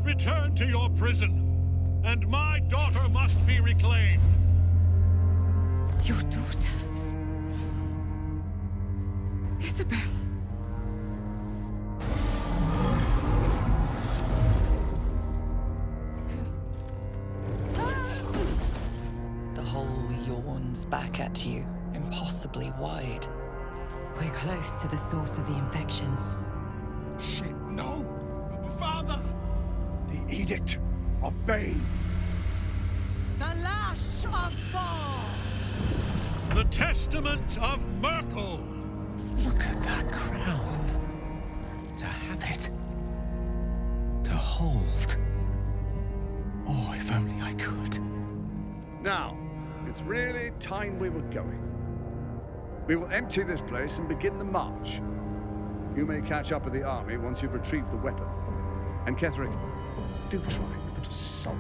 return to your prison, and my daughter must be reclaimed. Your daughter? Isabel? The hole yawns back at you, impossibly wide. We're close to the source of the infections. Shit, no! Father! The Edict of Bane! The Lash of Thor! The Testament of Merkel! Look at that crown. To have it. To hold. Oh, if only I could. Now, it's really time we were going. We will empty this place and begin the march. You may catch up with the army once you've retrieved the weapon. And Ketheric, do try not to sulk.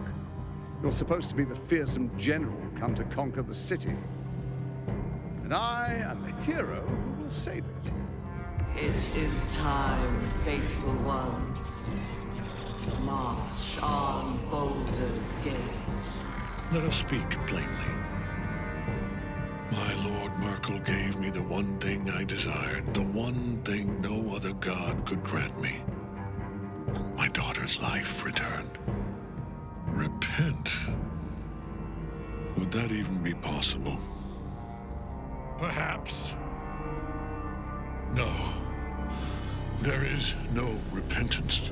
You're supposed to be the fearsome general come to conquer the city. And I am the hero who will save it. It is time, faithful ones. March on Baldur's Gate. Let us speak plainly. My Lord Merkel gave me the one thing I desired, the one thing no other god could grant me. My daughter's life returned. Repent? Would that even be possible? Perhaps. No. There is no repentance.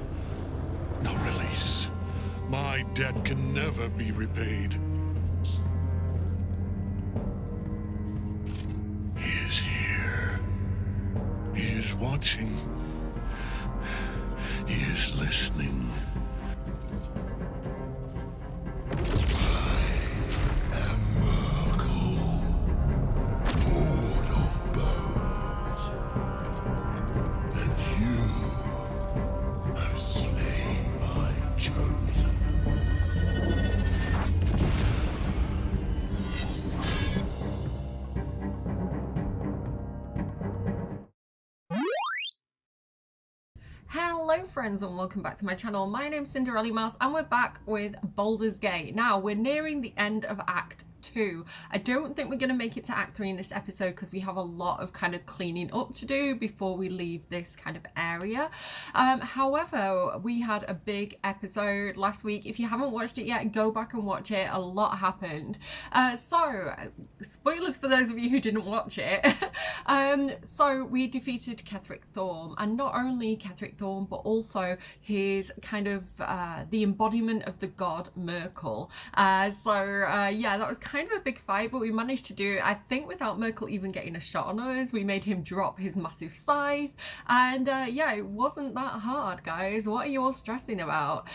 No release. My debt can never be repaid. He is here. He is watching. He is listening. Hello friends and welcome back to my channel. My name's Cinderellimouse and we're back with Baldur's Gate. Now we're nearing the end of Act 2. I don't think we're going to make it to Act 3 in this episode because we have a lot of kind of cleaning up to do before we leave this kind of area. However, we had a big episode last week. If you haven't watched it yet, go back and watch it. A lot happened. So, spoilers for those of you who didn't watch it. So we defeated Ketheric Thorm, and not only Ketheric Thorm, but also his kind of the embodiment of the god Merkel. Yeah, that was kind of a big fight, but we managed to do it, I think, without Merkel even getting a shot on us. We made him drop his massive scythe, and yeah, it wasn't that hard, guys. What are you all stressing about?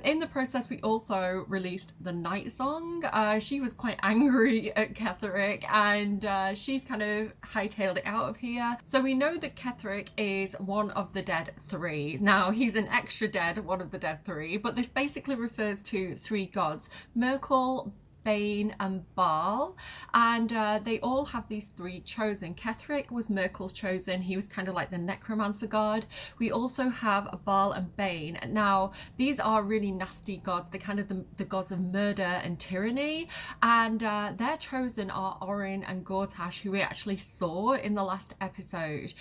In the process, we also released the Night Song. She was quite angry at Ketheric, and she's kind of hightailed it out of here. So we know that Ketheric is one of the dead three. Now, he's an extra dead, one of the dead three, but this basically refers to three gods: Merkel, Bane and Baal, and they all have these three chosen. Ketheric was Merkel's chosen. He was kind of like the necromancer god. We also have Baal and Bane. Now these are really nasty gods. They're kind of the gods of murder and tyranny, and their chosen are Orin and Gortash, who we actually saw in the last episode.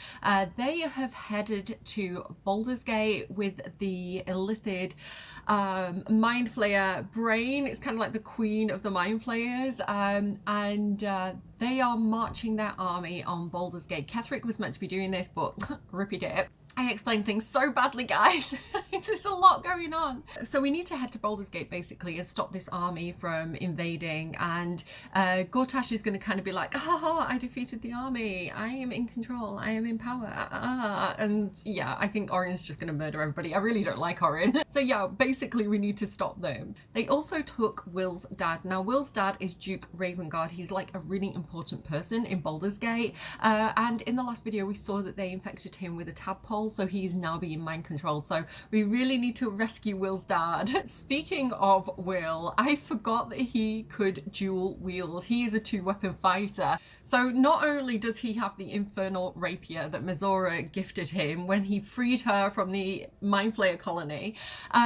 They have headed to Baldur's Gate with the illithid mind flayer Brain. It's kind of like the queen of the mind flayers, and they are marching their army on Baldur's Gate. Ketheric was meant to be doing this, but rippy dip. I explained things so badly, guys. There's a lot going on. So we need to head to Baldur's Gate basically and stop this army from invading, and Gortash is going to kind of be like, haha, I defeated the army, I am in control, I am in power, and yeah, I think Orin's just going to murder everybody. I really don't like Orin. So yeah, basically we need to stop them. They also took Will's dad. Now Will's dad is Duke Ravengard. He's like a really important person in Baldur's Gate, and in the last video we saw that they infected him with a tadpole control, so he's now being mind controlled. So we really need to rescue Will's dad. Speaking of Will, I forgot that he could dual wield. He is a 2-weapon fighter. So not only does he have the infernal rapier that Minthara gifted him when he freed her from the Mind Flayer colony,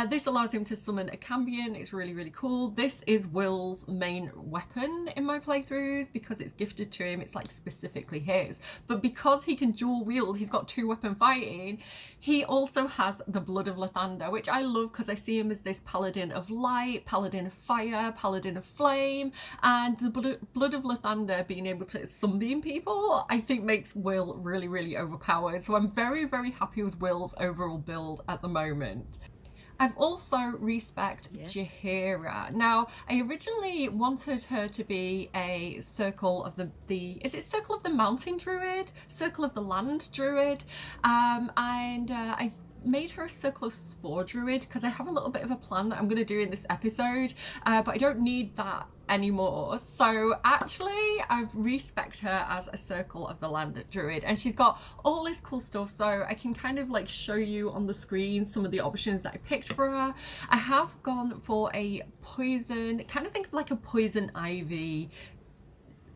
this allows him to summon a Cambion. It's really, really cool. This is Will's main weapon in my playthroughs because it's gifted to him. It's like specifically his. But because he can dual wield, he's got 2-weapon fighting, he also has the Blood of Lathander, which I love because I see him as this paladin of light, paladin of fire, paladin of flame, and the Blood of Lathander being able to sunbeam people, I think makes Will really, really overpowered. So I'm very, very happy with Will's overall build at the moment. I've also respec'd Jaheira. Now, I originally wanted her to be a Circle of is it Circle of the Mountain Druid? Circle of the Land Druid. I made her a Circle of Spore Druid because I have a little bit of a plan that I'm going to do in this episode, but I don't need that anymore. So actually I've respec'd her as a Circle of the Land Druid, and she's got all this cool stuff, so I can kind of like show you on the screen some of the options that I picked for her. I have gone for a poison, kind of think of like a poison ivy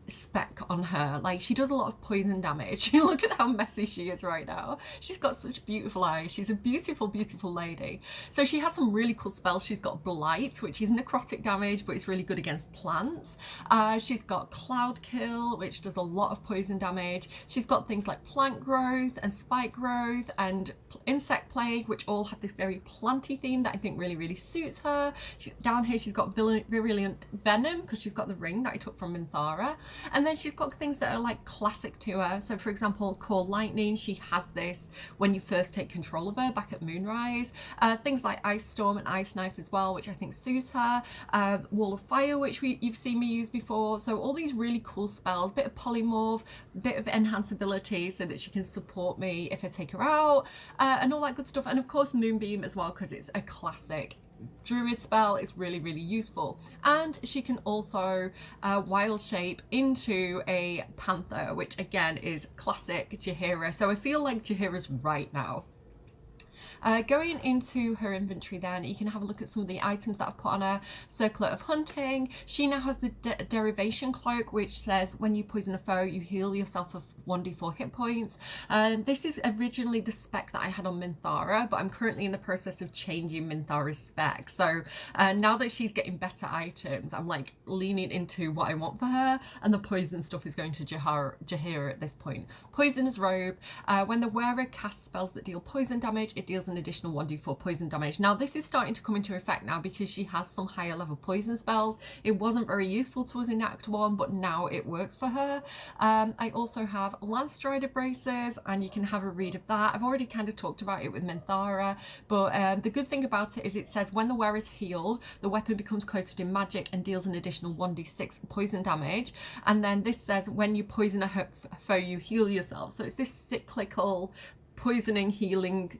spec on her. Like, she does a lot of poison damage. Look at how messy she is right now. She's got such beautiful eyes. She's a beautiful, beautiful lady. So she has some really cool spells. She's got Blight, which is necrotic damage, but it's really good against plants. She's got Cloud Kill, which does a lot of poison damage. She's got things like Plant Growth and Spike Growth and Insect Plague, which all have this very planty theme that I think really, really suits her. Down here she's got Virulent Venom because she's got the ring that I took from Minthara. And then she's got things that are like classic to her. So for example, Core Lightning, she has this when you first take control of her back at Moonrise. Things like Ice Storm and Ice Knife as well, which I think suits her. Wall of Fire, which you've seen me use before. So all these really cool spells, bit of polymorph, bit of enhanceability so that she can support me if I take her out, and all that good stuff. And of course Moonbeam as well, because it's a classic druid spell. Is really, really useful. And she can also wild shape into a panther, which again is classic Jaheira. So I feel like Jaheira's right now. Going into her inventory then, you can have a look at some of the items that I've put on her. Circlet of Hunting. She now has the Derivation Cloak, which says when you poison a foe, you heal yourself of 1d4 hit points. This is originally the spec that I had on Minthara, but I'm currently in the process of changing Minthara's spec. So now that she's getting better items, I'm like leaning into what I want for her, and the poison stuff is going to Jaheira at this point. Poisonous Robe. When the wearer casts spells that deal poison damage, it deals an additional 1d4 poison damage. Now this is starting to come into effect now because she has some higher level poison spells. It wasn't very useful to us in Act 1, but now it works for her. I also have Lance Strider braces, and you can have a read of that. I've already kind of talked about it with Minthara, but the good thing about it is it says when the wearer is healed, the weapon becomes coated in magic and deals an additional 1d6 poison damage. And then this says when you poison a foe, you heal yourself. So it's this cyclical poisoning healing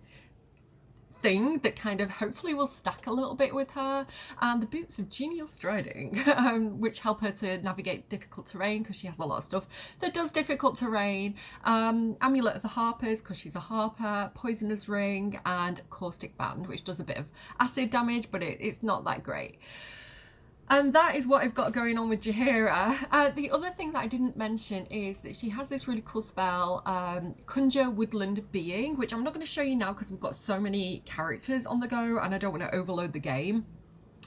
thing that kind of hopefully will stack a little bit with her. And the Boots of Genial Striding, which help her to navigate difficult terrain because she has a lot of stuff that does difficult terrain. Amulet of the Harpers because she's a harper. Poisonous Ring, and Caustic Band, which does a bit of acid damage, but it's not that great. And that is what I've got going on with Jaheira. The other thing that I didn't mention is that she has this really cool spell, Conjure Woodland Being, which I'm not going to show you now because we've got so many characters on the go and I don't want to overload the game.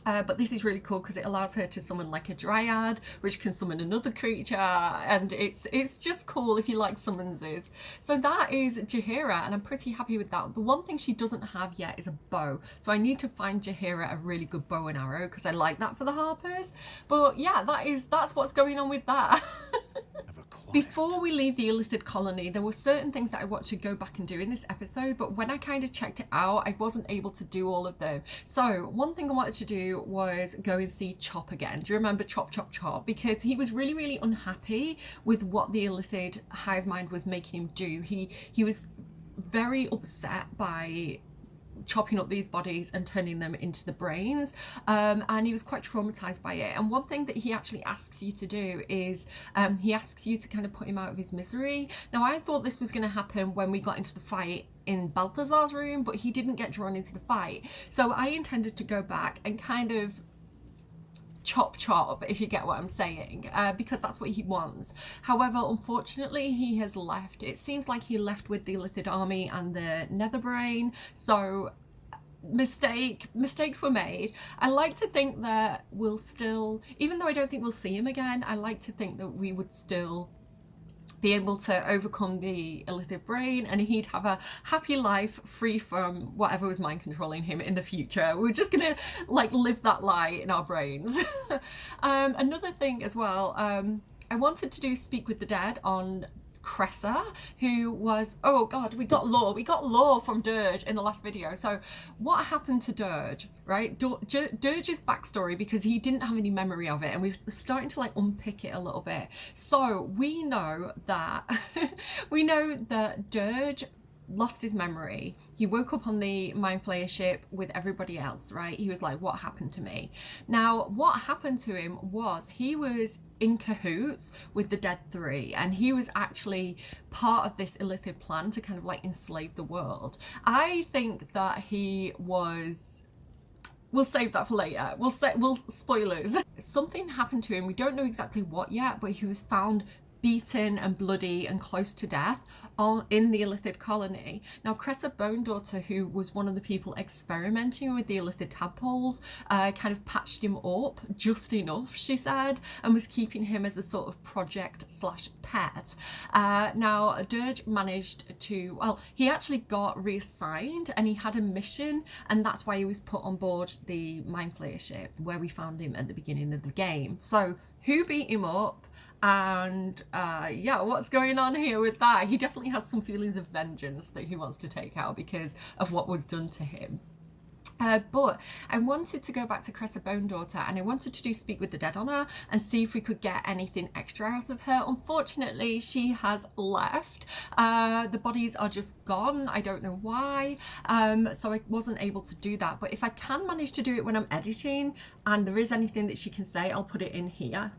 But this is really cool because it allows her to summon like a dryad, which can summon another creature, and it's just cool if you like summonses. So that is Jaheira, and I'm pretty happy with that. The one thing she doesn't have yet is a bow, so I need to find Jaheira a really good bow and arrow because I like that for the Harpers. But yeah, that's what's going on with that. Before we leave the Illithid colony, there were certain things that I wanted to go back and do in this episode, but when I kind of checked it out, I wasn't able to do all of them. So one thing I wanted to do was go and see Chop again. Do you remember Chop Chop Chop? Because he was really, really unhappy with what the Illithid hive mind was making him do. He was very upset by chopping up these bodies and turning them into the brains, and he was quite traumatized by it. And one thing that he actually asks you to do is he asks you to kind of put him out of his misery. Now, I thought this was going to happen when we got into the fight in Balthazar's room, but he didn't get drawn into the fight, so I intended to go back and kind of chop, if you get what I'm saying, because that's what he wants. However, unfortunately, he has left. It seems like he left with the Illithid army and the Netherbrain, so mistakes were made. I like to think that we'll still, even though I don't think we'll see him again, I like to think that we would still be able to overcome the Illithid brain, and he'd have a happy life free from whatever was mind controlling him in the future. We're just gonna like live that lie in our brains. Another thing as well, I wanted to do Speak with the Dead on Cressa, who was, oh god, we got lore from Dirge in the last video. So what happened to Dirge, right? Dirge's backstory, because he didn't have any memory of it, and we're starting to like unpick it a little bit. So we know that Dirge lost his memory. He woke up on the Mind Flayer ship with everybody else, right? He was like, what happened to me? Now, what happened to him was he was in cahoots with the Dead Three, and he was actually part of this Illithid plan to kind of like enslave the world. I think that he was, we'll save that for later. We'll spoilers. Something happened to him. We don't know exactly what yet, but he was found beaten and bloody and close to death in the Illithid colony. Now, Cressa Bonedaughter, who was one of the people experimenting with the Illithid tadpoles, kind of patched him up just enough, she said, and was keeping him as a sort of project / pet. Now, Dirge managed to, well, he actually got reassigned and he had a mission, and that's why he was put on board the Mind Flayer ship where we found him at the beginning of the game. So who beat him up? And yeah, what's going on here with that? He definitely has some feelings of vengeance that he wants to take out because of what was done to him. But I wanted to go back to Cressa Bonedaughter, and I wanted to do Speak with the Dead on her and see if we could get anything extra out of her. Unfortunately, she has left. The bodies are just gone. I don't know why. So I wasn't able to do that. But if I can manage to do it when I'm editing and there is anything that she can say, I'll put it in here.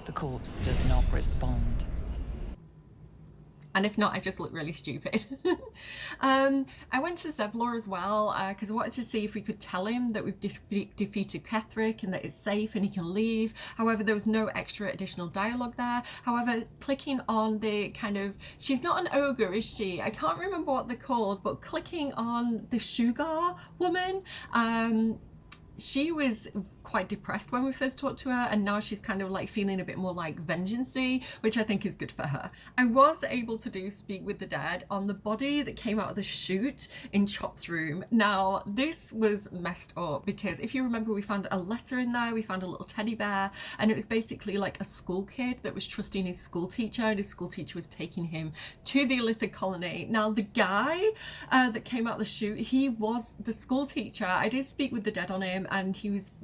The corpse does not respond. And if not, I just look really stupid. I went to Zevlor as well because I wanted to see if we could tell him that we've defeated Ketheric and that it's safe and he can leave. However, there was no extra additional dialogue there. However, clicking on the kind of, she's not an ogre, is she? I can't remember what they're called, but clicking on the Sugar woman, she was quite depressed when we first talked to her, and now she's kind of like feeling a bit more like vengeance-y, which I think is good for her. I was able to do Speak with the Dead on the body that came out of the chute in Chop's room. Now, this was messed up because if you remember, we found a letter in there, we found a little teddy bear, and it was basically like a school kid that was trusting his school teacher, and his school teacher was taking him to the Illithid colony. Now, the guy that came out of the chute, he was the school teacher. I did Speak with the Dead on him, and he was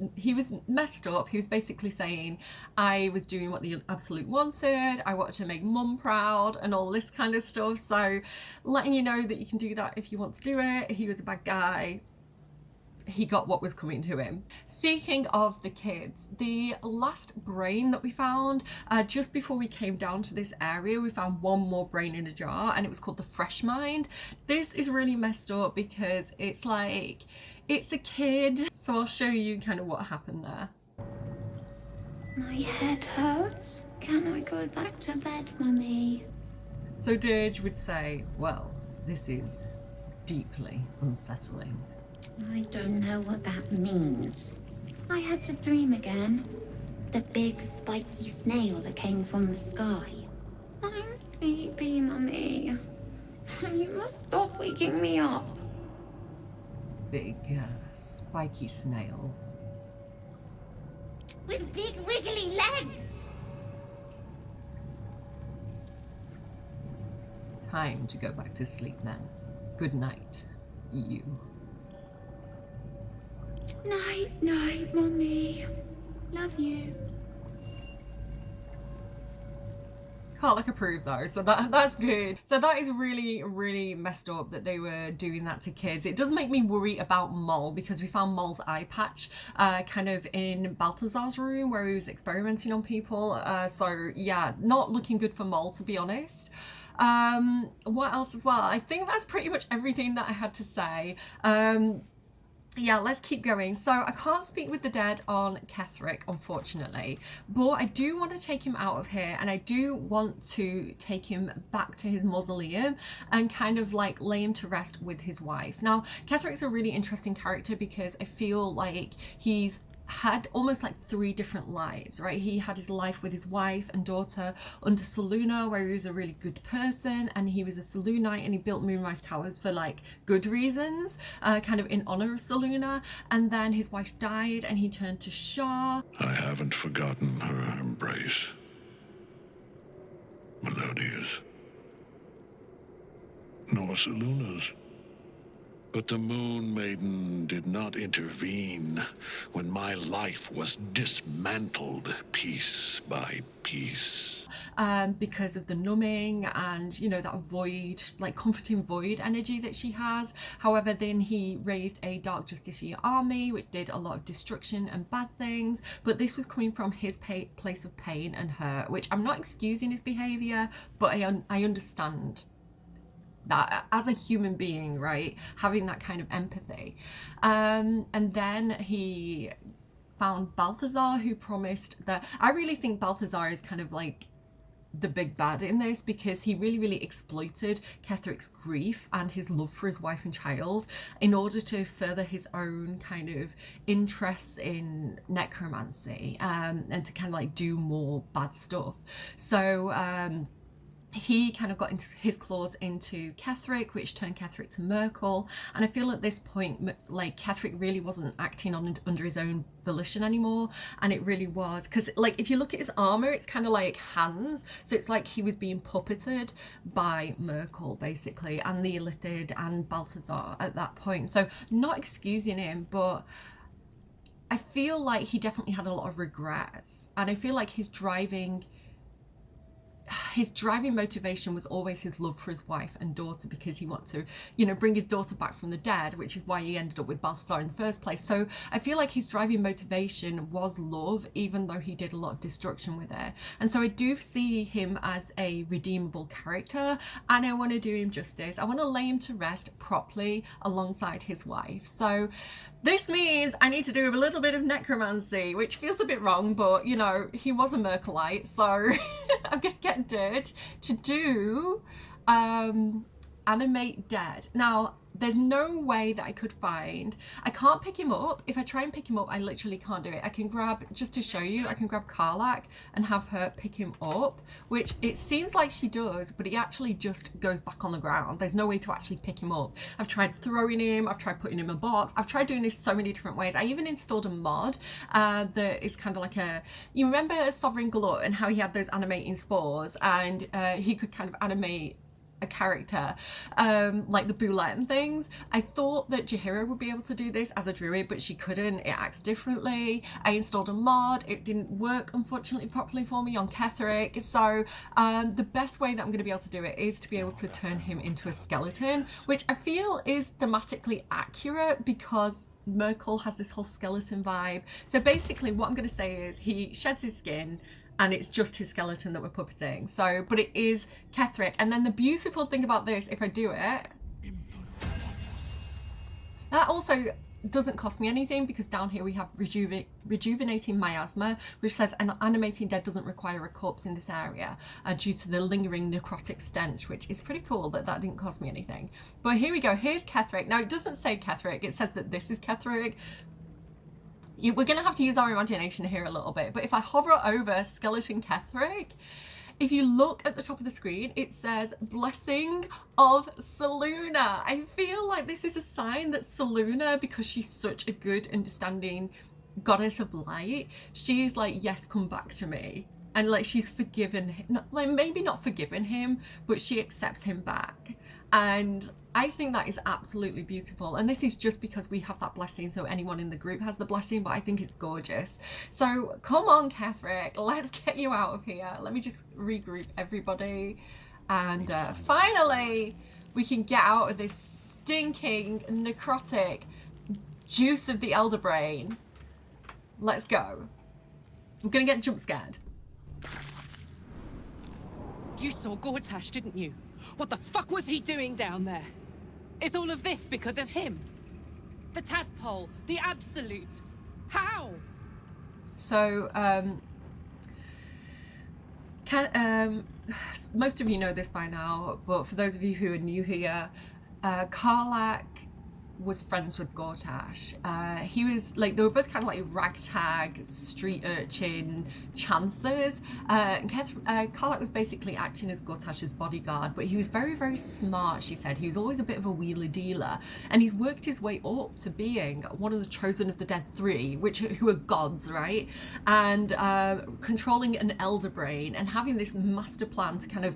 messed up. He was basically saying I was doing what the Absolute wanted, I wanted to make mum proud and all this kind of stuff. So letting you know that you can do that if you want to do it. He was a bad guy. He got what was coming to him. Speaking of the kids, the last brain that we found, just before we came down to this area, we found one more brain in a jar, and it was called the Fresh Mind. This is really messed up because it's like, it's a kid. So I'll show you kind of what happened there. My head hurts. Can I go back to bed, Mummy? So Dirge would say, well, this is deeply unsettling. I don't know what that means. I had to dream again. The big spiky snail that came from the sky. I'm sleepy, Mummy. You must stop waking me up. Big spiky snail. With big wiggly legs. Time to go back to sleep then. Good night, you. Night, night, Mummy. Love you. can't like approve though, so that's good. So that is really, really messed up that they were doing that to kids. It does make me worry about Mol, because we found Mol's eye patch kind of in Balthazar's room where he was experimenting on people. So yeah, not looking good for Mol, to be honest. What else as well? I think that's pretty much everything that I had to say. Yeah, let's keep going. So I can't speak with the dead on Ketheric, unfortunately, but I do want to take him out of here, and I do want to take him back to his mausoleum and kind of like lay him to rest with his wife. Now, Ketheric's a really interesting character because I feel like he's had almost like 3 different lives, right? He had his life with his wife and daughter under Selûne, where he was a really good person, and he was a Selûnite, and he built Moonrise Towers for like good reasons, kind of in honor of Selûne. And then his wife died and he turned to Shah. I haven't forgotten her embrace. Melodious. Nor Selûne's. But the Moon Maiden did not intervene when my life was dismantled piece by piece. Because of the numbing and, you know, that void, like comforting void energy that she has. However, then he raised a Dark Justiciar army, which did a lot of destruction and bad things. But this was coming from his place of pain and hurt, which I'm not excusing his behaviour, but I understand that as a human being, right, having that kind of empathy. And then he found Balthazar, who promised that, I really think Balthazar is kind of like the big bad in this, because he really exploited Ketheric's grief and his love for his wife and child in order to further his own kind of interests in necromancy, and to kind of like do more bad stuff. So he kind of got into his claws into Ketheric, which turned Ketheric to Myrkul. And I feel at this point, like, Ketheric really wasn't acting under his own volition anymore. And it really was, because like if you look at his armor, it's kind of like hands, so it's like he was being puppeted by Myrkul basically, and the Illithid and Balthazar at that point. So not excusing him, but I feel like he definitely had a lot of regrets, and I feel like his driving motivation was always his love for his wife and daughter, because he wanted to, you know, bring his daughter back from the dead, which is why he ended up with Balthazar in the first place. So I feel like his driving motivation was love, even though he did a lot of destruction with it. And so I do see him as a redeemable character, and I want to do him justice. I want to lay him to rest properly alongside his wife. So this means I need to do a little bit of necromancy, which feels a bit wrong, but you know, he was a Myrkulite, so I'm gonna get Dirge to do animate dead. Now there's no way that I could find, I can't pick him up. If I try and pick him up, I literally can't do it. I can grab, just to show you, I can grab Karlach and have her pick him up, which it seems like she does, but he actually just goes back on the ground. There's no way to actually pick him up. I've tried throwing him, I've tried putting him in a box, I've tried doing this so many different ways. I even installed a mod that is kind of like a, you remember Sovereign Glut and how he had those animating spores, and he could kind of animate a character like the Boulette and things. I thought that Jaheira would be able to do this as a druid, but she couldn't. It acts differently. I installed a mod, it didn't work unfortunately properly for me on Ketheric. So the best way that I'm going to be able to do it is to be able to turn him into a skeleton, which I feel is thematically accurate because Myrkul has this whole skeleton vibe. So basically what I'm going to say is he sheds his skin and it's just his skeleton that we're puppeting. So, but it is Ketheric. And then the beautiful thing about this, if I do it, that also doesn't cost me anything, because down here we have rejuvenating miasma, which says an animating dead doesn't require a corpse in this area due to the lingering necrotic stench, which is pretty cool that that didn't cost me anything. But here we go, here's Ketheric. Now it doesn't say Ketheric, it says that this is Ketheric. We're going to have to use our imagination here a little bit, but if I hover over Skeleton Ketheric, if you look at the top of the screen, it says Blessing of Selûne. I feel like this is a sign that Selûne, because she's such a good, understanding goddess of light, she's like, yes, come back to me. And like she's forgiven him, like maybe not forgiven him, but she accepts him back. And I think that is absolutely beautiful. And this is just because we have that blessing, so anyone in the group has the blessing, but I think it's gorgeous. So come on, Ketheric, let's get you out of here. Let me just regroup everybody. And finally, we can get out of this stinking, necrotic juice of the Elder Brain. Let's go. I'm gonna get jump scared. You saw Gortash, didn't you? What the fuck was he doing down there? Is all of this because of him? The tadpole, the absolute. How? So, most of you know this by now, but for those of you who are new here, Karlach was friends with Gortash. He was like, they were both kind of like ragtag, street urchin chancers. Karlach was basically acting as Gortash's bodyguard, but he was very, very smart, she said. He was always a bit of a wheeler dealer, and he's worked his way up to being one of the chosen of the Dead Three, who are gods, right? And controlling an elder brain and having this master plan to kind of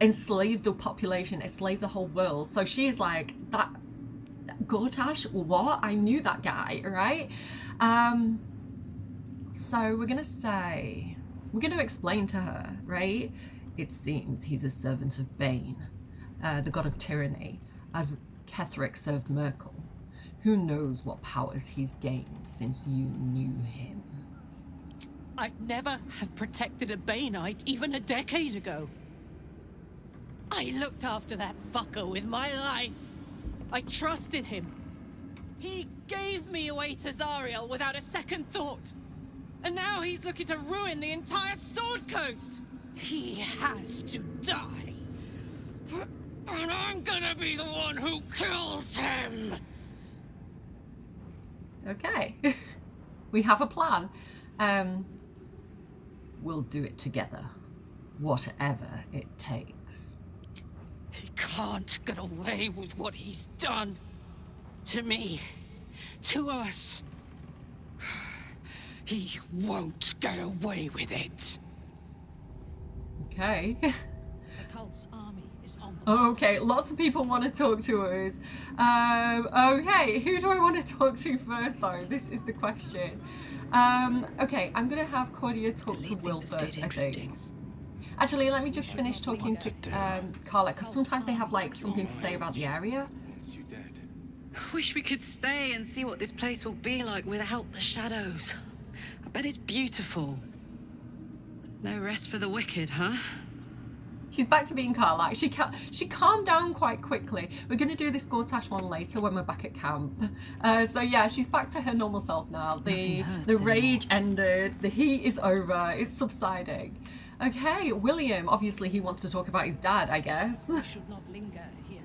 enslave the population, enslave the whole world. So she is like, that Gortash, what? I knew that guy, right? So we're gonna explain to her, right? It seems he's a servant of Bane, the god of tyranny, as Ketheric served Merkel. Who knows what powers he's gained since you knew him? I'd never have protected a Baneite even a decade ago. I looked after that fucker with my life. I trusted him. He gave me away to Zariel without a second thought. And now he's looking to ruin the entire Sword Coast. He has to die. And I'm gonna be the one who kills him. Okay. We have a plan. We'll do it together. Whatever it takes. He can't get away with what he's done. To me. To us. He won't get away with it. Okay. The cult's army is on the Okay, lots of people want to talk to us. Okay, who do I want to talk to first, though? This is the question. Okay, I'm going to have Cordia talk to Will first, I think. Actually, let me just finish talking to Karlach, because sometimes they have, like, something to say about the area. Wish we could stay and see what this place will be like without the shadows. I bet it's beautiful. No rest for the wicked, huh? She's back to being Karlach. She calmed down quite quickly. We're going to do this Gortash one later when we're back at camp. So yeah, she's back to her normal self now. The rage ended. The heat is over. It's subsiding. Okay, William. Obviously, he wants to talk about his dad, I guess. We should not linger here.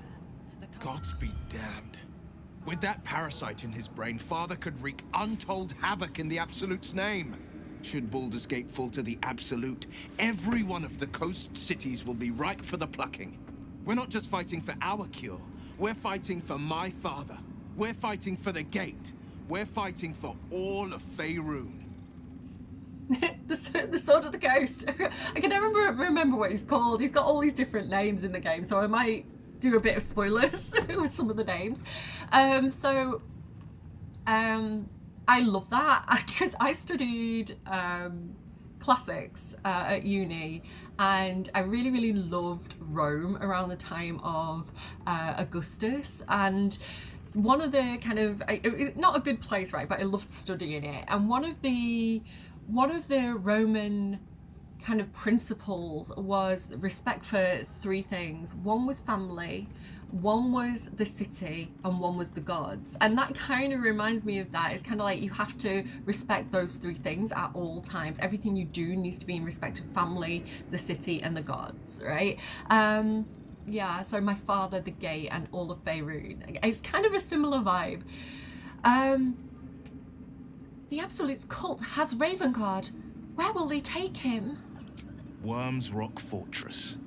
Gods be damned. With that parasite in his brain, Father could wreak untold havoc in the Absolute's name. Should Baldur's Gate fall to the Absolute, every one of the coast cities will be ripe for the plucking. We're not just fighting for our cure, we're fighting for my father. We're fighting for the Gate. We're fighting for all of Faerun. the Sword of the Coast. I can never remember what he's called. He's got all these different names in the game, so I might do a bit of spoilers with some of the names. I love that because I studied classics at uni, and I really, really loved Rome around the time of Augustus, and one of the kind of, not a good place, right, but I loved studying it. And one of the Roman kind of principles was respect for three things. One was family, one was the city, and one was the gods. And that kind of reminds me of that. It's kind of like you have to respect those three things at all times. Everything you do needs to be in respect of family, the city, and the gods, right? Yeah, so my father, the Gate, and all of Faerun. It's kind of a similar vibe. The Absolute's cult has Ravengard. Where will they take him? Worm's Rock Fortress.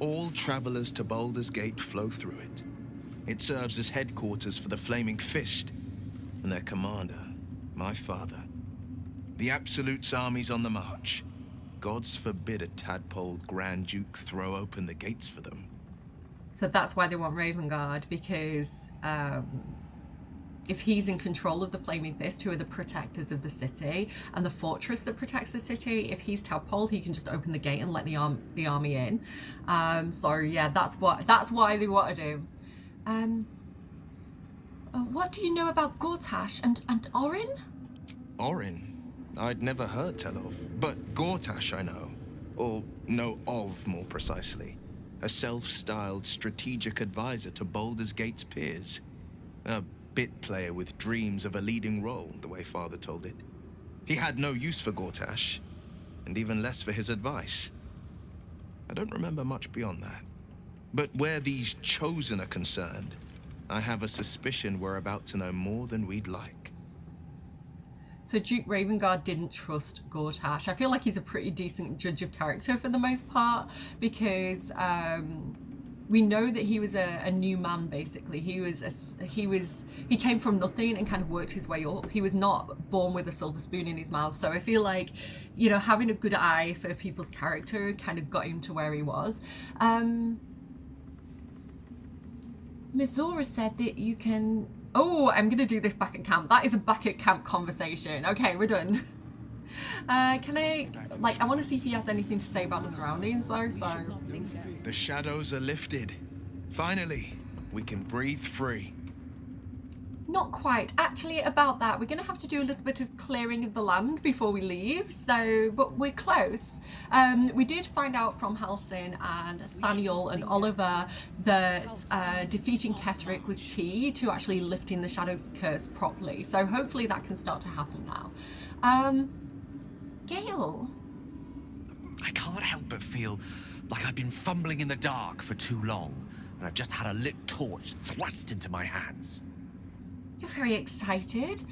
All travelers to Baldur's Gate flow through it. It serves as headquarters for the Flaming Fist and their commander, my father. The Absolute's army's on the march. Gods forbid a tadpole Grand Duke throw open the gates for them. So that's why they want Ravengard, because if he's in control of the Flaming Fist, who are the protectors of the city, and the fortress that protects the city, if he's Tadpole, he can just open the gate and let the army in. So yeah, that's why they want to do. What do you know about Gortash and Orin? Orin? I'd never heard tell of, but Gortash I know. Or know of, more precisely. A self-styled strategic advisor to Baldur's Gate's peers. A bit player with dreams of a leading role, the way Father told it. He had no use for Gortash, and even less for his advice. I don't remember much beyond that. But where these Chosen are concerned, I have a suspicion we're about to know more than we'd like. So Duke Ravengard didn't trust Gortash. I feel like he's a pretty decent judge of character for the most part, because we know that he was a new man, basically. He came from nothing and kind of worked his way up. He was not born with a silver spoon in his mouth. So I feel like, you know, having a good eye for people's character kind of got him to where he was. Mizora said that you can... Oh, I'm going to do this back at camp. That is a back at camp conversation. Okay, we're done. Can I... Like, I want to see if he has anything to say about the surroundings, though, so... The shadows are lifted. Finally, we can breathe free. Not quite. Actually, about that, we're going to have to do a little bit of clearing of the land before we leave, so, but we're close. We did find out from Halsin and Thaniel and Oliver that defeating Ketheric was key to actually lifting the Shadow Curse properly, so hopefully that can start to happen now. Gale? I can't help but feel like I've been fumbling in the dark for too long, and I've just had a lit torch thrust into my hands. You're very excited.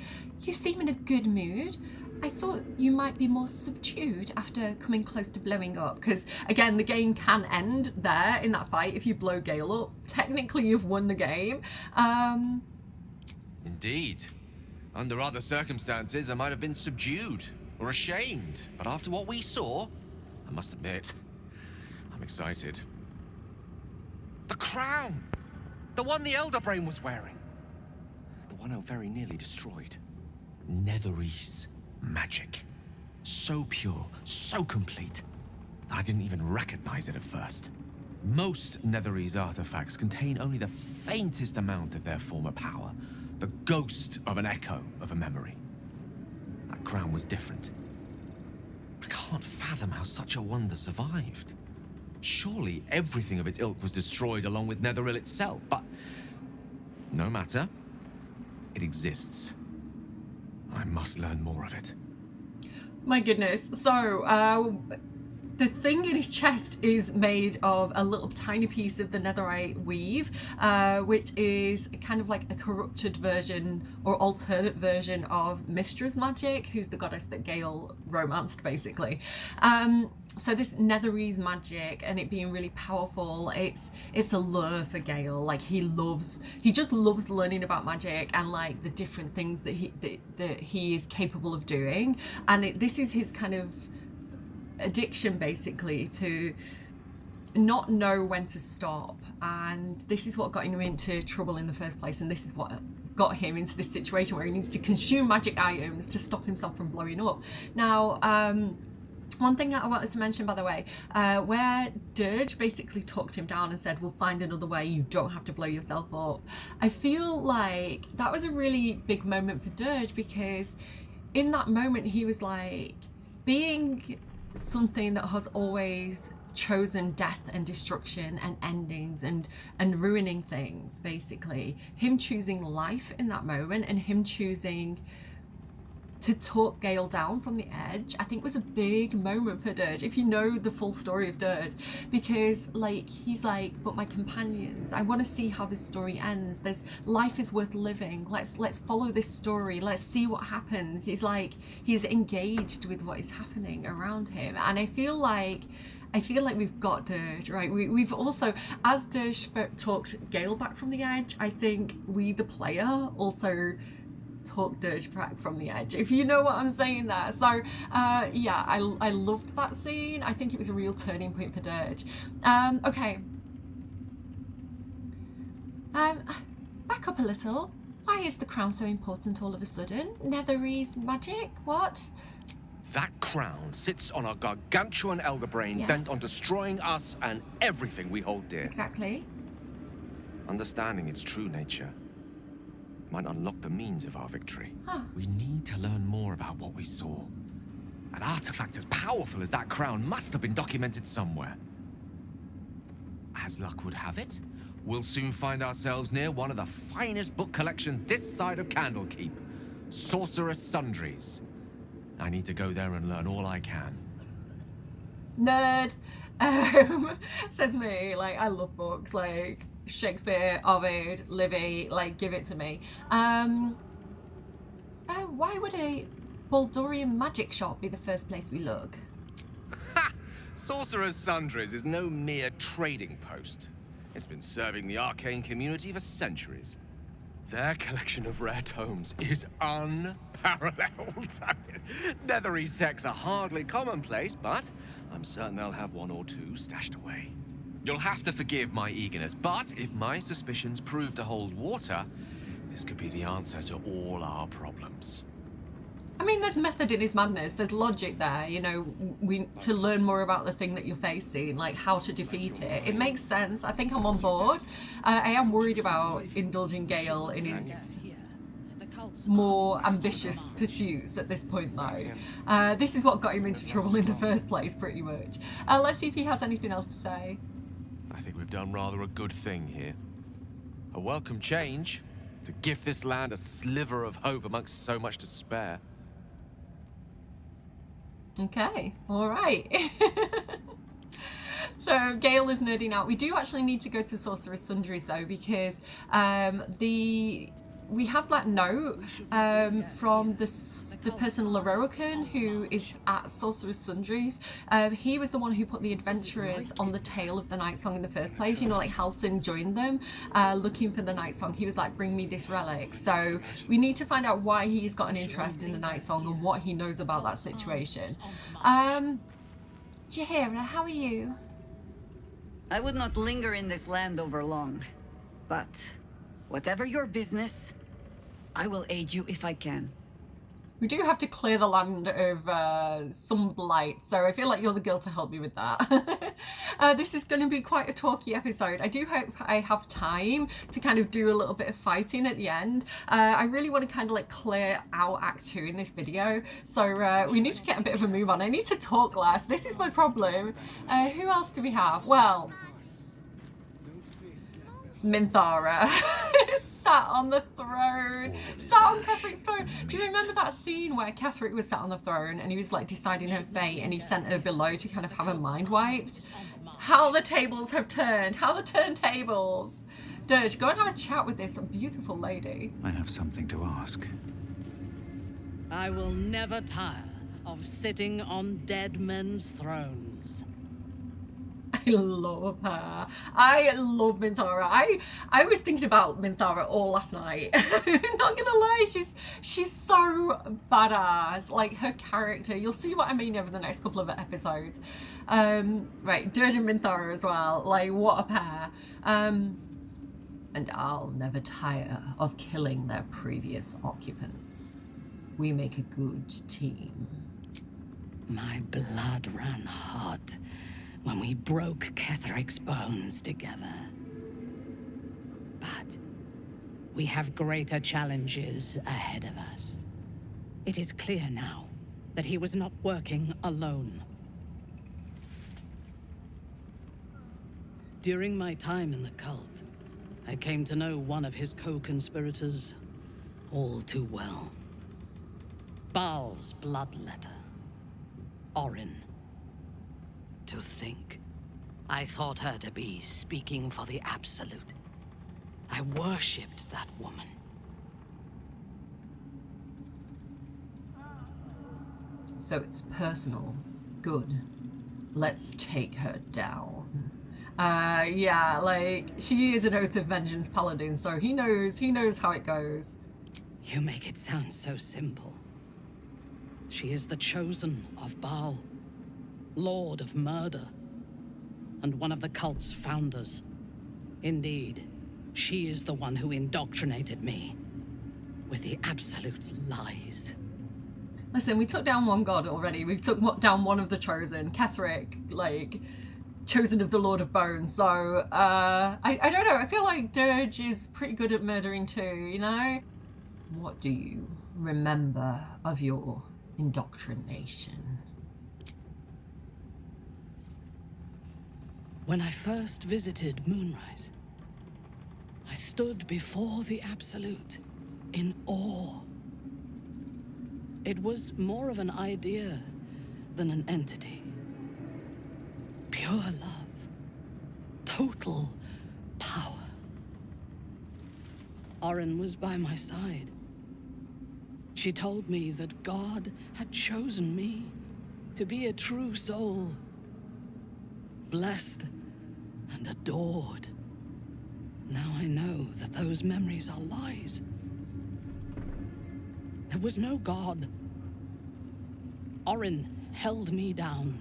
You seem in a good mood. I thought you might be more subdued after coming close to blowing up, because again, the game can end there in that fight if you blow Gale up. Technically, you've won the game. Indeed. Under other circumstances, I might have been subdued or ashamed, but after what we saw, I must admit, I'm excited. The crown! The one the Elder Brain was wearing. The one I very nearly destroyed. Netherese magic. So pure, so complete, that I didn't even recognize it at first. Most Netherese artifacts contain only the faintest amount of their former power, the ghost of an echo of a memory. That crown was different. I can't fathom how such a wonder survived. Surely everything of its ilk was destroyed along with Netheril itself, but no matter. It exists. I must learn more of it. My goodness. So, the thing in his chest is made of a little tiny piece of the netherite weave, which is kind of like a corrupted version or alternate version of Mistra's magic, who's the goddess that Gale romanced, basically. So this Netherese magic and it being really powerful, it's a lure for Gale. Like he just loves learning about magic and like the different things that he is capable of doing. And this is his kind of addiction, basically, to not know when to stop. And this is what got him into trouble in the first place. And this is what got him into this situation where he needs to consume magic items to stop himself from blowing up. Now, one thing that I wanted to mention, by the way, where Dirge basically talked him down and said, we'll find another way, you don't have to blow yourself up. I feel like that was a really big moment for Dirge, because in that moment he was like, being something that has always chosen death and destruction and endings and ruining things, basically, him choosing life in that moment and him choosing to talk Gale down from the edge, I think was a big moment for Dirge, if you know the full story of Dirge, because like he's like, but my companions, I want to see how this story ends. This life is worth living. Let's follow this story. Let's see what happens. He's like, he's engaged with what is happening around him, and I feel like we've got Dirge, right? We've also, as Dirge talked Gale back from the edge, I think we, the player, also talk Dirge back from the edge, if you know what I'm saying there. So yeah, I loved that scene. I think it was a real turning point for Dirge. Okay, Back up a little. Why is the crown so important all of a sudden? Nethery's magic? What? That crown sits on a gargantuan elder brain Yes. bent on destroying us and everything we hold dear. Exactly. Understanding its true nature might unlock the means of our victory. Huh. We need to learn more about what we saw. An artifact as powerful as that crown must have been documented somewhere. As luck would have it, we'll soon find ourselves near one of the finest book collections this side of Candlekeep, Sorcerous Sundries. I need to go there and learn all I can. Nerd. Says me, like, I love books, like Shakespeare, Ovid, Livy, like, give it to me. Why would a Baldurian magic shop be the first place we look? Ha! Sorcerer's Sundries is no mere trading post. It's been serving the arcane community for centuries. Their collection of rare tomes is unparalleled. I mean, Nethery's texts are hardly commonplace, but I'm certain they'll have one or two stashed away. You'll have to forgive my eagerness, but if my suspicions prove to hold water, this could be the answer to all our problems. I mean, there's method in his madness. There's logic there, you know, to learn more about the thing that you're facing, like how to defeat it. It makes sense. I think I'm on board. I am worried about indulging Gale in his more ambitious pursuits at this point, though. This is what got him into trouble in the first place, pretty much. Let's see if he has anything else to say. I think we've done rather a good thing here. A welcome change to give this land a sliver of hope amongst so much despair. Okay, all right. So Gale is nerding out. We do actually need to go to Sorcerous Sundries though, because we have that note from the person Lorroakan who is at Sorcerous Sundries. He was the one who put the adventurers on the tail of the Night Song in the first place. You know, like Halsin joined them looking for the Night Song. He was like, bring me this relic. So we need to find out why he's got an interest in the Night Song and what he knows about that situation. Jaheira, how are you? I would not linger in this land over long, but whatever your business, I will aid you if I can. We do have to clear the land of some blight, so I feel like you're the girl to help me with that. This is going to be quite a talky episode. I do hope I have time to kind of do a little bit of fighting at the end. I really want to kind of like clear out Act 2 in this video, so we need to get a bit of a move on. I need to talk less. This is my problem. Who else do we have? Well, Minthara. Sat on the throne, sat on Ketheric's throne. Do you remember that scene where Ketheric was sat on the throne and he was like deciding her fate and he sent her below to kind of have her mind wiped? How the tables have turned, how the turntables. Dirge, go and have a chat with this beautiful lady. I have something to ask. I will never tire of sitting on dead men's thrones. I love her. I love Minthara. I was thinking about Minthara all last night. Not gonna lie, she's so badass. Like her character, you'll see what I mean over the next couple of episodes. Right, Dirge and Minthara as well. Like what a pair. And I'll never tire of killing their previous occupants. We make a good team. My blood ran hot when we broke Ketheric's bones together. But we have greater challenges ahead of us. It is clear now that he was not working alone. During my time in the cult, I came to know one of his co-conspirators all too well. Baal's bloodletter, Orin. To think, I thought her to be speaking for the Absolute. I worshipped that woman. So it's personal. Good. Let's take her down. Yeah, like, she is an Oath of Vengeance paladin, so he knows how it goes. You make it sound so simple. She is the chosen of Baal. Lord of Murder, and one of the cult's founders. Indeed, She is the one who indoctrinated me with the Absolute's lies. Listen, we took down one god already. We took down one of the Chosen, Ketheric, like, Chosen of the Lord of Bones. So, I don't know. I feel like Dirge is pretty good at murdering too, you know? What do you remember of your indoctrination? When I first visited Moonrise, I stood before the Absolute in awe. It was more of an idea than an entity. Pure love. Total power. Orin was by my side. She told me that God had chosen me to be a true soul. Blessed and adored. Now I know that those memories are lies. There was no God. Orin held me down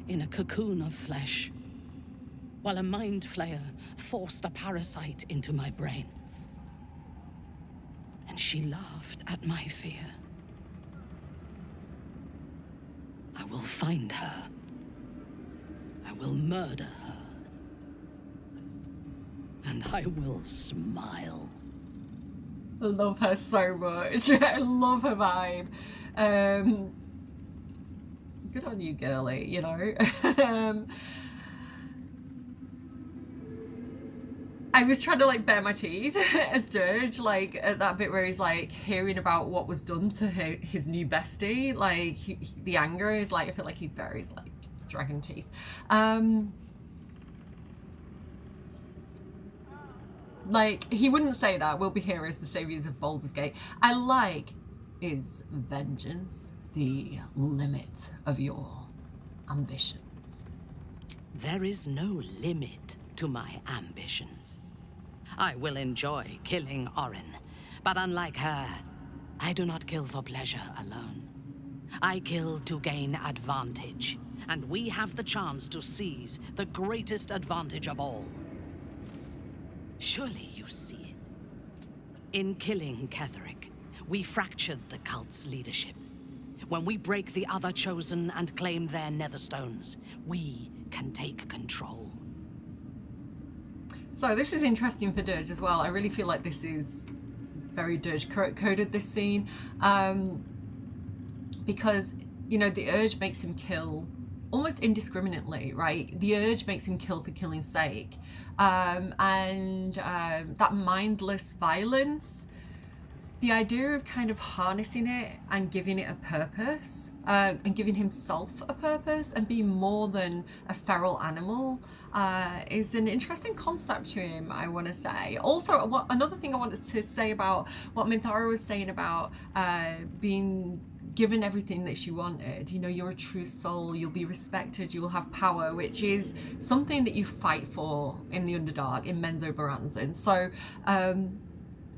in a cocoon of flesh, while a mind flayer forced a parasite into my brain. And she laughed at my fear. I will find her. I will murder her. And I will smile. I love her so much. I love her vibe. Good on you, girly, you know. I was trying to like bare my teeth as Dirge, like at that bit where he's like hearing about what was done to his new bestie. Like the anger is like, I feel like he buries like dragon teeth. Like, he wouldn't say that. We'll be here as the saviors of Baldur's Gate. I like, is vengeance the limit of your ambitions? There is no limit to my ambitions. I will enjoy killing Orin, but unlike her, I do not kill for pleasure alone. I kill to gain advantage, and we have the chance to seize the greatest advantage of all. Surely you see it. In killing Ketheric, we fractured the cult's leadership. When we break the other Chosen and claim their netherstones, we can take control. So this is interesting for Dirge as well. I really feel like this is very Dirge coded, this scene. Because, you know, the urge makes him kill almost indiscriminately, right? The urge makes him kill for killing's sake. That mindless violence, the idea of kind of harnessing it and giving it a purpose, and giving himself a purpose and being more than a feral animal, is an interesting concept to him, I want to say. Also, another thing I wanted to say about what Minthara was saying about being given everything that she wanted. You know, you're a true soul, you'll be respected, you will have power, which is something that you fight for in the Underdark, in Menzoberranzan. So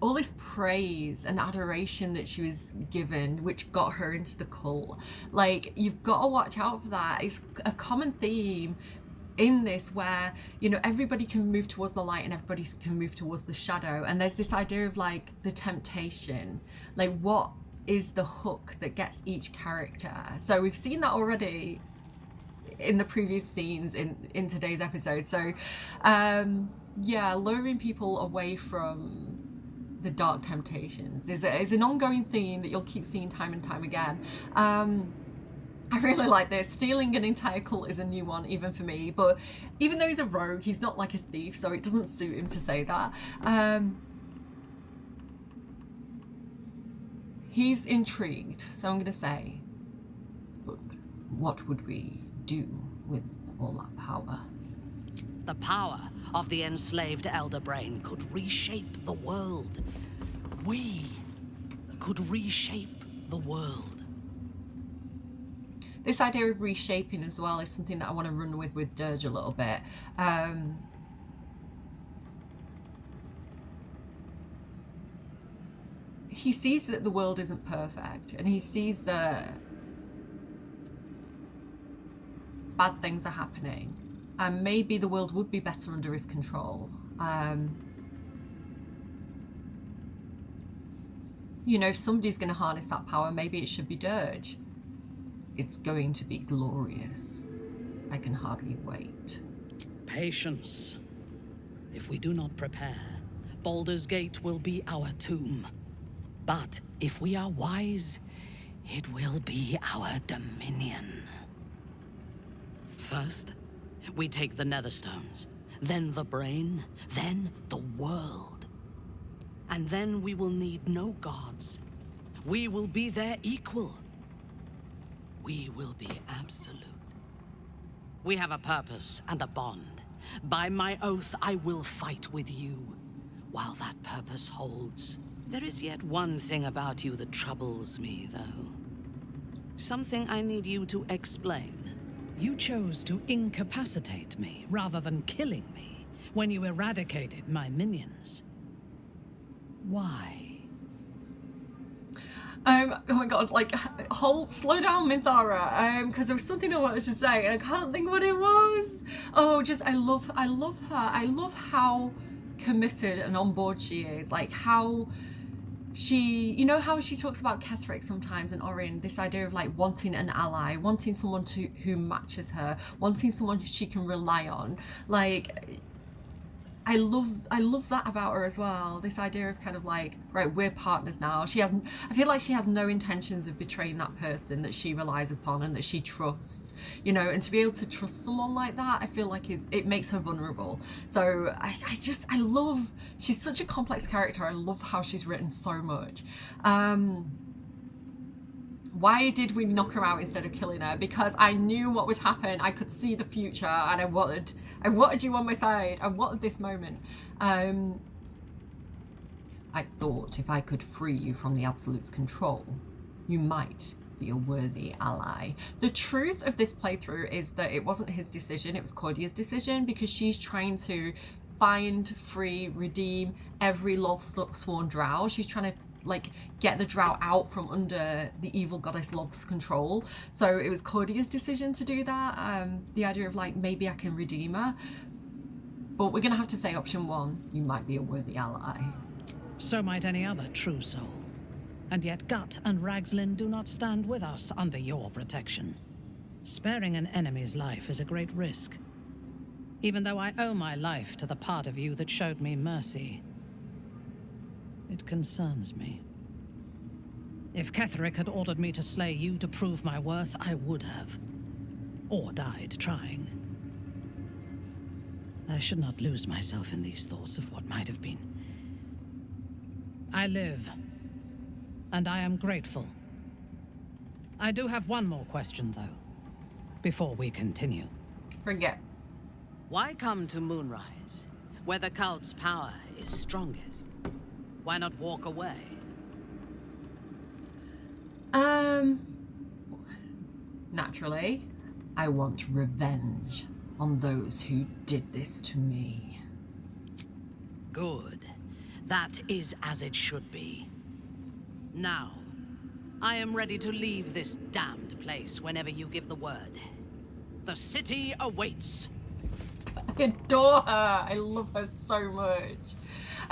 all this praise and adoration that she was given, which got her into the cult, like, you've got to watch out for that. It's a common theme in this where, you know, everybody can move towards the light and everybody can move towards the shadow, and there's this idea of like the temptation, like what is the hook that gets each character. So we've seen that already in the previous scenes in today's episode. So yeah, luring people away from the dark temptations is an ongoing theme that you'll keep seeing time and time again. I really like this. Stealing an entire cult is a new one, even for me, but even though he's a rogue, he's not like a thief, so it doesn't suit him to say that. He's intrigued, so I'm going to say, but what would we do with all that power? The power of the enslaved Elder Brain could reshape the world. We could reshape the world. This idea of reshaping as well is something that I want to run with Dirge a little bit. He sees that the world isn't perfect, and he sees that bad things are happening, and maybe the world would be better under his control. you know, if somebody's going to harness that power, maybe it should be Dirge. It's going to be glorious. I can hardly wait. Patience. If we do not prepare, Baldur's Gate will be our tomb. But if we are wise, it will be our dominion. First, we take the Netherstones, then the brain, then the world. And then we will need no gods. We will be their equal. We will be absolute. We have a purpose and a bond. By my oath, I will fight with you, while that purpose holds. There is yet one thing about you that troubles me, though. Something I need you to explain. You chose to incapacitate me, rather than killing me, when you eradicated my minions. Why? Oh my god, like, slow down, Minthara, because there was something I wanted to say, and I can't think what it was. Oh, just, I love her. I love how committed and on board she is. Like, how she, you know how she talks about Ketheric sometimes and Orin, this idea of, like, wanting an ally, wanting someone who matches her, wanting someone who she can rely on. Like, I love that about her as well. This idea of kind of like, right, we're partners now. I feel like she has no intentions of betraying that person that she relies upon and that she trusts, you know, and to be able to trust someone like that, I feel like it makes her vulnerable. So I love, she's such a complex character. I love how she's written so much. Why did we knock her out instead of killing her? Because I knew what would happen. I could see the future, and I wanted you on my side. I wanted this moment. I thought if I could free you from the Absolute's control, you might be a worthy ally. The truth of this playthrough is that it wasn't his decision, it was Cordia's decision, because she's trying to find, free, redeem every lost-sworn drow. She's trying to like get the drow out from under the evil goddess Loth's control. So it was Cordia's decision to do that. The idea of like, maybe I can redeem her. But we're gonna have to say option one, you might be a worthy ally. So might any other true soul. And yet Gut and Ragslin do not stand with us under your protection. Sparing an enemy's life is a great risk. Even though I owe my life to the part of you that showed me mercy, it concerns me. If Ketheric had ordered me to slay you to prove my worth, I would have. Or died trying. I should not lose myself in these thoughts of what might have been. I live, and I am grateful. I do have one more question, though, before we continue. Forget. Why come to Moonrise, where the cult's power is strongest? Why not walk away? Naturally, I want revenge on those who did this to me. Good. That is as it should be. Now, I am ready to leave this damned place whenever you give the word. The city awaits. I adore her. I love her so much.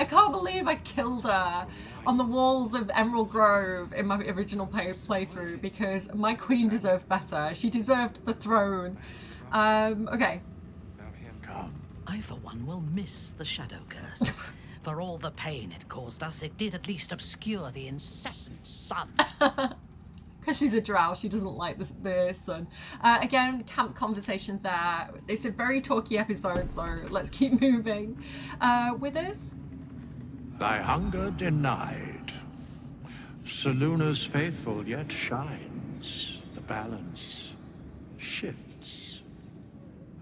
I can't believe I killed her on the walls of Emerald Grove in my original playthrough, because my queen deserved better. She deserved the throne. Okay. I, for one, will miss the Shadow Curse. For all the pain it caused us, it did at least obscure the incessant sun. Because she's a drow, she doesn't like the sun. Again, camp conversations there. It's a very talky episode, so let's keep moving. Withers? Thy hunger denied. Seluna's faithful yet shines. The balance shifts.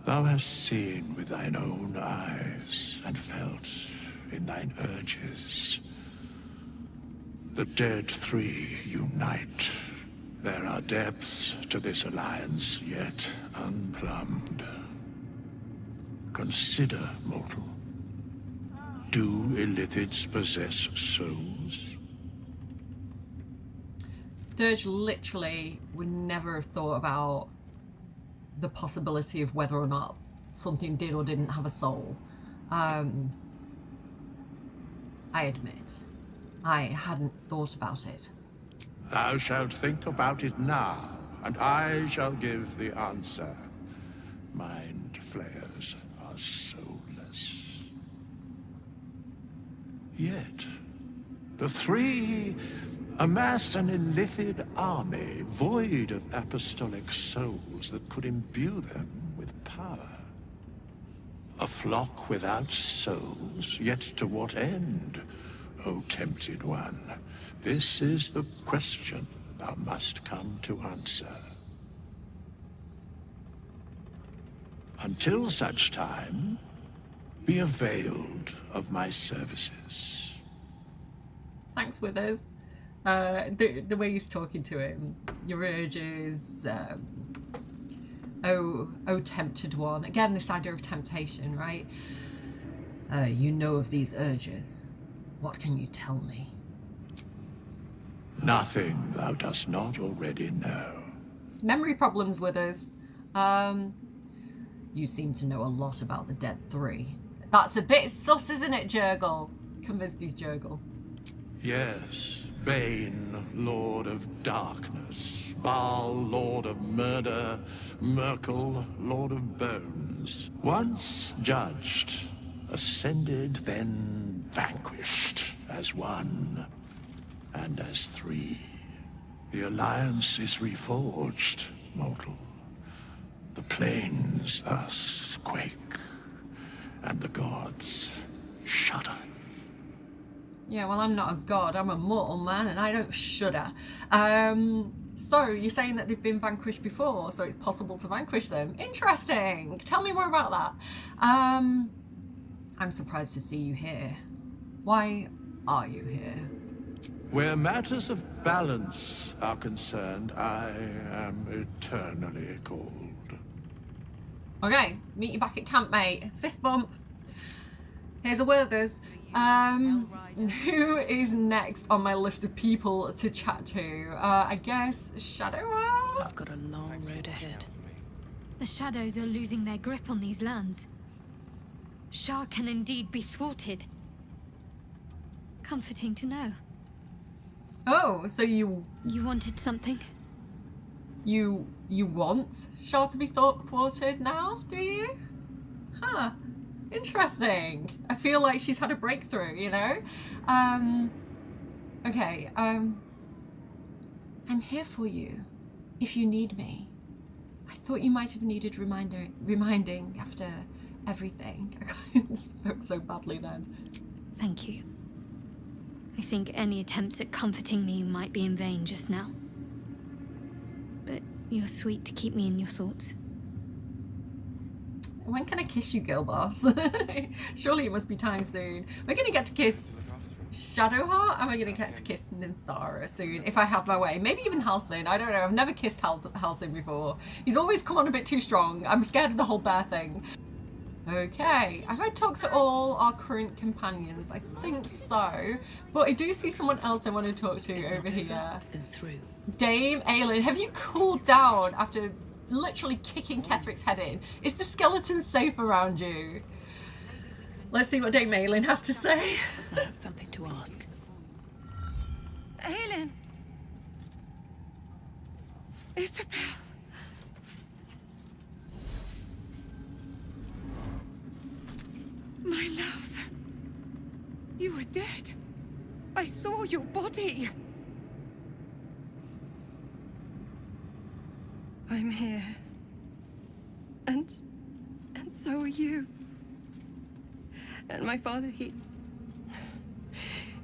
Thou hast seen with thine own eyes and felt in thine urges. The dead three unite. There are depths to this alliance yet unplumbed. Consider, mortal. Do illithids possess souls? Dirge literally would never have thought about the possibility of whether or not something did or didn't have a soul. I admit, I hadn't thought about it. Thou shalt think about it now, and I shall give the answer. Mind flayers are soulless. Yet, the three amass an illithid army void of apostolic souls that could imbue them with power. A flock without souls, yet to what end, O tempted one? This is the question thou must come to answer. Until such time, be availed of my services. Thanks, Withers. The way he's talking to him, your urges, oh tempted one. Again, this idea of temptation, right? You know of these urges. What can you tell me? Nothing thou dost not already know. Memory problems, Withers. You seem to know a lot about the Dead Three. That's a bit sus, isn't it, Jurgle? Convinced he's Jurgle. Yes, Bane, Lord of Darkness, Baal, Lord of Murder, Merkel, Lord of Bones. Once judged, ascended, then vanquished as one, and as three. The alliance is reforged, mortal. The plains thus quake, and the gods shudder. Yeah, well, I'm not a god, I'm a mortal man, and I don't shudder. So, you're saying that they've been vanquished before, so it's possible to vanquish them. Interesting! Tell me more about that. I'm surprised to see you here. Why are you here? Where matters of balance are concerned, I am eternally cold. Okay, meet you back at camp, mate. Fist bump. Here's a Withers. Who is next on my list of people to chat to? I guess Shadow? I've got a long road ahead. The shadows are losing their grip on these lands. Shah can indeed be thwarted. Comforting to know. Oh, so you wanted something? You want Shah to be thwarted now, do you? Huh. Interesting. I feel like she's had a breakthrough, you know? Okay, I'm here for you, if you need me. I thought you might have needed reminding after everything. I spoke so badly then. Thank you. I think any attempts at comforting me might be in vain just now. But you're sweet to keep me in your thoughts. When can I kiss you, girl boss? Surely it must be time soon. We're gonna get to kiss Shadowheart, and we're gonna get to kiss Minthara soon, if I have my way. Maybe even Halsin. I don't know. I've never kissed Halsin before. He's always come on a bit too strong. I'm scared of the whole bear thing. Okay, have I talked to all our current companions? I think so. But I do see someone else I want to talk to over here. Dame Eralyne, have you cooled down after literally kicking Ketheric's head in? Is the skeleton safe around you? Let's see what Dame Eralyne has to say. I have something to ask. Eralyne! Isabel! My love. You were dead. I saw your body. I'm here. And so are you. And my father,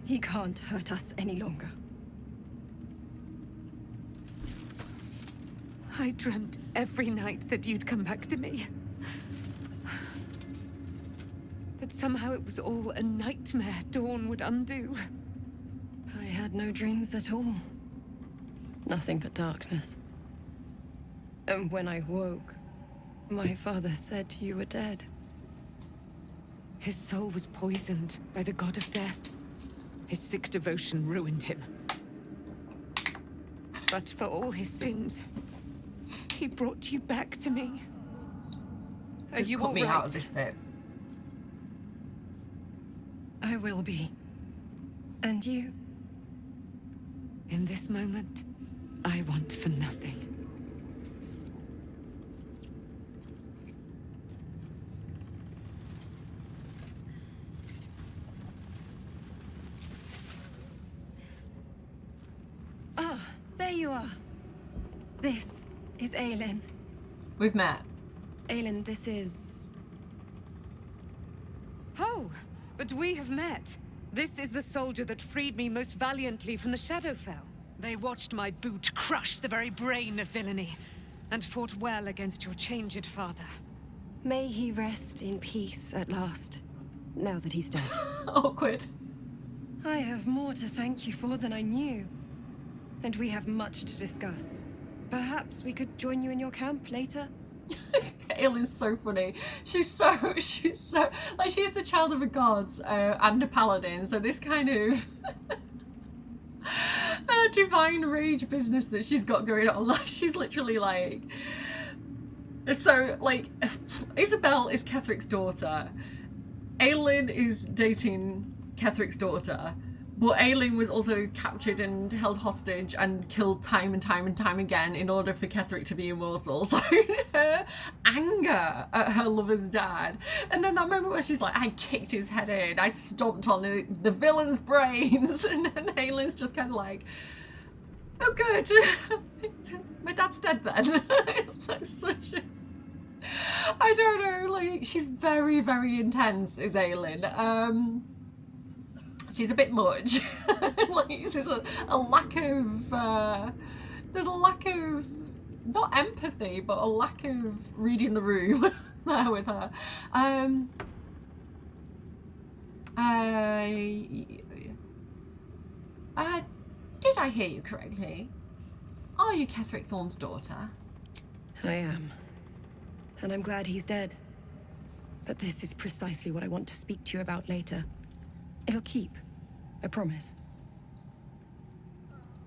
he can't hurt us any longer. I dreamt every night that you'd come back to me. That somehow it was all a nightmare Dawn would undo. I had no dreams at all. Nothing but darkness. And when I woke, my father said you were dead. His soul was poisoned by the god of death. His sick devotion ruined him. But for all his sins, he brought you back to me. Are Just you cut all me right? out of this bit. I will be. And you? In this moment, I want for nothing. Ah, there you are. This is Eralyne. We've met. Eralyne, this is... Oh, but we have met. This is the soldier that freed me most valiantly from the Shadowfell. They watched my boot crush the very brain of villainy, and fought well against your changed father. May he rest in peace at last, now that he's dead. Awkward. I have more to thank you for than I knew. And we have much to discuss. Perhaps we could join you in your camp later? Eralyne's so funny. She's so like, she's the child of the gods and a paladin, so this kind of divine rage business that she's got going on, like, she's literally like, so like, Isabel is Ketheric's daughter, Eralyne is dating Ketheric's daughter, but Eralyne was also captured and held hostage and killed time and time and time again in order for Ketheric to be immortal. So her anger at her lover's dad. And then that moment where she's like, I kicked his head in, I stomped on the villain's brains. And then Eralyne's just kind of like, oh good, my dad's dead then. It's like such a... I don't know, like, she's very, very intense, is Eralyne. She's a bit much. Like, there's a lack of not empathy, but a lack of reading the room there with her. Did I hear you correctly? Are you Ketheric Thorm's daughter? I am. And I'm glad he's dead. But this is precisely what I want to speak to you about later. It'll keep. I promise.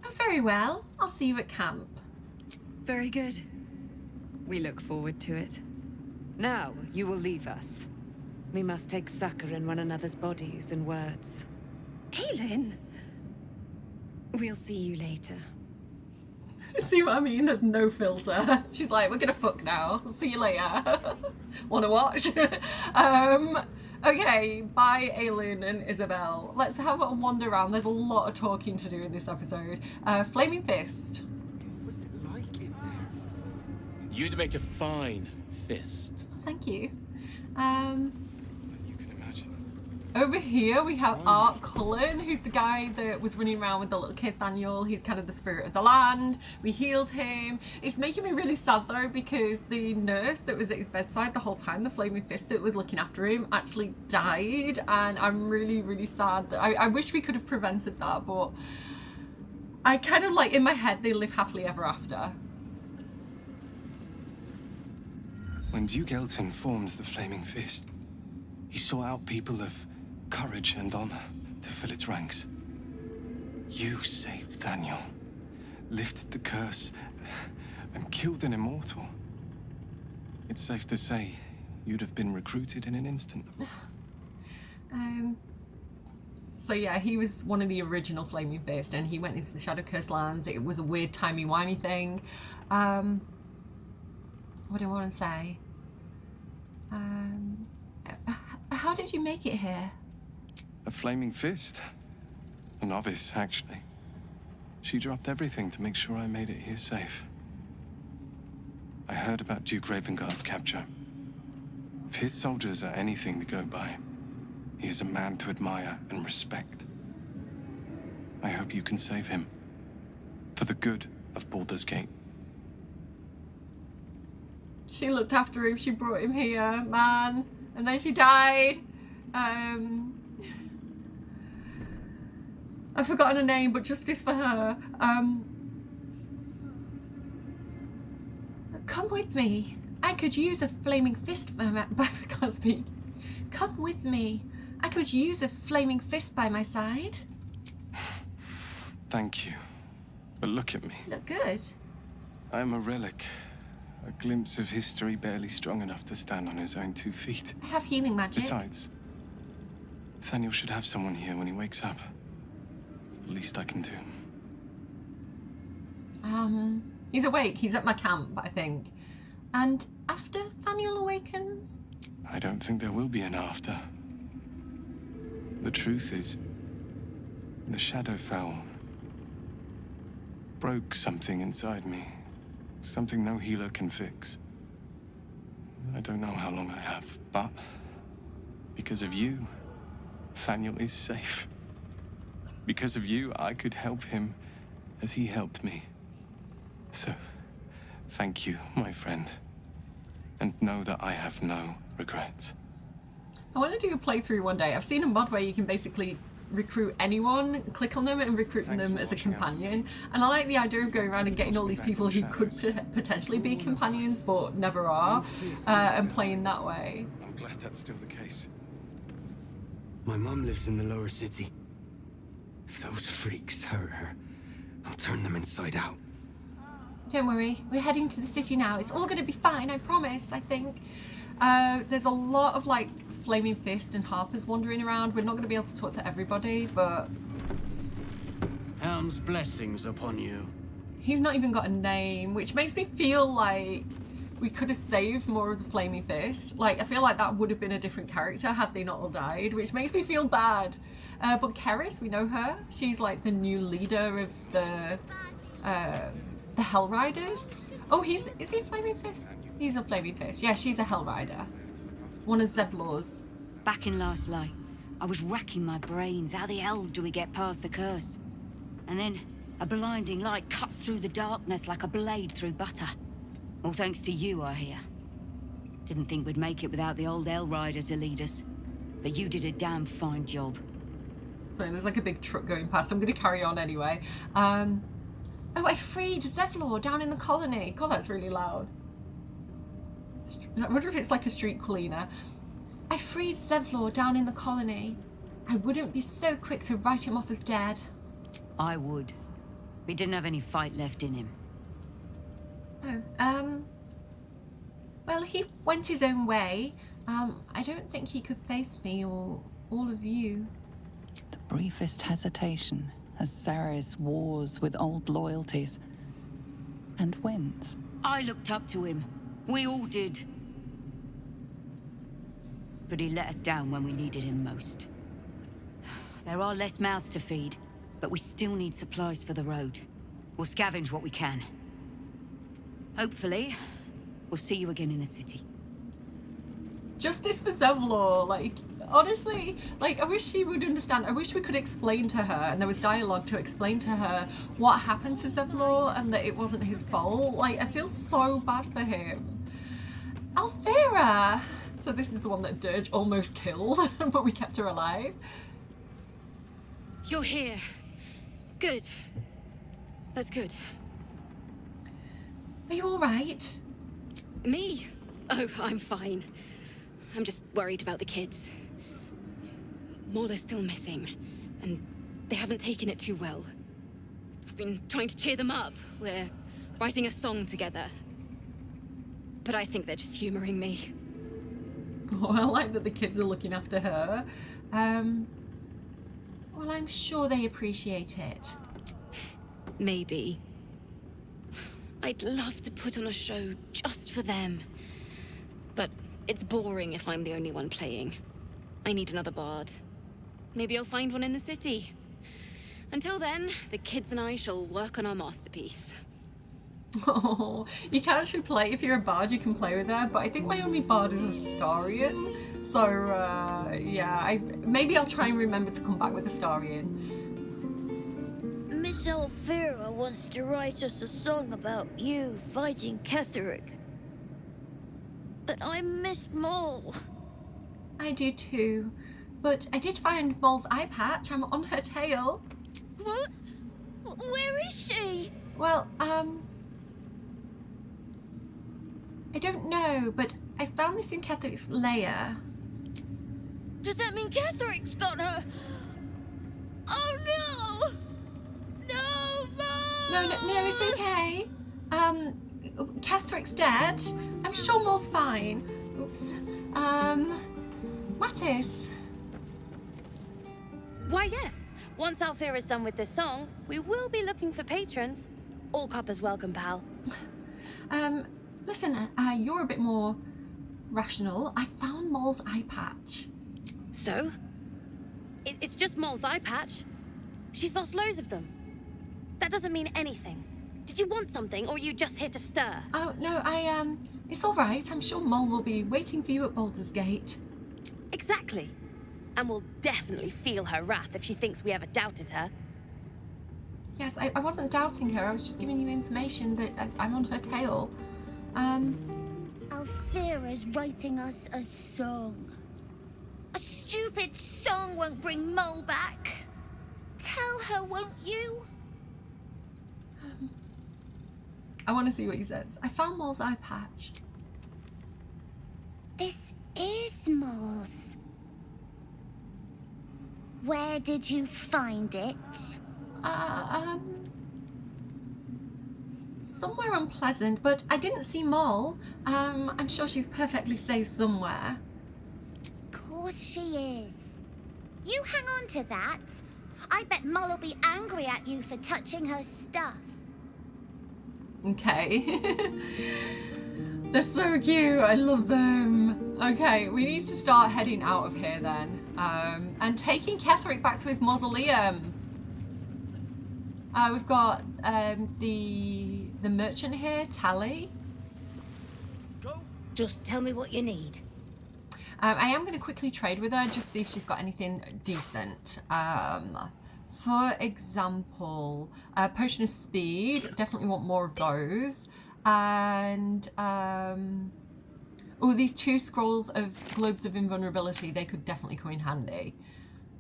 Oh, very well. I'll see you at camp. Very good. We look forward to it. Now you will leave us. We must take succor in one another's bodies and words. Eralyne! We'll see you later. See what I mean? There's no filter. She's like, we're gonna fuck now. See you later. Wanna watch? Okay, bye Eralyne and Isabel. Let's have a wander around. There's a lot of talking to do in this episode. Flaming Fist. What's it like in there? You'd make a fine fist. Thank you. You can imagine. Over here we have Art Cullen, who's the guy that was running around with the little kid Daniel. He's kind of the spirit of the land. We healed him. It's making me really sad though, because the nurse that was at his bedside the whole time, the Flaming Fist that was looking after him, actually died, and I'm really, really sad. That I wish we could have prevented that, but I kind of like, in my head, they live happily ever after. When Duke Elton formed the Flaming Fist, he sought out people of courage and honor to fill its ranks. You saved Daniel, lifted the curse, and killed an immortal. It's safe to say you'd have been recruited in an instant. So yeah, he was one of the original Flaming Fist, and he went into the Shadow Curse lands. It was a weird timey-wimey thing. What do I want to say? How did you make it here? A Flaming Fist? A novice, actually. She dropped everything to make sure I made it here safe. I heard about Duke Ravengard's capture. If his soldiers are anything to go by, he is a man to admire and respect. I hope you can save him. For the good of Baldur's Gate. She looked after him, she brought him here, man. And then she died. I've forgotten her name, but justice for her. Come with me. I could use a Flaming Fist by my can't speak. Come with me. I could use a Flaming Fist by my side. Thank you. But look at me. Look good. I am a relic. A glimpse of history barely strong enough to stand on his own 2 feet. I have healing magic. Besides, Nathaniel should have someone here when he wakes up. It's the least I can do. He's awake. He's at my camp, I think. And after Thaniel awakens? I don't think there will be an after. The truth is, the Shadowfell broke something inside me. Something no healer can fix. I don't know how long I have, but because of you, Thaniel is safe. Because of you, I could help him as he helped me. So, thank you, my friend. And know that I have no regrets. I want to do a playthrough one day. I've seen a mod where you can basically recruit anyone, click on them and recruit them as a companion. And I like the idea of going around and getting all these people who could potentially be companions but never are, and playing that way. I'm glad that's still the case. My mum lives in the lower city. If those freaks hurt her, I'll turn them inside out. Don't worry, we're heading to the city now. It's all gonna be fine, I promise, I think. There's a lot of like Flaming Fist and Harpers wandering around. We're not gonna be able to talk to everybody, but... Helm's blessings upon you. He's not even got a name, which makes me feel like we could have saved more of the Flaming Fist. Like, I feel like that would have been a different character had they not all died, which makes me feel bad. But Keris, we know her. She's like the new leader of the Hell Riders. Oh, is he a Flaming Fist? He's a Flaming Fist. Yeah, she's a Hell Rider. One of Zevlor's. Back in last light, I was racking my brains. How the hells do we get past the curse? And then a blinding light cuts through the darkness like a blade through butter. All thanks to you, I hear. Didn't think we'd make it without the old Hell Rider to lead us. But you did a damn fine job. Sorry, there's like a big truck going past. I'm going to carry on anyway. Oh, I freed Zevlor down in the colony. God, that's really loud. I wonder if it's like a street cleaner. I freed Zevlor down in the colony. I wouldn't be so quick to write him off as dead. I would. We didn't have any fight left in him. Oh, well, he went his own way. I don't think he could face me or all of you. The briefest hesitation as Ceres wars with old loyalties and wins. I looked up to him. We all did. But he let us down when we needed him most. There are less mouths to feed, but we still need supplies for the road. We'll scavenge what we can. Hopefully, we'll see you again in the city. Justice for Zevlor, like, honestly, like, I wish she would understand. I wish we could explain to her, and there was dialogue to explain to her what happened to Zevlor and that it wasn't his fault. Like, I feel so bad for him. Althera! So this is the one that Dirge almost killed, but we kept her alive. You're here. Good. That's good. Are you all right? Me? Oh, I'm fine. I'm just worried about the kids. Maula's still missing, and they haven't taken it too well. I've been trying to cheer them up. We're writing a song together. But I think they're just humoring me. Oh, I like that the kids are looking after her. Well, I'm sure they appreciate it. Maybe. I'd love to put on a show just for them. But it's boring if I'm the only one playing. I need another bard. Maybe I'll find one in the city. Until then, the kids and I shall work on our masterpiece. Oh, you can actually play, if you're a bard, you can play with her, but I think my only bard is a Starian. So, yeah, maybe I'll try and remember to come back with a Starian. Miss Althera wants to write us a song about you fighting Ketheric. But I miss Mole. I do too, but I did find Mole's eye patch. I'm on her tail. What? Where is she? Well, I don't know, but I found this in Ketheric's lair. Does that mean Ketheric's got her? Oh no! No, Mole! No, it's okay. Ketheric's dead. I'm sure Mole's fine. Oops. Mattis. Why, yes. Once Althera's done with this song, we will be looking for patrons. All coppers welcome, pal. Listen, you're a bit more rational. I found Moll's eye patch. So? It's just Moll's eye patch. She's lost loads of them. That doesn't mean anything. Did you want something, or are you just here to stir? Oh, no, it's all right. I'm sure Moll will be waiting for you at Baldur's Gate. Exactly. And we'll definitely feel her wrath if she thinks we ever doubted her. Yes, I wasn't doubting her. I was just giving you information that I'm on her tail. Alfira's writing us a song. A stupid song won't bring Moll back. Tell her, won't you? I want to see what he says. I found Moll's eye patch. This is Moll's. Where did you find it? Somewhere unpleasant, but I didn't see Moll. I'm sure she's perfectly safe somewhere. Of course she is. You hang on to that. I bet Moll will be angry at you for touching her stuff. Okay. They're so cute. I love them. Okay, we need to start heading out of here then. And taking Ketheric back to his mausoleum. We've got the merchant here, Tally. Just tell me what you need. I am going to quickly trade with her, just see if she's got anything decent. For example, potion of speed. Definitely want more of those. And oh, these 2 scrolls of globes of invulnerability, they could definitely come in handy.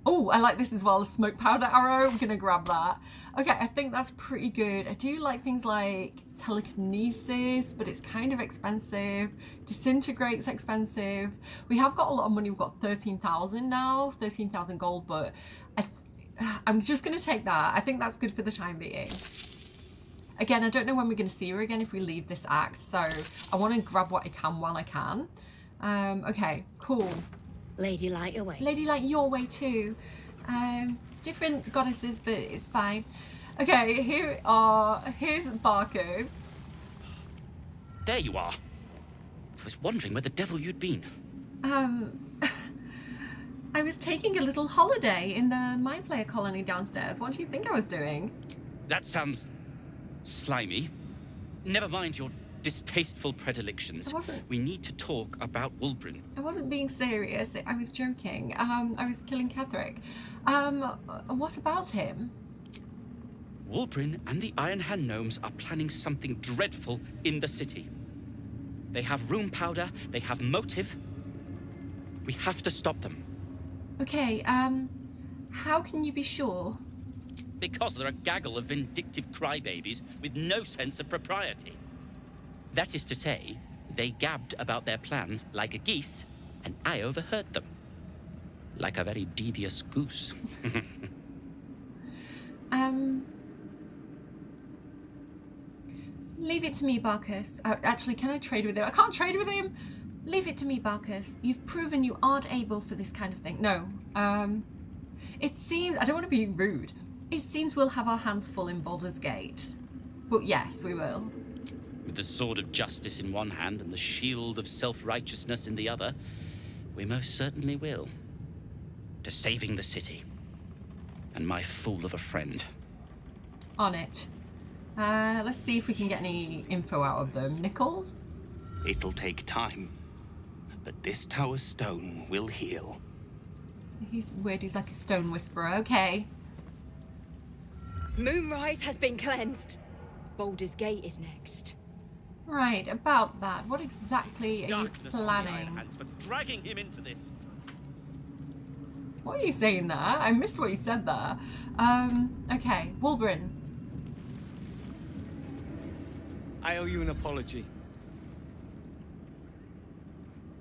Oh, I like this as well, the smoke powder arrow. I'm gonna grab that. Okay, I think that's pretty good. I do like things like telekinesis, but it's kind of expensive. Disintegrate's expensive. We have got a lot of money. We've got 13,000 now, 13,000 gold, but I'm just gonna take that. I think that's good for the time being. Again, I don't know when we're gonna see her again if we leave this act, so I wanna grab what I can while I can. Okay, cool. Lady Light your way. Lady Light your way too. Different goddesses, but it's fine. Okay, here's Barkus. There you are. I was wondering where the devil you'd been. I was taking a little holiday in the Mind Flayer colony downstairs. What do you think I was doing? That sounds slimy. Never mind your distasteful predilections. We need to talk about Wulbren. I wasn't being serious. I was joking. I was killing Ketheric. What about him? Wulbren and the Iron Hand Gnomes are planning something dreadful in the city. They have room powder, they have motive. We have to stop them. Okay, how can you be sure? Because they're a gaggle of vindictive crybabies with no sense of propriety. That is to say, they gabbed about their plans like a geese, and I overheard them. Like a very devious goose. Leave it to me, Barkus. Actually, can I trade with him? I can't trade with him! Leave it to me, Barkus. You've proven you aren't able for this kind of thing. No. It seems... I don't want to be rude. It seems we'll have our hands full in Baldur's Gate. But yes, we will. With the sword of justice in one hand and the shield of self-righteousness in the other, we most certainly will. To saving the city. And my fool of a friend. On it. Let's see if we can get any info out of them. Nichols? It'll take time, but this tower stone will heal. He's weird, he's like a stone whisperer. Okay. Moonrise has been cleansed. Baldur's Gate is next. Right, about that. What exactly are you planning? Hands for dragging him into this. What are you saying there? I missed what you said there. Okay, Wulbren. I owe you an apology.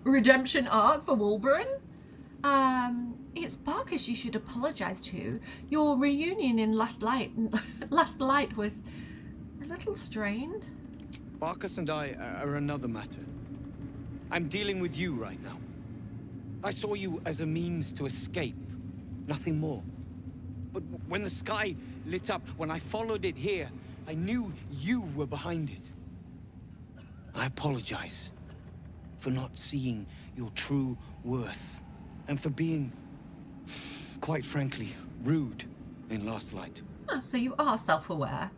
Redemption arc for Wulbren? It's Barkus you should apologize to. Your reunion in Last Light was a little strained. Barkus and I are another matter. I'm dealing with you right now. I saw you as a means to escape, nothing more. But when the sky lit up, when I followed it here, I knew you were behind it. I apologize for not seeing your true worth, and for being, quite frankly, rude in Last Light. Ah, so you are self-aware.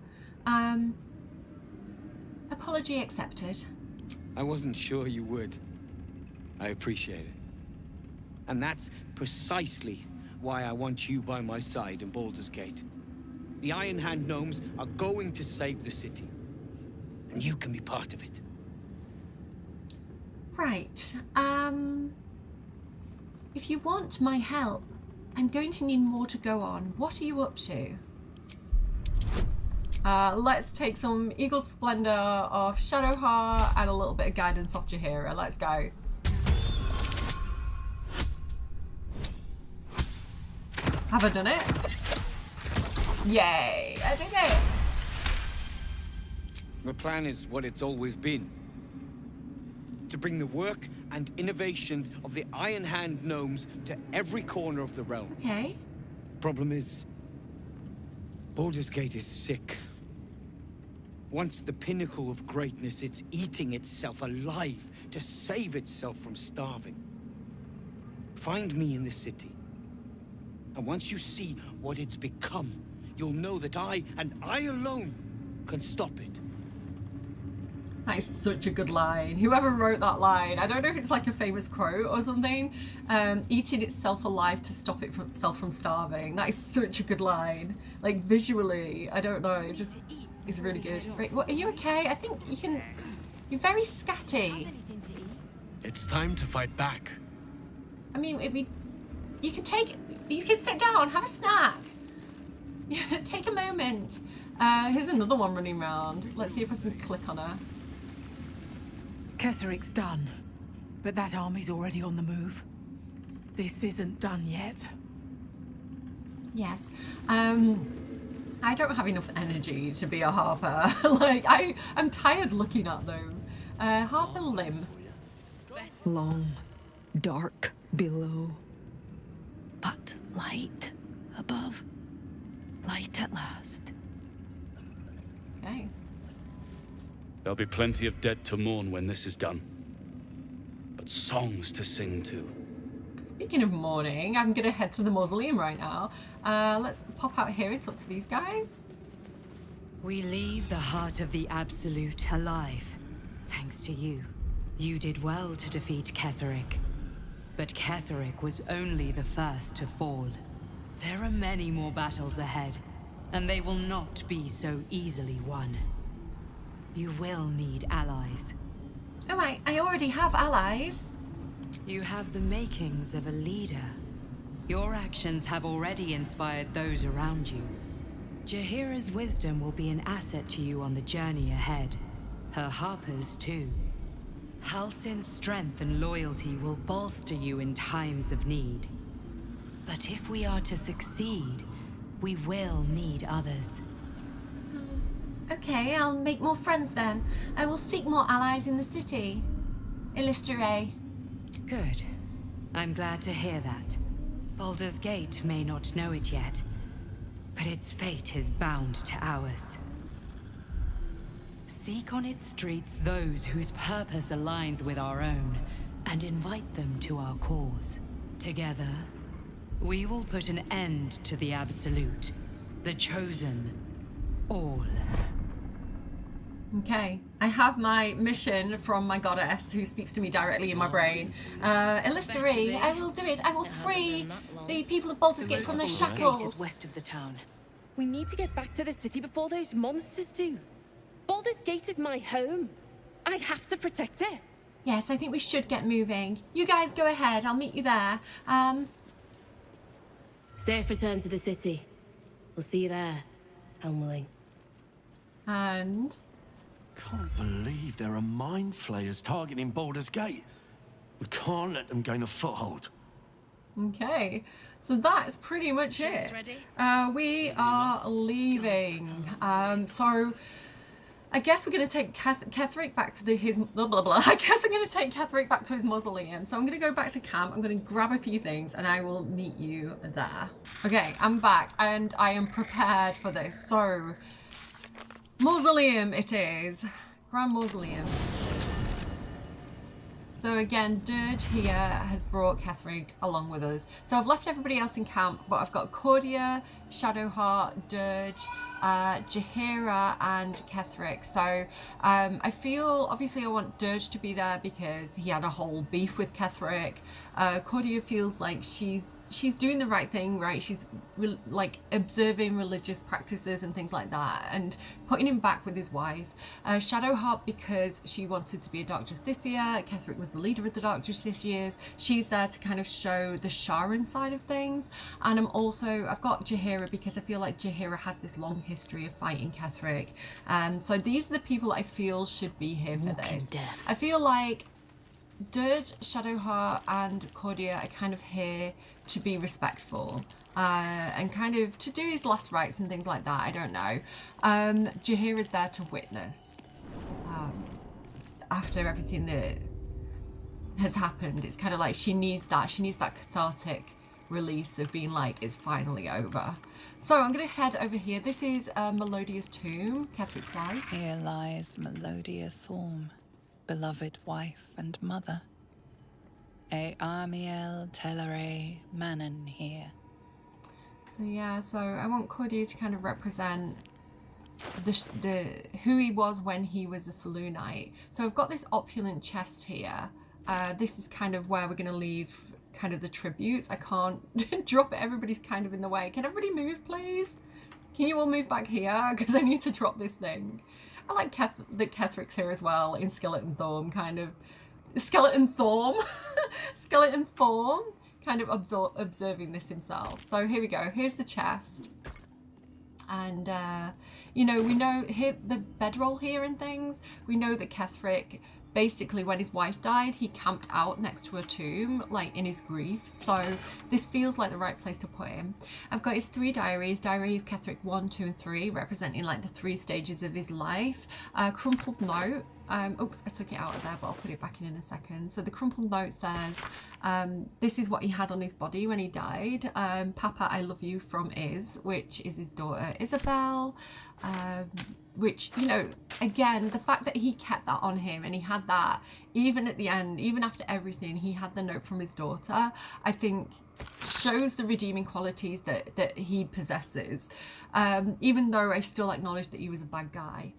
Apology accepted. I wasn't sure you would. I appreciate it. And that's precisely why I want you by my side in Baldur's Gate. The Iron Hand gnomes are going to save the city, and you can be part of it. Right. If you want my help, I'm going to need more to go on. What are you up to? Let's take some Eagle Splendor off Shadowheart and a little bit of guidance off Jaheira. Let's go. Have I done it? Yay, I did it! The plan is what it's always been. To bring the work and innovations of the Iron Hand gnomes to every corner of the realm. Okay. Problem is, Baldur's Gate is sick. Once the pinnacle of greatness, it's eating itself alive to save itself from starving. Find me in the city. And once you see what it's become, you'll know that I, and I alone, can stop it. That is such a good line. Whoever wrote that line, I don't know if it's like a famous quote or something. Eating itself alive to stop itself from starving. That is such a good line. Like visually, I don't know, it just is really good. Right, what, are you okay? I think you can. You're very scatty. It's time to fight back. I mean, you can sit down, have a snack. Take a moment. Here's another one running around. Let's see if I can click on her. Ketheric's done, but that army's already on the move. This isn't done yet. Yes. I don't have enough energy to be a Harper. Like, I'm tired looking at them. Harper Limb. Long, dark below, but light above. Light at last. Okay. There'll be plenty of dead to mourn when this is done. But songs to sing too. Speaking of mourning, I'm gonna head to the mausoleum right now. Let's pop out here and talk to these guys. We leave the heart of the Absolute alive, thanks to you. You did well to defeat Ketheric. But Ketheric was only the first to fall. There are many more battles ahead, and they will not be so easily won. You will need allies. Oh, I already have allies. You have the makings of a leader. Your actions have already inspired those around you. Jaheira's wisdom will be an asset to you on the journey ahead. Her Harper's too. Halsin's strength and loyalty will bolster you in times of need. But if we are to succeed, we will need others. Okay, I'll make more friends then. I will seek more allies in the city. Illustere. Good. I'm glad to hear that. Baldur's Gate may not know it yet, but its fate is bound to ours. Seek on its streets those whose purpose aligns with our own, and invite them to our cause. Together, we will put an end to the Absolute, the Chosen, all. Okay, I have my mission from my goddess who speaks to me directly in my brain. Illustere, I will do it. I will free the people of Baldur's Gate from their shackles. Gate is west of the town. We need to get back to the city before those monsters do. Baldur's Gate is my home. I have to protect it. Yes, I think we should get moving. You guys go ahead. I'll meet you there. Safe return to the city. We'll see you there, Helmling. And... Can't believe there are mind flayers targeting Baldur's Gate. We can't let them gain a foothold. Okay, so that's pretty much it. We are leaving. So I guess we're going to take Ketheric back to his blah blah blah. I guess I'm going to take Ketheric back to his mausoleum. So I'm going to go back to camp. I'm going to grab a few things, and I will meet you there. Okay, I'm back, and I am prepared for this. So Mausoleum it is. Grand Mausoleum. So again, Dirge here has brought Ketheric along with us. So I've left everybody else in camp, but I've got Cordia, Shadowheart, Dirge, Jaheira and Ketheric. So I feel, obviously I want Dirge to be there because he had a whole beef with Ketheric. Cordia feels like she's doing the right thing, right? She's like observing religious practices and things like that and putting him back with his wife. Shadowheart because she wanted to be a Dark Justicia. Ketheric was the leader of the Dark Justiciars. She's there to kind of show the Sharan side of things. And I've got Jaheira because I feel like Jaheira has this long history of fighting Ketheric. So these are the people I feel should be here for this. Death. I feel like Dirge, Shadowheart and Cordia are kind of here to be respectful and kind of to do his last rites and things like that. I don't know. Jaheira's there to witness after everything that has happened. It's kind of like she needs that cathartic release of being like, it's finally over. So I'm going to head over here. This is Melodia's tomb, Ketheric's wife. Here lies Melodia Thorm, beloved wife and mother. E Amiel Telere Manon here. So yeah, so I want Cordia to kind of represent the who he was when he was a Selûnite. So I've got this opulent chest here. This is kind of where we're going to leave kind of the tributes. I can't drop it. Everybody's kind of in the way. Can everybody move, please? Can you all move back here? Because I need to drop this thing. I like that Ketheric's here as well in Skeleton Thorm, kind of. Skeleton Thorm? Skeleton Thorm, kind of observing this himself. So here we go. Here's the chest. And, you know, we know here, the bedroll here and things. We know that Ketheric, basically when his wife died, he camped out next to her tomb, like in his grief. So this feels like the right place to put him. I've got his 3 diaries, Diary of Ketheric 1, 2 and 3, representing like the 3 stages of his life. Crumpled note. Oops, I took it out of there, but I'll put it back in a second. So the crumpled note says, this is what he had on his body when he died. Papa, I love you from Is, which is his daughter Isabel. Which, you know, again, the fact that he kept that on him and he had that, even at the end, even after everything, he had the note from his daughter, I think shows the redeeming qualities that he possesses. Even though I still acknowledge that he was a bad guy.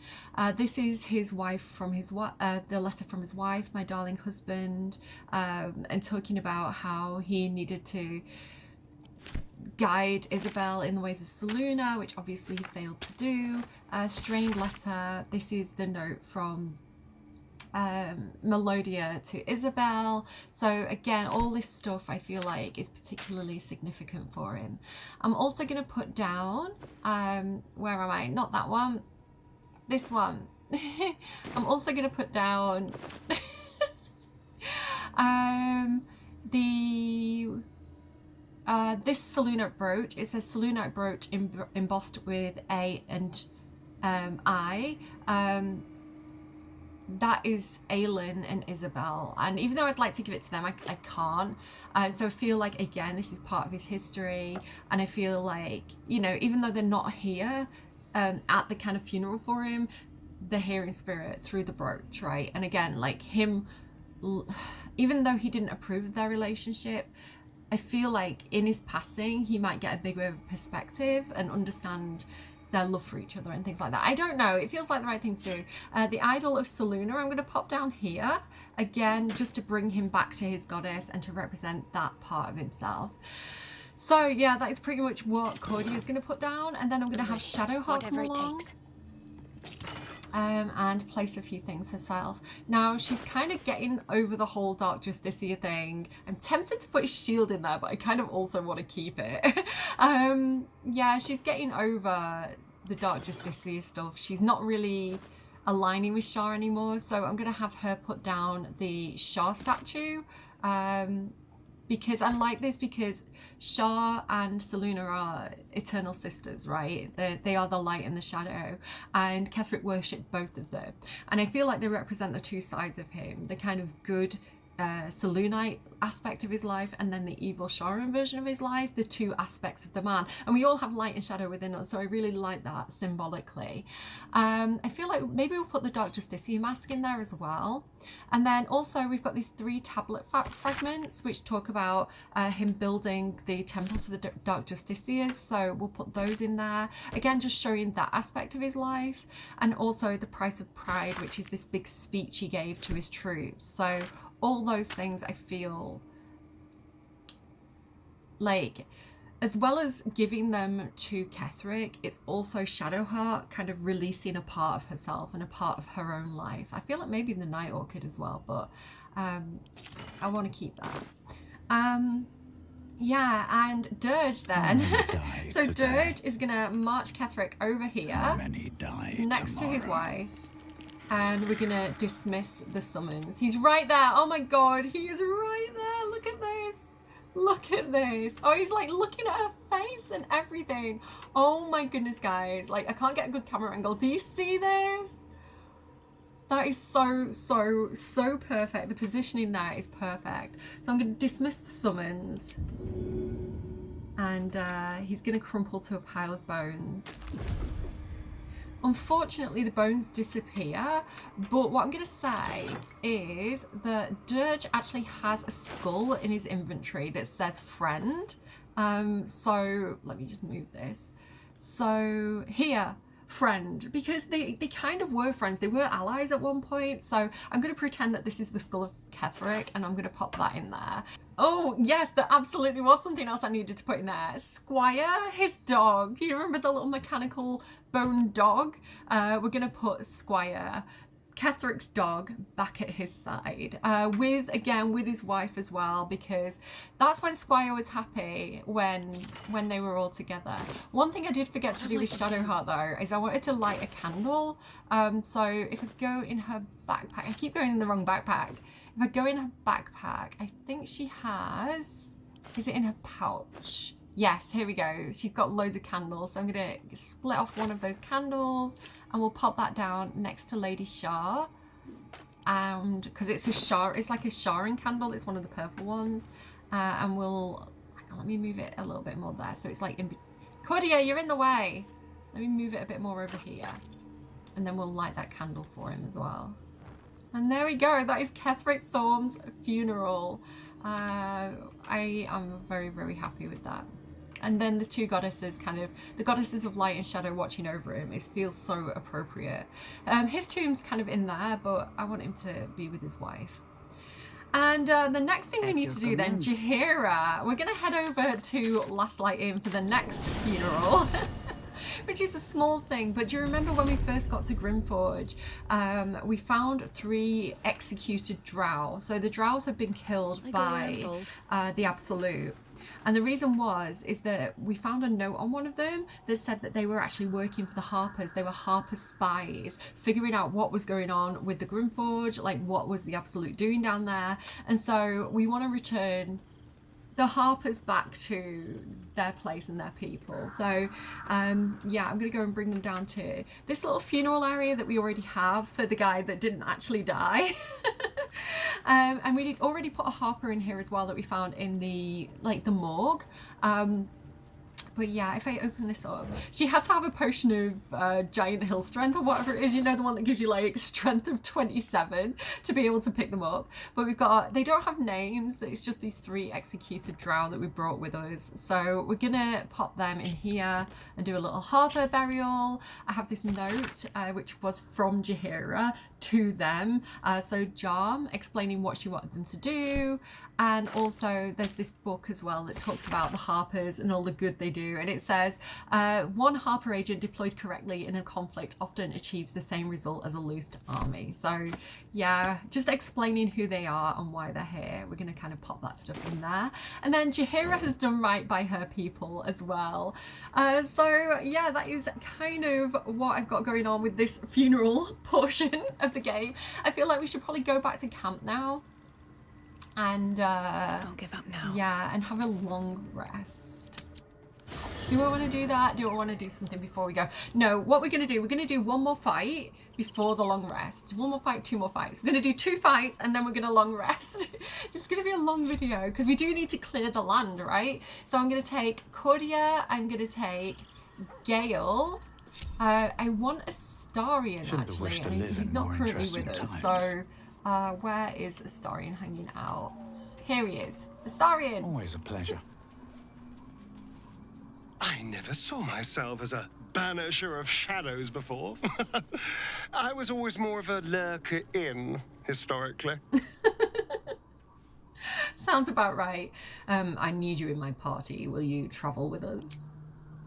This is his wife from his the letter from his wife, my darling husband, and talking about how he needed to guide Isabel in the ways of Selûne, which obviously he failed to do. Strained letter. This is the note from Melodia to Isabel. So again, all this stuff I feel like is particularly significant for him. I'm also going to put down, where am I? Not that one. This one. I'm also going to put down this Selûnite brooch. It says Selûnite brooch embossed with A and I. That is Eralyne and Isabel, and even though I'd like to give it to them, I can't. So I feel like, again, this is part of his history, and I feel like, you know, even though they're not here at the kind of funeral for him, they're here in spirit through the brooch, right? And again, like him, even though he didn't approve of their relationship, I feel like in his passing, he might get a bigger perspective and understand their love for each other and things like that. I don't know. It feels like the right thing to do. The idol of Selûne, I'm going to pop down here. Again, just to bring him back to his goddess and to represent that part of himself. So yeah, that is pretty much what Cordia is going to put down. And then I'm going to have Shadowheart come along. And place a few things herself. Now she's kind of getting over the whole Dark Justicia thing. I'm tempted to put his shield in there, but I kind of also want to keep it. Yeah, she's getting over the Dark Justicia stuff. She's not really aligning with Shah anymore, so I'm going to have her put down the Shah statue. Because I like this because Shah and Selûne are eternal sisters, right? They are the light and the shadow, and Ketheric worshipped both of them. And I feel like they represent the 2 sides of him, the kind of good Selûnite aspect of his life, and then the evil Sharan version of his life, the two aspects of the man. And we all have light and shadow within us, so I really like that symbolically. I feel like maybe we'll put the Dark Justiciar mask in there as well. And then also we've got these 3 tablet fragments which talk about him building the temple for the Dark Justiciars, so we'll put those in there. Again, just showing that aspect of his life. And also the Price of Pride, which is this big speech he gave to his troops. So all those things, I feel like, as well as giving them to Ketheric, it's also Shadowheart kind of releasing a part of herself and a part of her own life. I feel like maybe the Night Orchid as well, but I want to keep that. Yeah, and Dirge then. So Dirge is going to march Ketheric over here next to his wife. And we're gonna dismiss the summons. He's right there. Oh my god, he is right there. Look at this. Look at this. Oh, he's like looking at her face and everything. Oh my goodness, guys. Like, I can't get a good camera angle. Do you see this? That is so, so, so perfect. The positioning there is perfect. So I'm gonna dismiss the summons. And he's gonna crumple to a pile of bones. Unfortunately, the bones disappear, but what I'm going to say is that Dirge actually has a skull in his inventory that says friend. So let me just move this. So here, friend, because they kind of were friends. They were allies at one point. So I'm going to pretend that this is the skull of Ketheric, and I'm going to pop that in there. Oh, yes, there absolutely was something else I needed to put in there. Squire, his dog. Do you remember the little mechanical bone dog? We're going to put Squire, Ketheric's dog, back at his side. With his wife as well, because that's when Squire was happy, when they were all together. One thing I did forget to do with Shadowheart, though, is I wanted to light a candle. So if I go in her backpack, I keep going in the wrong backpack. If I go in her backpack, I think she has, is it in her pouch? Yes, here we go. She's got loads of candles. So I'm going to split off one of those candles and we'll pop that down next to Lady Shar. And because it's like a Sharan candle. It's one of the purple ones. And we'll, hang on, let me move it a little bit more there. So it's like, Cordia, you're in the way. Let me move it a bit more over here. And then we'll light that candle for him as well. And there we go. That is Ketheric Thorm's funeral. I am very, very happy with that. And then the 2 goddesses, kind of the goddesses of light and shadow watching over him. It feels so appropriate. His tomb's kind of in there, but I want him to be with his wife. And the next thing we need to do then, Jaheira. We're going to head over to Last Light Inn for the next funeral. Which is a small thing, but do you remember when we first got to Grimforge, we found 3 executed drow. So the drows have been killed by the Absolute. And the reason is that we found a note on one of them that said that they were actually working for the Harpers. They were Harper spies, figuring out what was going on with the Grimforge, like what was the Absolute doing down there. And so we want to return the Harpers back to their place and their people. So yeah, I'm gonna go and bring them down to this little funeral area that we already have for the guy that didn't actually die. And we did already put a Harper in here as well that we found in the morgue. But yeah, if I open this up, she had to have a potion of giant hill strength or whatever it is, you know, the one that gives you like strength of 27 to be able to pick them up. But we've got, they don't have names, it's just these 3 executed drow that we brought with us. So we're gonna pop them in here and do a little Harper burial. I have this note, which was from Jaheira to them. So Jarm explaining what she wanted them to do. And also there's this book as well that talks about the Harpers and all the good they do. And it says, one Harper agent deployed correctly in a conflict often achieves the same result as a loosed army. So yeah, just explaining who they are and why they're here. We're going to kind of pop that stuff in there. And then Jaheira has done right by her people as well. So yeah, that is kind of what I've got going on with this funeral portion of the game. I feel like we should probably go back to camp now. And don't give up now. Yeah, and have a long rest. Do I want to do that? Do I want to do something before we go? No, what we're going to do, we're going to do one more fight before the long rest. One more fight, 2 more fights. We're going to do 2 fights and then we're going to long rest. This is going to be a long video because we do need to clear the land, right? So I'm going to take Cordia, I'm going to take Gale. I want Astarion actually. I mean, he's not currently with us. So where is Astarion hanging out? Here he is. Astarion. Always a pleasure. I never saw myself as a banisher of shadows before. I was always more of a lurker in, historically. Sounds about right. I need you in my party. Will you travel with us?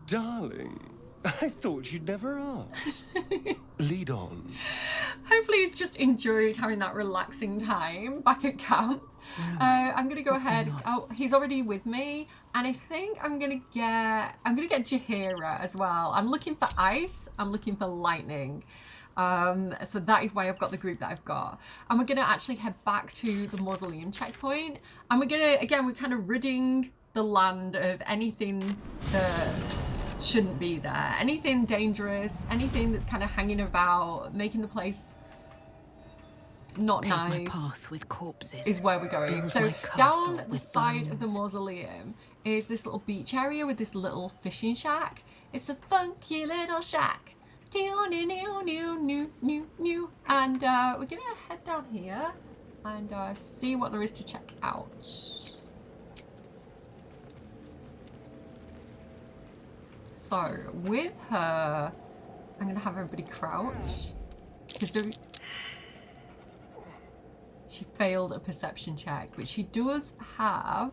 Darling, I thought you'd never ask. Lead on. Hopefully he's just enjoyed having that relaxing time back at camp. I'm gonna go ahead. Oh, he's already with me, and I think I'm gonna get Jaheira as well. I'm looking for ice. I'm looking for lightning. So that is why I've got the group that I've got. And we're gonna actually head back to the mausoleum checkpoint, and we're gonna we're kind of ridding the land of anything that shouldn't be there, anything dangerous, anything that's kind of hanging about, making the place not Pave nice. my path with corpses. Is where we're going. Build So my castle down the with side of the bones. mausoleum is this little beach area with this little fishing shack. It's a funky little shack. And we're gonna head down here and see what there is to check out. So with her, I'm gonna have everybody crouch because she failed a perception check, but she does have.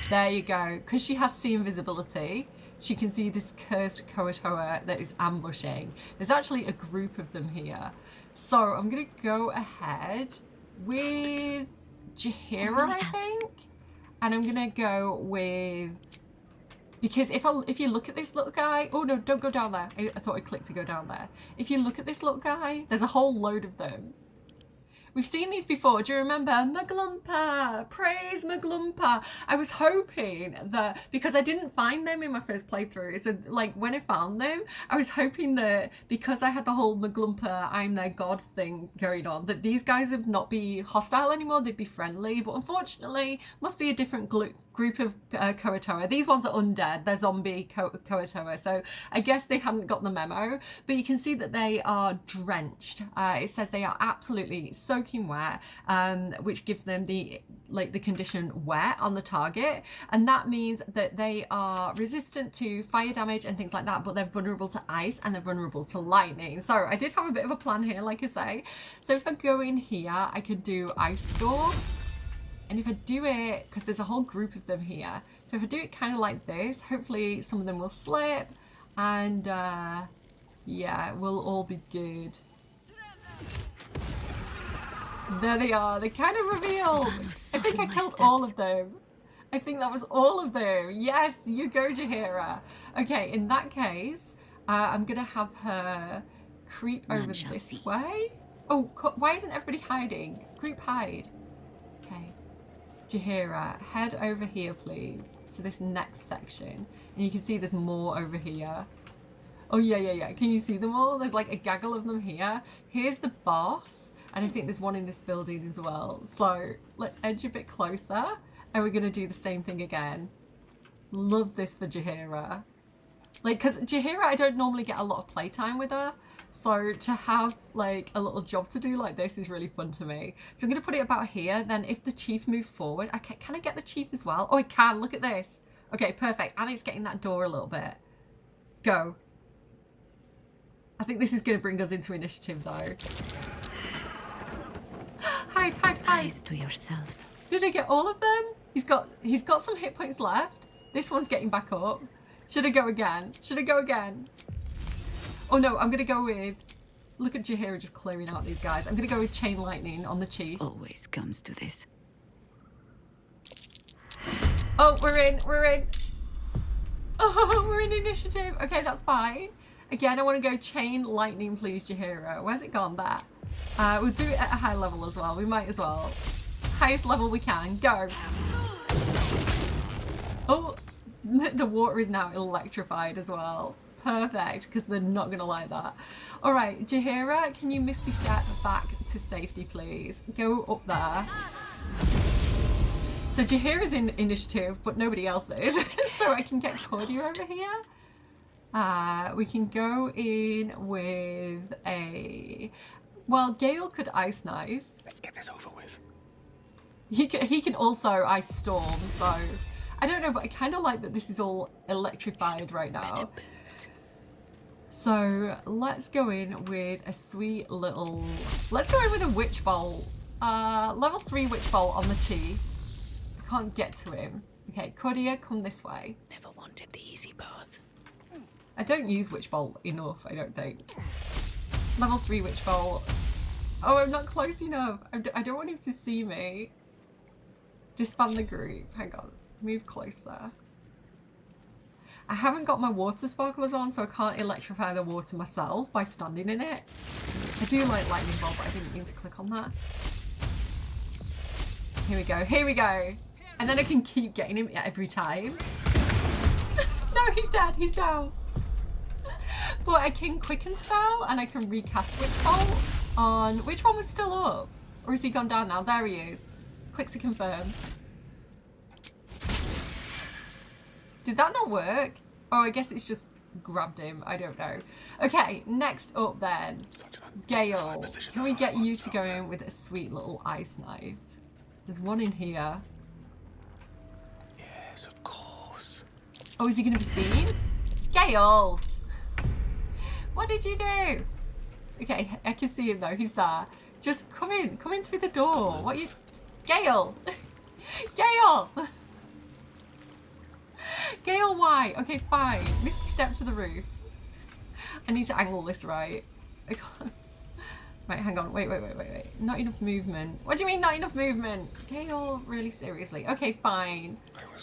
There you go, because she has see invisibility. She can see this cursed Koatoa that is ambushing. There's actually a group of them here. So I'm gonna go ahead with Jaheira, I think, and I'm gonna go with. Because if you look at this little guy, oh no, don't go down there. I thought I clicked to go down there. If you look at this little guy, there's a whole load of them. We've seen these before. Do you remember? Maglumpa, praise Maglumpa. I was hoping that, because I didn't find them in my first playthrough, so like when I found them, I was hoping that because I had the whole Maglumpa, I'm their god thing going on, that these guys would not be hostile anymore, they'd be friendly, but unfortunately, must be a different group of Koatoa. These ones are undead, they're zombie Koatoa, so I guess they hadn't got the memo, but you can see that they are drenched. It says they are absolutely soaking wet, which gives them the condition wet on the target, and that means that they are resistant to fire damage and things like that, but they're vulnerable to ice and they're vulnerable to lightning. So I did have a bit of a plan here, like I say. So if I go in here, I could do Ice Storm. And if I do it, because there's a whole group of them here, so if I do it kind of like this, hopefully some of them will slip, and yeah, we'll all be good. There they are, they kind of revealed. I think I killed all of them. I think that was all of them. Yes, you go, Jaheira. Okay, in that case, I'm gonna have her creep over this way. Oh, why isn't everybody hiding? Group hide. Okay. Jaheira, head over here, please, to this next section. And you can see there's more over here. Oh, yeah. Can you see them all? There's like a gaggle of them here. Here's the boss. And I think there's one in this building as well. So let's edge a bit closer. And we're going to do the same thing again. Love this for Jaheira. Like, because Jaheira, I don't normally get a lot of playtime with her. So to have like a little job to do like this is really fun to me. So I'm going to put it about here. Then if the chief moves forward, can I get the chief as well? Oh, I can. Look at this. Okay, perfect. And it's getting that door a little bit. Go. I think this is going to bring us into initiative though. Hide. Eyes to yourselves. Did I get all of them? He's got some hit points left. This one's getting back up. Should I go again? Oh no, I'm gonna go with. Look at Jaheira just clearing out these guys. I'm gonna go with Chain Lightning on the chief. Always comes to this. Oh, we're in. Oh, we're in initiative. Okay, that's fine. Again, I want to go Chain Lightning, please, Jaheira. Where's it gone? There. We'll do it at a high level as well. We might as well. Highest level we can. Go. Oh, The water is now electrified as well. Perfect, because they're not going to like that. All right, Jaheira, can you Misty Step back to safety, please? Go up there. So Jaheira's in initiative, but nobody else is. So I can get Cordia over here. We can go in with a... Well, Gale could Ice Knife. Let's get this over with. He can also Ice Storm, so... I don't know, but I kind of like that this is all electrified right now. So let's go in with a sweet little... Let's go in with a Witch Bolt. Level 3 Witch Bolt on the Chief. I can't get to him. Okay, Cordia, come this way. Never wanted the easy path. I don't use Witch Bolt enough, I don't think. Level 3 Witch Bolt. Oh, I'm not close enough. I don't want him to see me. Disband the group. Hang on. Move closer. I haven't got my water sparklers on, so I can't electrify the water myself by standing in it. I do like lightning bolt, but I didn't mean to click on that. Here we go, here we go. And then I can keep getting him every time. No, he's dead, he's down. But I can quicken spell and I can recast Witch Bolt on... Which one was still up? Or has he gone down now? There he is. Click to confirm. Did that not work? Oh, I guess it's just grabbed him. I don't know. Okay, next up then. Gale. Can we get you to go in with a sweet little Ice Knife? There's one in here. Yes, of course. Oh, is he going to be seen? Gale! What did you do? Okay, I can see him though. He's there. Just come in. Come in through the door. What are you... Gale! Gale! Gale, why? Okay, fine. Misty Step to the roof. I need to angle this right. I can't... Right, hang on. Wait. Not enough movement. What do you mean not enough movement? Gale, really seriously. Okay, fine.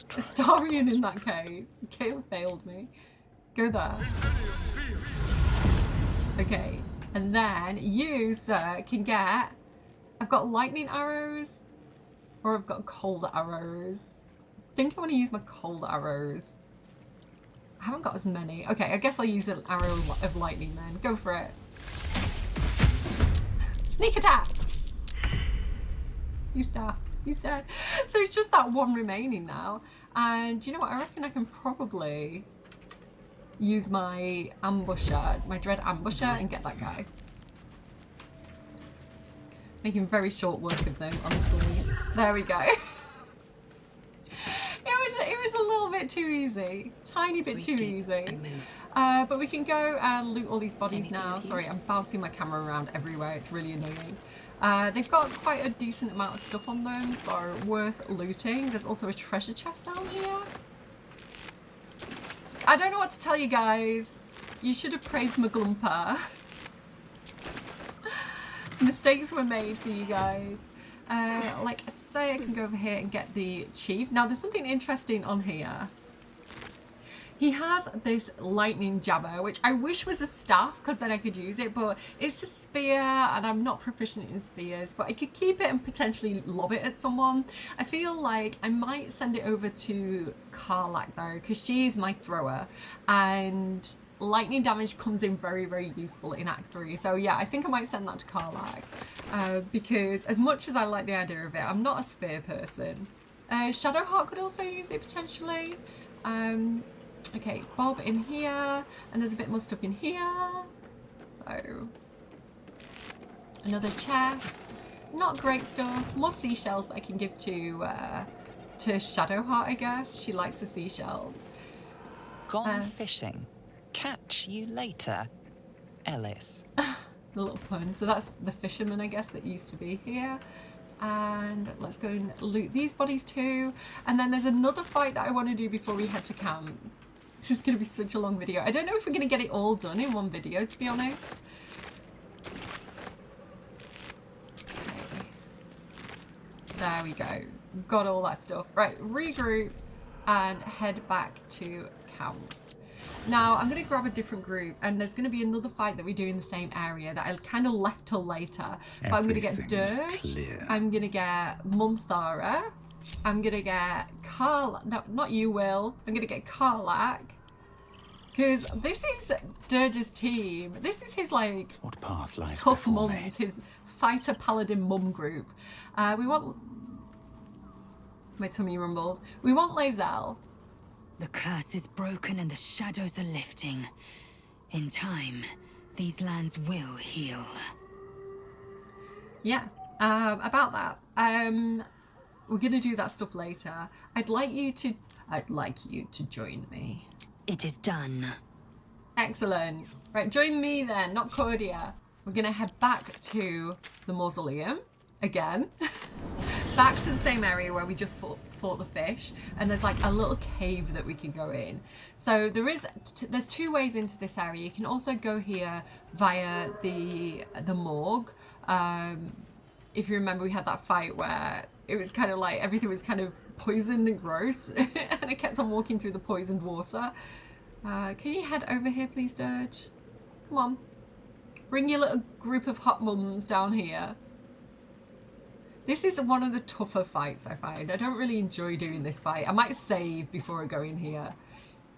Astarion in that case. Gale failed me. Go there. Okay. And then you, sir, can get... I've got lightning arrows. Or I've got cold arrows. I think I want to use my cold arrows. I haven't got as many. Okay, I guess I'll use an arrow of lightning then. Go for it. Sneak attack! He's dead. He's dead. So it's just that one remaining now. And you know what? I reckon I can probably use my ambusher, my dread ambusher, and get that guy. Making very short work of them, honestly. There we go. It was a little bit too easy. Tiny bit too easy. But we can go and loot all these bodies now. Sorry, I'm bouncing my camera around everywhere. It's really annoying. They've got quite a decent amount of stuff on them, so worth looting. There's also a treasure chest down here. I don't know what to tell you guys. You should have praised Maglumpa. Mistakes were made for you guys. Like I say, I can go over here and get the chief. Now, there's something interesting on here. He has this lightning jabber, which I wish was a staff because then I could use it, but it's a spear and I'm not proficient in spears, but I could keep it and potentially lob it at someone. I feel like I might send it over to Karlach though, because she's my thrower and lightning damage comes in very, very useful in Act 3. So yeah, I think I might send that to Karlach because as much as I like the idea of it, I'm not a spear person. Shadowheart could also use it potentially. Okay, Bob in here, and there's a bit more stuff in here. So, another chest. Not great stuff. More seashells that I can give to Shadowheart, I guess. She likes the seashells. Gone fishing. Catch you later, Ellis. The little pun. So that's the fisherman, I guess, that used to be here. And let's go and loot these bodies too. And then there's another fight that I want to do before we head to camp. This is going to be such a long video. I don't know if we're going to get it all done in one video, to be honest. Okay. There we go. Got all that stuff. Right, regroup and head back to camp. Now, I'm going to grab a different group, and there's going to be another fight that we do in the same area that I kind of left till later. But I'm going to get Dirge, I'm going to get Minthara, I'm gonna get Karlak. No, not you, Will. I'm gonna get Karlak. Because this is Dirge's team. This is his, like, what path lies tough before mums, his fighter paladin mum group. We want... My tummy rumbled. We want Lae'zel. The curse is broken and the shadows are lifting. In time, these lands will heal. Yeah, about that. We're gonna do that stuff later. I'd like you to join me. It is done. Excellent. Right, join me then, not Cordia. We're gonna head back to the mausoleum again. Back to the same area where we just fought the fish, and there's like a little cave that we can go in. So there's two ways into this area. You can also go here via the morgue. If you remember, we had that fight where it was kind of like everything was kind of poisoned and gross, and it kept on walking through the poisoned water. Can you head over here, please, Dirge? Come on. Bring your little group of hot mums down here. This is one of the tougher fights, I find. I don't really enjoy doing this fight. I might save before I go in here.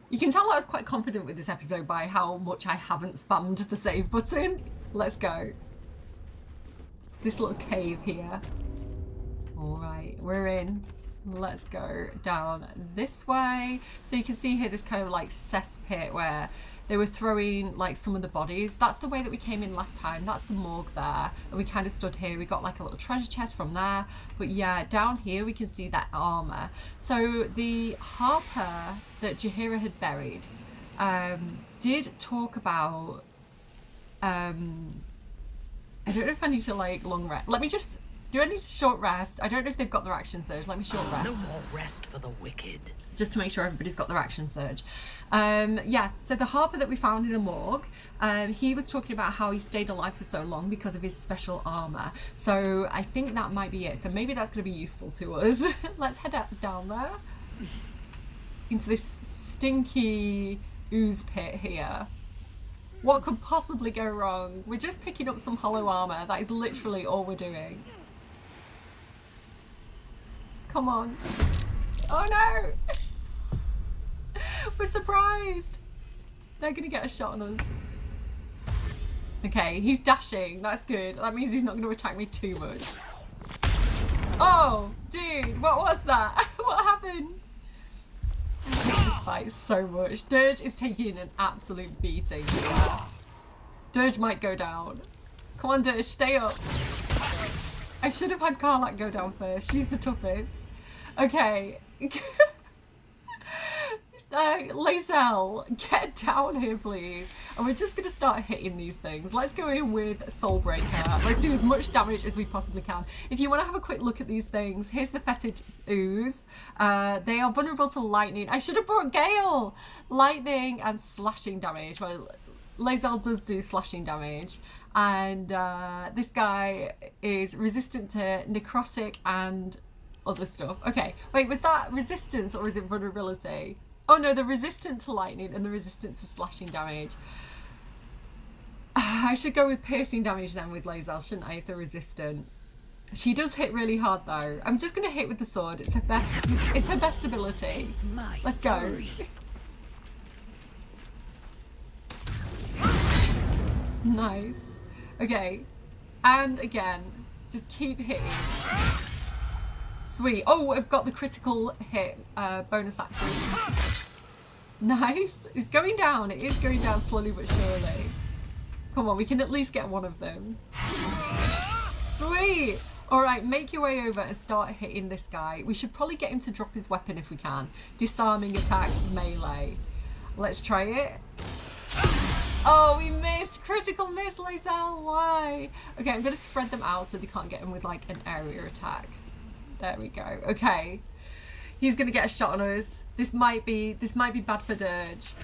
You can tell I was quite confident with this episode by how much I haven't spammed the save button. Let's go. This little cave here. All right, we're in. Let's go down this way. So you can see here this kind of like cesspit where they were throwing like some of the bodies. That's the way that we came in last time. That's the morgue there. And we kind of stood here. We got like a little treasure chest from there. But yeah, down here we can see that armor. So the harper that Jaheira had buried did talk about... I don't know if I need to like long rest. Let me just... Do I need a short rest? I don't know if they've got their action surge. Let me short rest. No more rest for the wicked. Just to make sure everybody's got their action surge. Yeah, so the harper that we found in the morgue, he was talking about how he stayed alive for so long because of his special armor. So I think that might be it. So maybe that's going to be useful to us. Let's head down there into this stinky ooze pit here. What could possibly go wrong? We're just picking up some hollow armor. That is literally all we're doing. Come on. Oh no! We're surprised. They're gonna get a shot on us. Okay, he's dashing. That's good. That means he's not gonna attack me too much. Oh, dude, what was that? What happened? I hate this fight so much. Dirge is taking an absolute beating here. Dirge might go down. Come on, Dirge, stay up. I should have had Karlak go down first. She's the toughest. Okay. Lae'zel, get down here, please. And we're just going to start hitting these things. Let's go in with Soulbreaker. Let's do as much damage as we possibly can. If you want to have a quick look at these things, here's the fetid ooze. They are vulnerable to lightning. I should have brought Gale! Lightning and slashing damage. Well, Lae'zel does do slashing damage. And this guy is resistant to necrotic and other stuff. Okay, wait, was that resistance or is it vulnerability? Oh no, they're resistant to lightning and they're resistant to slashing damage. I should go with piercing damage then with Lae'zel, shouldn't I, if they're resistant? She does hit really hard though. I'm just going to hit with the sword. It's her best ability. Let's go. Nice. Okay. And again, just keep hitting. Sweet. Oh, I've got the critical hit bonus action. Nice. It's going down. It is going down slowly but surely. Come on, we can at least get one of them. Sweet. All right, make your way over and start hitting this guy. We should probably get him to drop his weapon if we can. Disarming attack, melee. Let's try it. Oh, we missed. Critical miss, Lae'zel. Why? Okay, I'm going to spread them out so they can't get him with like an area attack. There we go. Okay. He's going to get a shot on us. This might be bad for Dirge.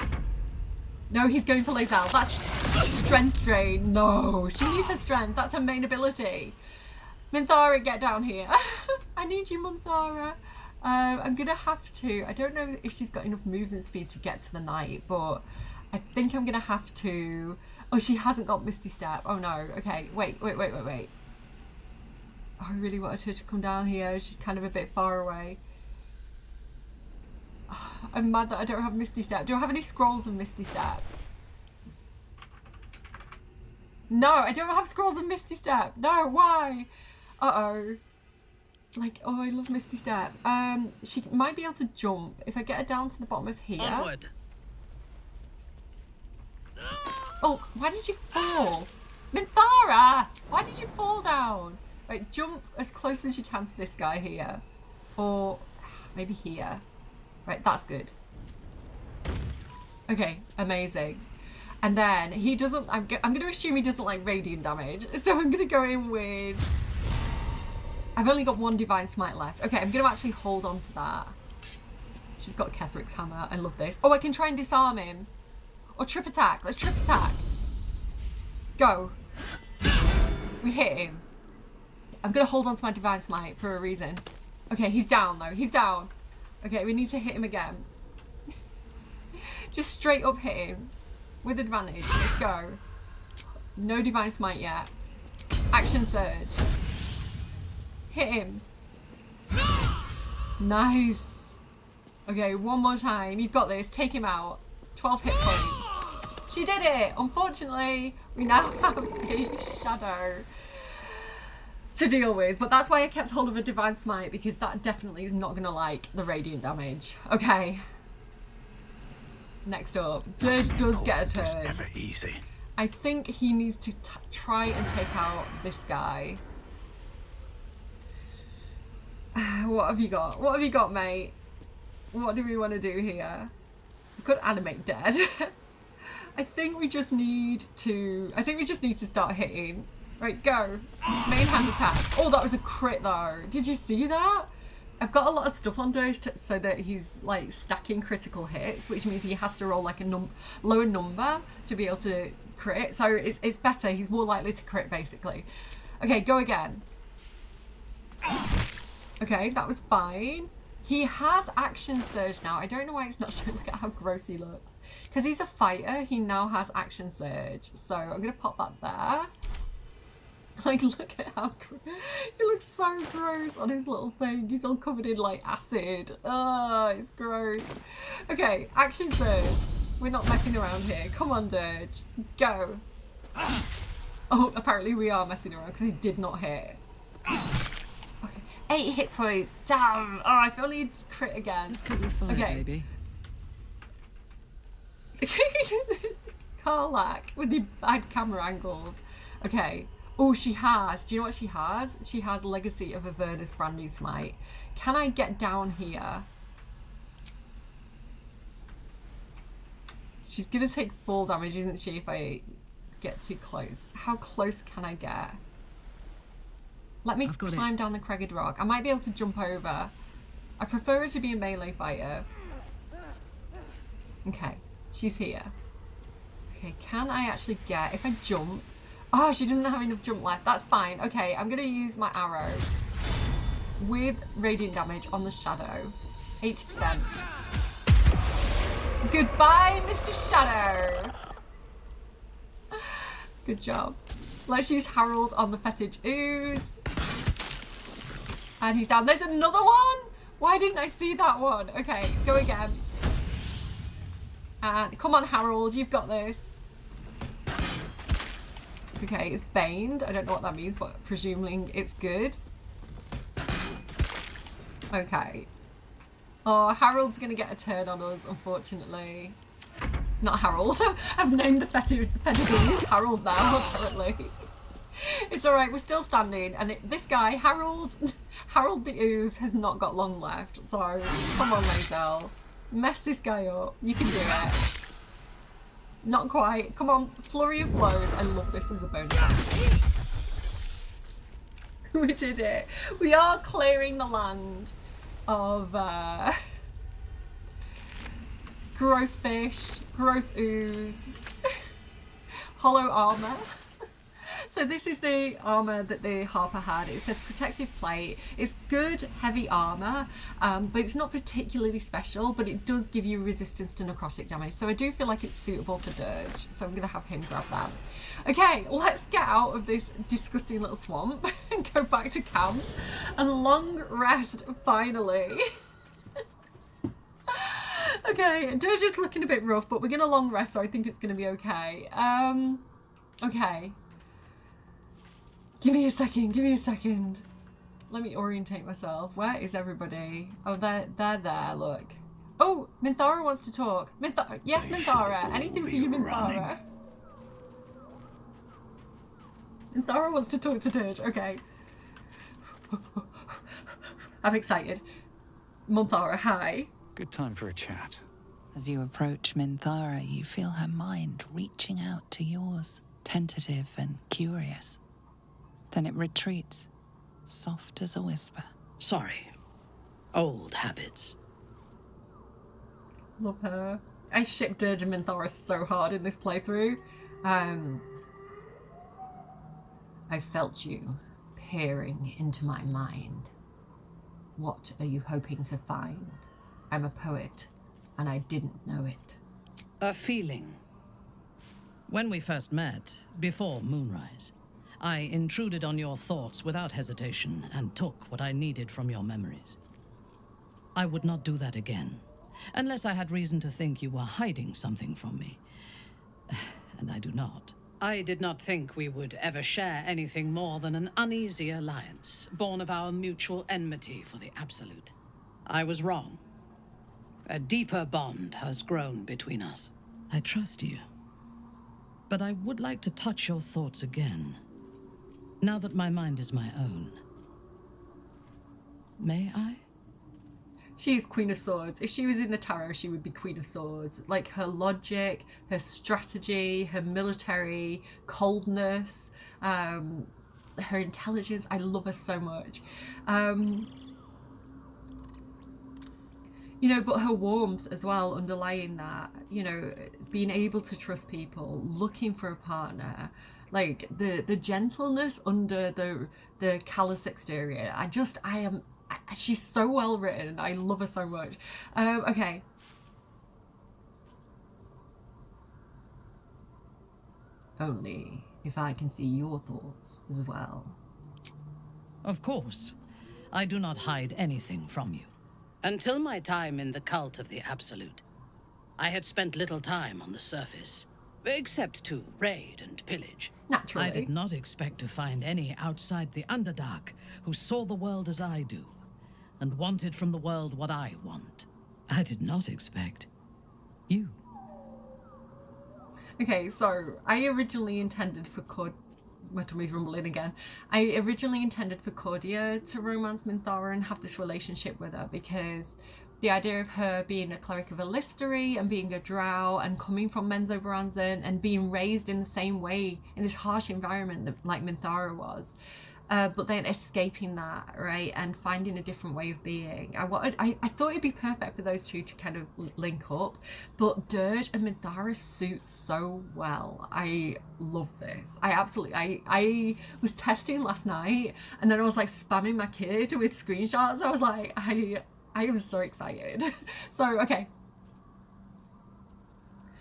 No, he's going for Lae'zel. That's strength drain. No, she needs her strength. That's her main ability. Minthara, get down here. I need you, Minthara. I'm going to have to... I don't know if she's got enough movement speed to get to the knight, but I think I'm going to have to... Oh, she hasn't got Misty Step. Oh, no. Okay, wait. I really wanted her to come down here. She's kind of a bit far away. I'm mad that I don't have Misty Step. Do I have any scrolls of Misty Step? No, I don't have scrolls of Misty Step. No, why? Uh-oh. Like, oh, I love Misty Step. She might be able to jump if I get her down to the bottom of here. Onward. Oh, why did you fall? Minthara! Why did you fall down? Right, jump as close as you can to this guy here. Or maybe here. Right, that's good. Okay, amazing. And then he doesn't, I'm going to assume he doesn't like radiant damage. So I'm going to go in with, I've only got one Divine Smite left. Okay, I'm going to actually hold on to that. She's got Ketheric's hammer. I love this. Oh, I can try and disarm him. Or trip attack. Let's trip attack. Go. We hit him. I'm going to hold on to my Divine Smite for a reason. Okay, he's down though. He's down. Okay, we need to hit him again. Just straight up hit him. With advantage. Let's go. No Divine Smite yet. Action Surge. Hit him. Nice. Okay, one more time. You've got this. Take him out. 12 hit points. She did it. Unfortunately, we now have a shadow to deal with. But that's why I kept hold of a Divine Smite, because that definitely is not going to like the radiant damage. Okay. Next up, Dirge does get a turn. Never easy. I think he needs to try and take out this guy. What have you got? What have you got, mate? What do we want to do here? We could animate dead. I think we just need to start hitting. Right, go. Main hand attack. Oh, that was a crit though. Did you see that? I've got a lot of stuff on Dirge so that he's like stacking critical hits, which means he has to roll like a lower number to be able to crit. So it's better. He's more likely to crit basically. Okay, go again. Okay, that was fine. He has Action Surge now. I don't know why it's not showing. Look at how gross he looks. Because he's a fighter, he now has Action Surge. So I'm going to pop that there. Like, look at how he looks so gross on his little thing. He's all covered in like acid. Oh, it's gross. Okay, Action Surge. We're not messing around here. Come on, Dirge. Go. Oh, apparently we are messing around because he did not hit. Okay, 8 hit points. Damn. Oh, I feel he'd crit again. This could be fun, baby. Karlach with the bad camera angles. Okay. Oh, she has. Do you know what she has? She has Legacy of Avernus Branding Smite. Can I get down here? She's going to take full damage, isn't she, if I get too close? How close can I get? Let me climb down the Cragged Rock. I might be able to jump over. I prefer her to be a melee fighter. Okay, she's here. Okay, can I actually get... If I jump... Oh, she doesn't have enough jump left. That's fine. Okay, I'm going to use my arrow with radiant damage on the shadow. 80%. Goodbye, Mr. Shadow. Good job. Let's use Harold on the Fetid Ooze. And he's down. There's another one? Why didn't I see that one? Okay, go again. And come on, Harold, you've got this. Okay, it's baned. I don't know what that means, but presuming it's good. Okay. Oh, Harold's going to get a turn on us, unfortunately. Not Harold. I've named the Fetid Ooze Harold now, apparently. It's alright, we're still standing. And this guy, Harold the Ooze, has not got long left. So, come on, Maisel. Mess this guy up. You can do it. Not quite. Come on, Flurry of Blows. I love this as a bonus. We did it. We are clearing the land of gross fish, gross ooze, hollow armor. So So this is the armor that the Harper had. It says protective plate. It's good heavy armor, but it's not particularly special, but it does give you resistance to necrotic damage. So I do feel like it's suitable for Dirge. So I'm gonna have him grab that. Okay, let's get out of this disgusting little swamp and go back to camp. And long rest finally. Okay, Dirge is looking a bit rough, but we're gonna long rest, so I think it's gonna be okay. Okay. Give me a second. Let me orientate myself. Where is everybody? Oh, they're there, look. Oh, Minthara wants to talk. Yes, Minthara. Anything for you, Minthara. Minthara wants to talk to Dirge. Okay. I'm excited. Minthara, hi. Good time for a chat. As you approach Minthara, you feel her mind reaching out to yours, tentative and curious. Then it retreats, soft as a whisper. Sorry. Old habits. Love her. I ship Dirge and Minthara so hard in this playthrough. I felt you peering into my mind. What are you hoping to find? I'm a poet, and I didn't know it. A feeling. When we first met, before moonrise, I intruded on your thoughts without hesitation and took what I needed from your memories. I would not do that again, unless I had reason to think you were hiding something from me. And I do not. I did not think we would ever share anything more than an uneasy alliance, born of our mutual enmity for the Absolute. I was wrong. A deeper bond has grown between us. I trust you. But I would like to touch your thoughts again, now that my mind is my own. May I? She's Queen of Swords. If she was in the tarot, she would be Queen of Swords. Like her logic, her strategy, her military coldness, her intelligence. I love her so much. You know, but her warmth as well, underlying that, you know, being able to trust people, looking for a partner, like the gentleness under the callous exterior. She's so well written. I love her so much. Okay. Only if I can see your thoughts as well. Of course. I do not hide anything from you. Until my time in the cult of the Absolute, I had spent little time on the surface, except to raid and pillage. Naturally. I did not expect to find any outside the Underdark who saw the world as I do, and wanted from the world what I want. I did not expect you. Okay, so I originally intended for my tummy's rumbling again. I originally intended for Cordia to romance Minthara and have this relationship with her, because the idea of her being a cleric of Alistairi and being a drow and coming from Menzoberranzan and being raised in the same way in this harsh environment that, like Minthara was, but then escaping that, right, and finding a different way of being. I thought it'd be perfect for those two to kind of link up, but Dirge and Minthara suit so well. I love this. I was testing last night, and then I was like spamming my kid with screenshots. I was like, I am so excited. So, okay.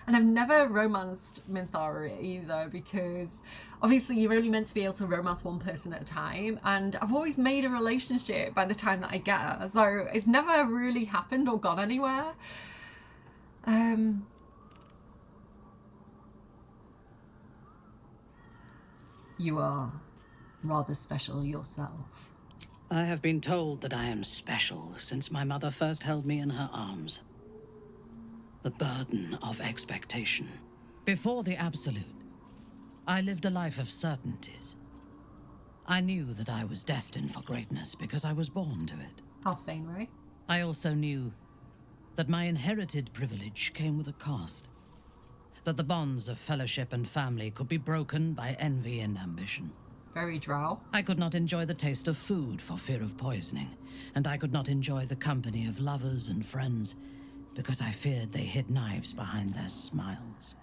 And I've never romanced Minthara either, because obviously you're only meant to be able to romance one person at a time, and I've always made a relationship by the time that I get her, so it's never really happened or gone anywhere. You are rather special yourself. I have been told that I am special since my mother first held me in her arms. The burden of expectation. Before the Absolute, I lived a life of certainties. I knew that I was destined for greatness because I was born to it. House Bane, right? I also knew that my inherited privilege came with a cost. That the bonds of fellowship and family could be broken by envy and ambition. Very drow. I could not enjoy the taste of food for fear of poisoning, and I could not enjoy the company of lovers and friends because I feared they hid knives behind their smiles.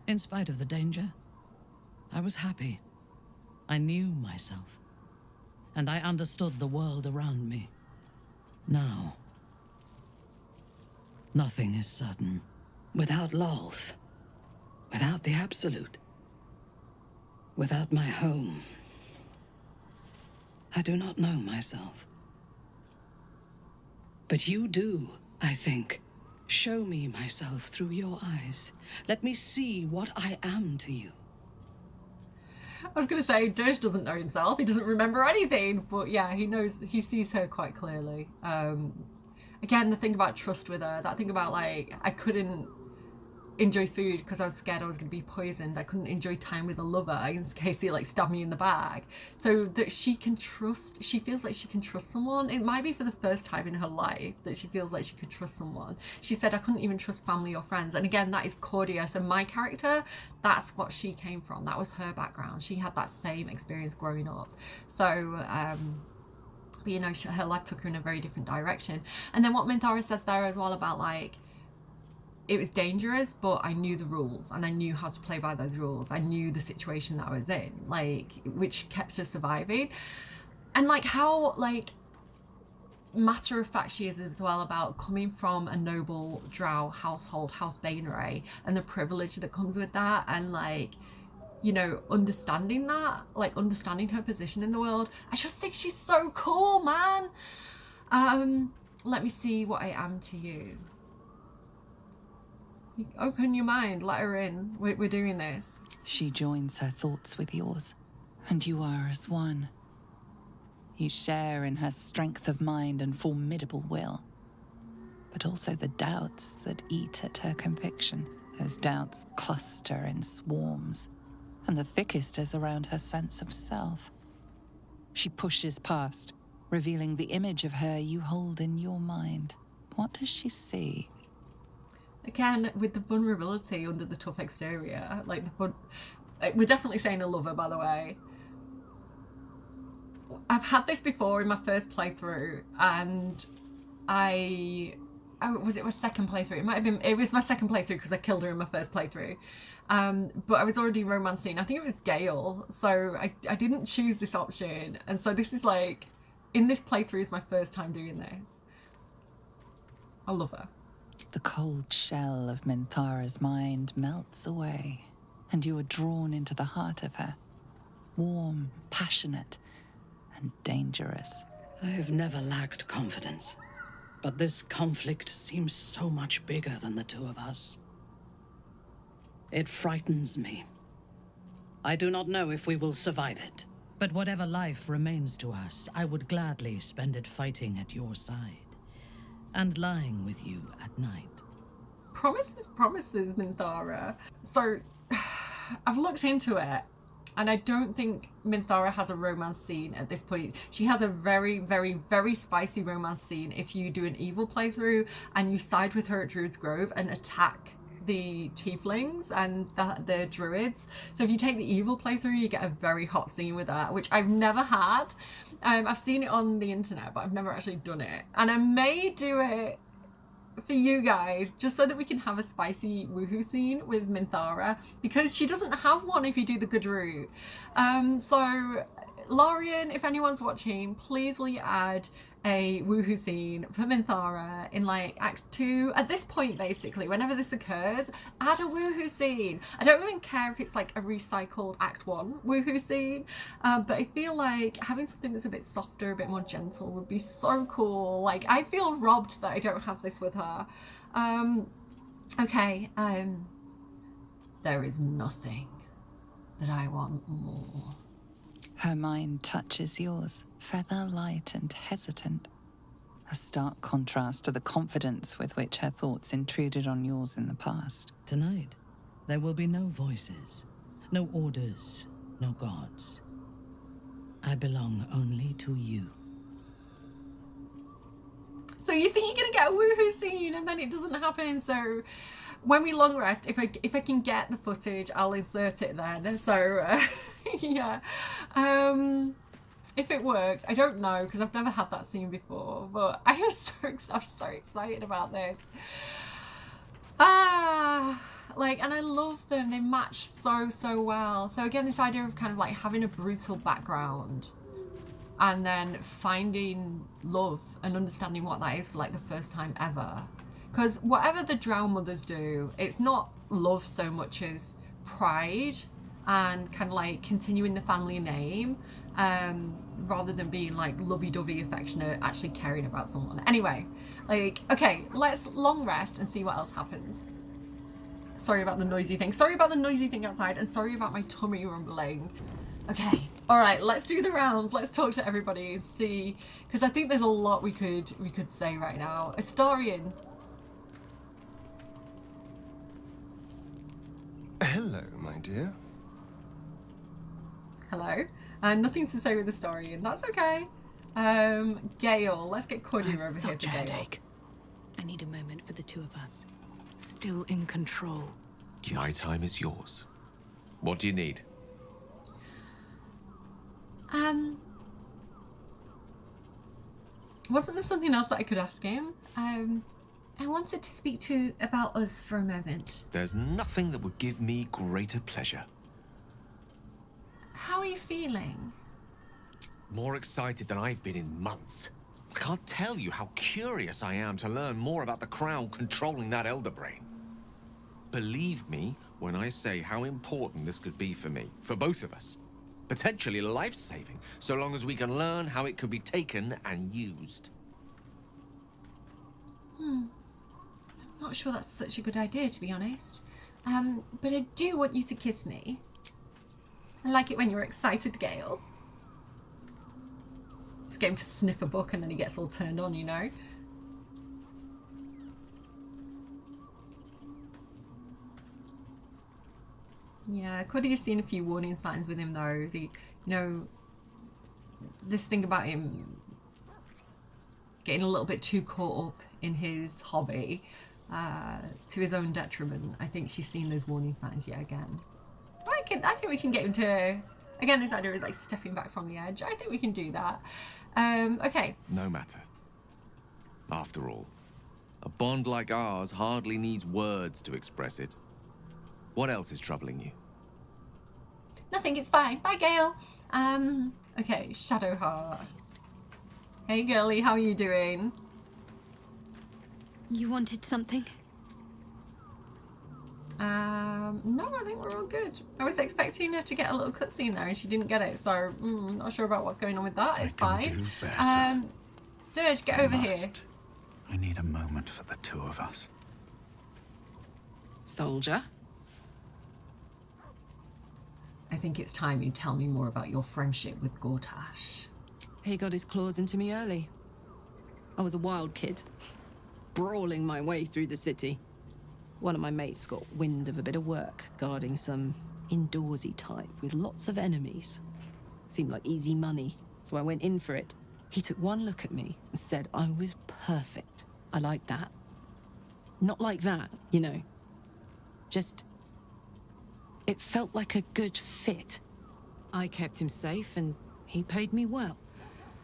In spite of the danger, I was happy. I knew myself, and I understood the world around me. Now, nothing is certain. Without Lolth, without the Absolute, without my home, I do not know myself. But you do, I think. Show me myself through your eyes. Let me see what I am to you. I was going to say, Dirge doesn't know himself. He doesn't remember anything. But yeah, he knows, he sees her quite clearly. Again, the thing about trust with her, that thing about like, I couldn't enjoy food because I was scared I was going to be poisoned. I couldn't enjoy time with a lover in case he like stabbed me in the back. So that she can trust, she feels like she can trust someone. It might be for the first time in her life that she feels like she could trust someone. She said, I couldn't even trust family or friends. And again, that is Cordia. So my character, that's what she came from. That was her background. She had that same experience growing up. So, but you know, her life took her in a very different direction. And then what Minthara says there as well about like, it was dangerous, but I knew the rules and I knew how to play by those rules. I knew the situation that I was in, like, which kept her surviving. And like how like matter of fact she is as well about coming from a noble drow household, House Bainray, and the privilege that comes with that, and like, you know, understanding that, like understanding her position in the world. I just think she's so cool, man. Let me see what I am to you. Open your mind, let her in. We're doing this. She joins her thoughts with yours, and you are as one. You share in her strength of mind and formidable will, but also the doubts that eat at her conviction. Those doubts cluster in swarms, and the thickest is around her sense of self. She pushes past, revealing the image of her you hold in your mind. What does she see? Again, with the vulnerability under the tough exterior, like we're definitely saying a lover, by the way. I've had this before in my first playthrough, and was it my second playthrough? It was my second playthrough because I killed her in my first playthrough. But I was already romancing. I think it was Gale, so I didn't choose this option, and so this is like, in this playthrough is my first time doing this. I love her. The cold shell of Minthara's mind melts away, and you are drawn into the heart of her. Warm, passionate, and dangerous. I have never lacked confidence, but this conflict seems so much bigger than the two of us. It frightens me. I do not know if we will survive it, but whatever life remains to us, I would gladly spend it fighting at your side. And lying with you at night. Promises, Minthara. So, I've looked into it, and I don't think Minthara has a romance scene at this point. She has a very, very, very spicy romance scene if you do an evil playthrough and you side with her at Druid's Grove and attack the tieflings and the druids. So if you take the evil playthrough, you get a very hot scene with that, which I've never had. I've seen it on the internet, but I've never actually done it. And I may do it for you guys, just so that we can have a spicy woohoo scene with Minthara, because she doesn't have one if you do the good route. So Larian, if anyone's watching, please will you add a woohoo scene for Minthara in like Act 2. At this point, basically, whenever this occurs, add a woohoo scene. I don't even care if it's like a recycled Act 1 woohoo scene, but I feel like having something that's a bit softer, a bit more gentle would be so cool. Like, I feel robbed that I don't have this with her. Okay, there is nothing that I want more. Her mind touches yours, feather light and hesitant. A stark contrast to the confidence with which her thoughts intruded on yours in the past. Tonight, there will be no voices, no orders, no gods. I belong only to you. So you think you're gonna get a woohoo scene and then it doesn't happen, so when we long rest, if I can get the footage, I'll insert it then. So yeah, if it works, I don't know because I've never had that scene before, but I'm so excited about this. Like, and I love them. They match so well. So again, this idea of kind of like having a brutal background and then finding love and understanding what that is for like the first time ever. Because whatever the Drow mothers do, it's not love so much as pride and kind of like continuing the family name, rather than being like lovey-dovey, affectionate, actually caring about someone. Anyway, like, okay, let's long rest and see what else happens. Sorry about the noisy thing. Sorry about the noisy thing outside, and sorry about my tummy rumbling. Okay, all right, let's do the rounds. Let's talk to everybody and see, because I think there's a lot we could say right now. Astarion. Hello, my dear. Hello. Nothing to say with Astarion. That's okay. Gale. Let's get Cordia over here to Gale. Headache. I need a moment for the two of us. Still in control. My time is yours. What do you need? Wasn't there something else that I could ask him? I wanted to speak to about us for a moment. There's nothing that would give me greater pleasure. How are you feeling? More excited than I've been in months. I can't tell you how curious I am to learn more about the Crown controlling that Elder Brain. Believe me when I say how important this could be for me, for both of us. Potentially life-saving, so long as we can learn how it could be taken and used. I'm not sure that's such a good idea, to be honest. But I do want you to kiss me. I like it when you're excited, Gale. Just get him to sniff a book and then he gets all turned on, you know? Yeah, Cordia's seen a few warning signs with him though. This thing about him getting a little bit too caught up in his hobby, to his own detriment. I think she's seen those warning signs yet again. I think we can get him to, again, this idea is like stepping back from the edge. I think we can do that. Okay. No matter. After all, a bond like ours hardly needs words to express it. What else is troubling you? Nothing, it's fine. Bye, Gale. Okay, Shadowheart. Hey, girlie, how are you doing? You wanted something? No, I think we're all good. I was expecting her to get a little cutscene there and she didn't get it, so not sure about what's going on with that. It's fine. Dirge, get over here. I need a moment for the two of us. Soldier? I think it's time you tell me more about your friendship with Gortash. He got his claws into me early. I was a wild kid, brawling my way through the city. One of my mates got wind of a bit of work guarding some indoorsy type with lots of enemies. Seemed like easy money, so I went in for it. He took one look at me and said I was perfect. I like that. Not like that, you know. Just... it felt like a good fit. I kept him safe and he paid me well.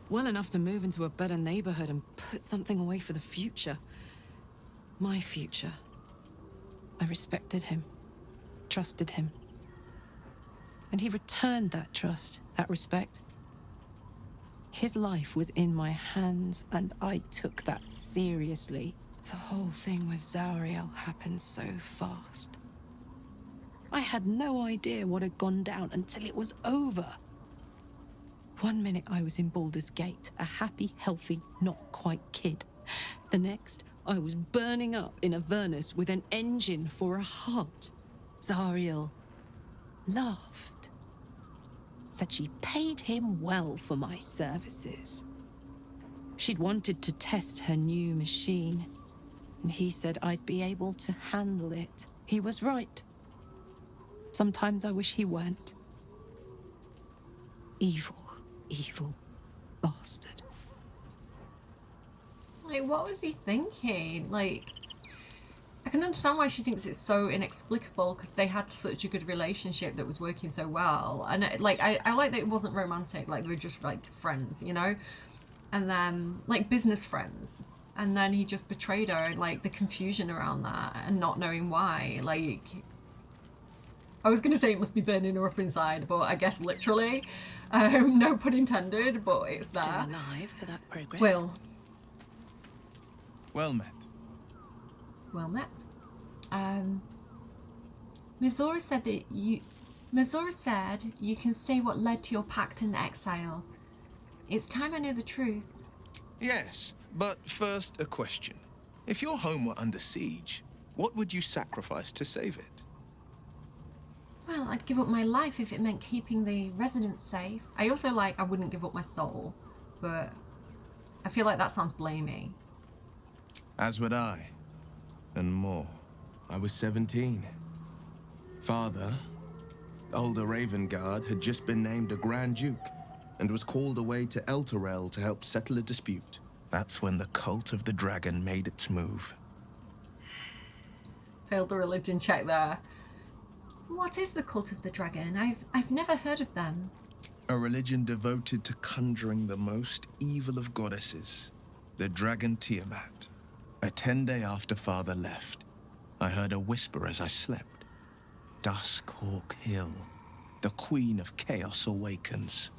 Well enough to move into a better neighborhood and put something away for the future. My future. I respected him, trusted him. And he returned that trust, that respect. His life was in my hands, and I took that seriously. The whole thing with Zariel happened so fast. I had no idea what had gone down until it was over. One minute I was in Baldur's Gate, a happy, healthy, not quite kid. The next, I was burning up in Avernus with an engine for a heart. Zariel laughed. Said she paid him well for my services. She'd wanted to test her new machine, and he said I'd be able to handle it. He was right. Sometimes I wish he weren't. Evil, evil bastard. Like, what was he thinking? Like, I can understand why she thinks it's so inexplicable, because they had such a good relationship that was working so well. And, I like that it wasn't romantic, like, they were just, like, friends, you know? And then, like, business friends. And then he just betrayed her, and like the confusion around that and not knowing why. Like, I was going to say it must be burning her up inside, but I guess literally. No pun intended, but it's there. Still alive, so that's progress. Will. Well met. Well met. Minthara said that Minthara said you can say what led to your pact and exile. It's time I know the truth. Yes, but first a question. If your home were under siege, what would you sacrifice to save it? Well, I'd give up my life if it meant keeping the residents safe. I also I wouldn't give up my soul, but I feel like that sounds blamey. As would I. And more. I was 17. Father, older Ravengard, had just been named a Grand Duke and was called away to Elturel to help settle a dispute. That's when the cult of the dragon made its move. Failed the religion check there. What is the cult of the dragon? I've never heard of them. A religion devoted to conjuring the most evil of goddesses, the dragon Tiamat. A 10-day after Father left, I heard a whisper as I slept. Duskhawk Hill, the Queen of Chaos awakens.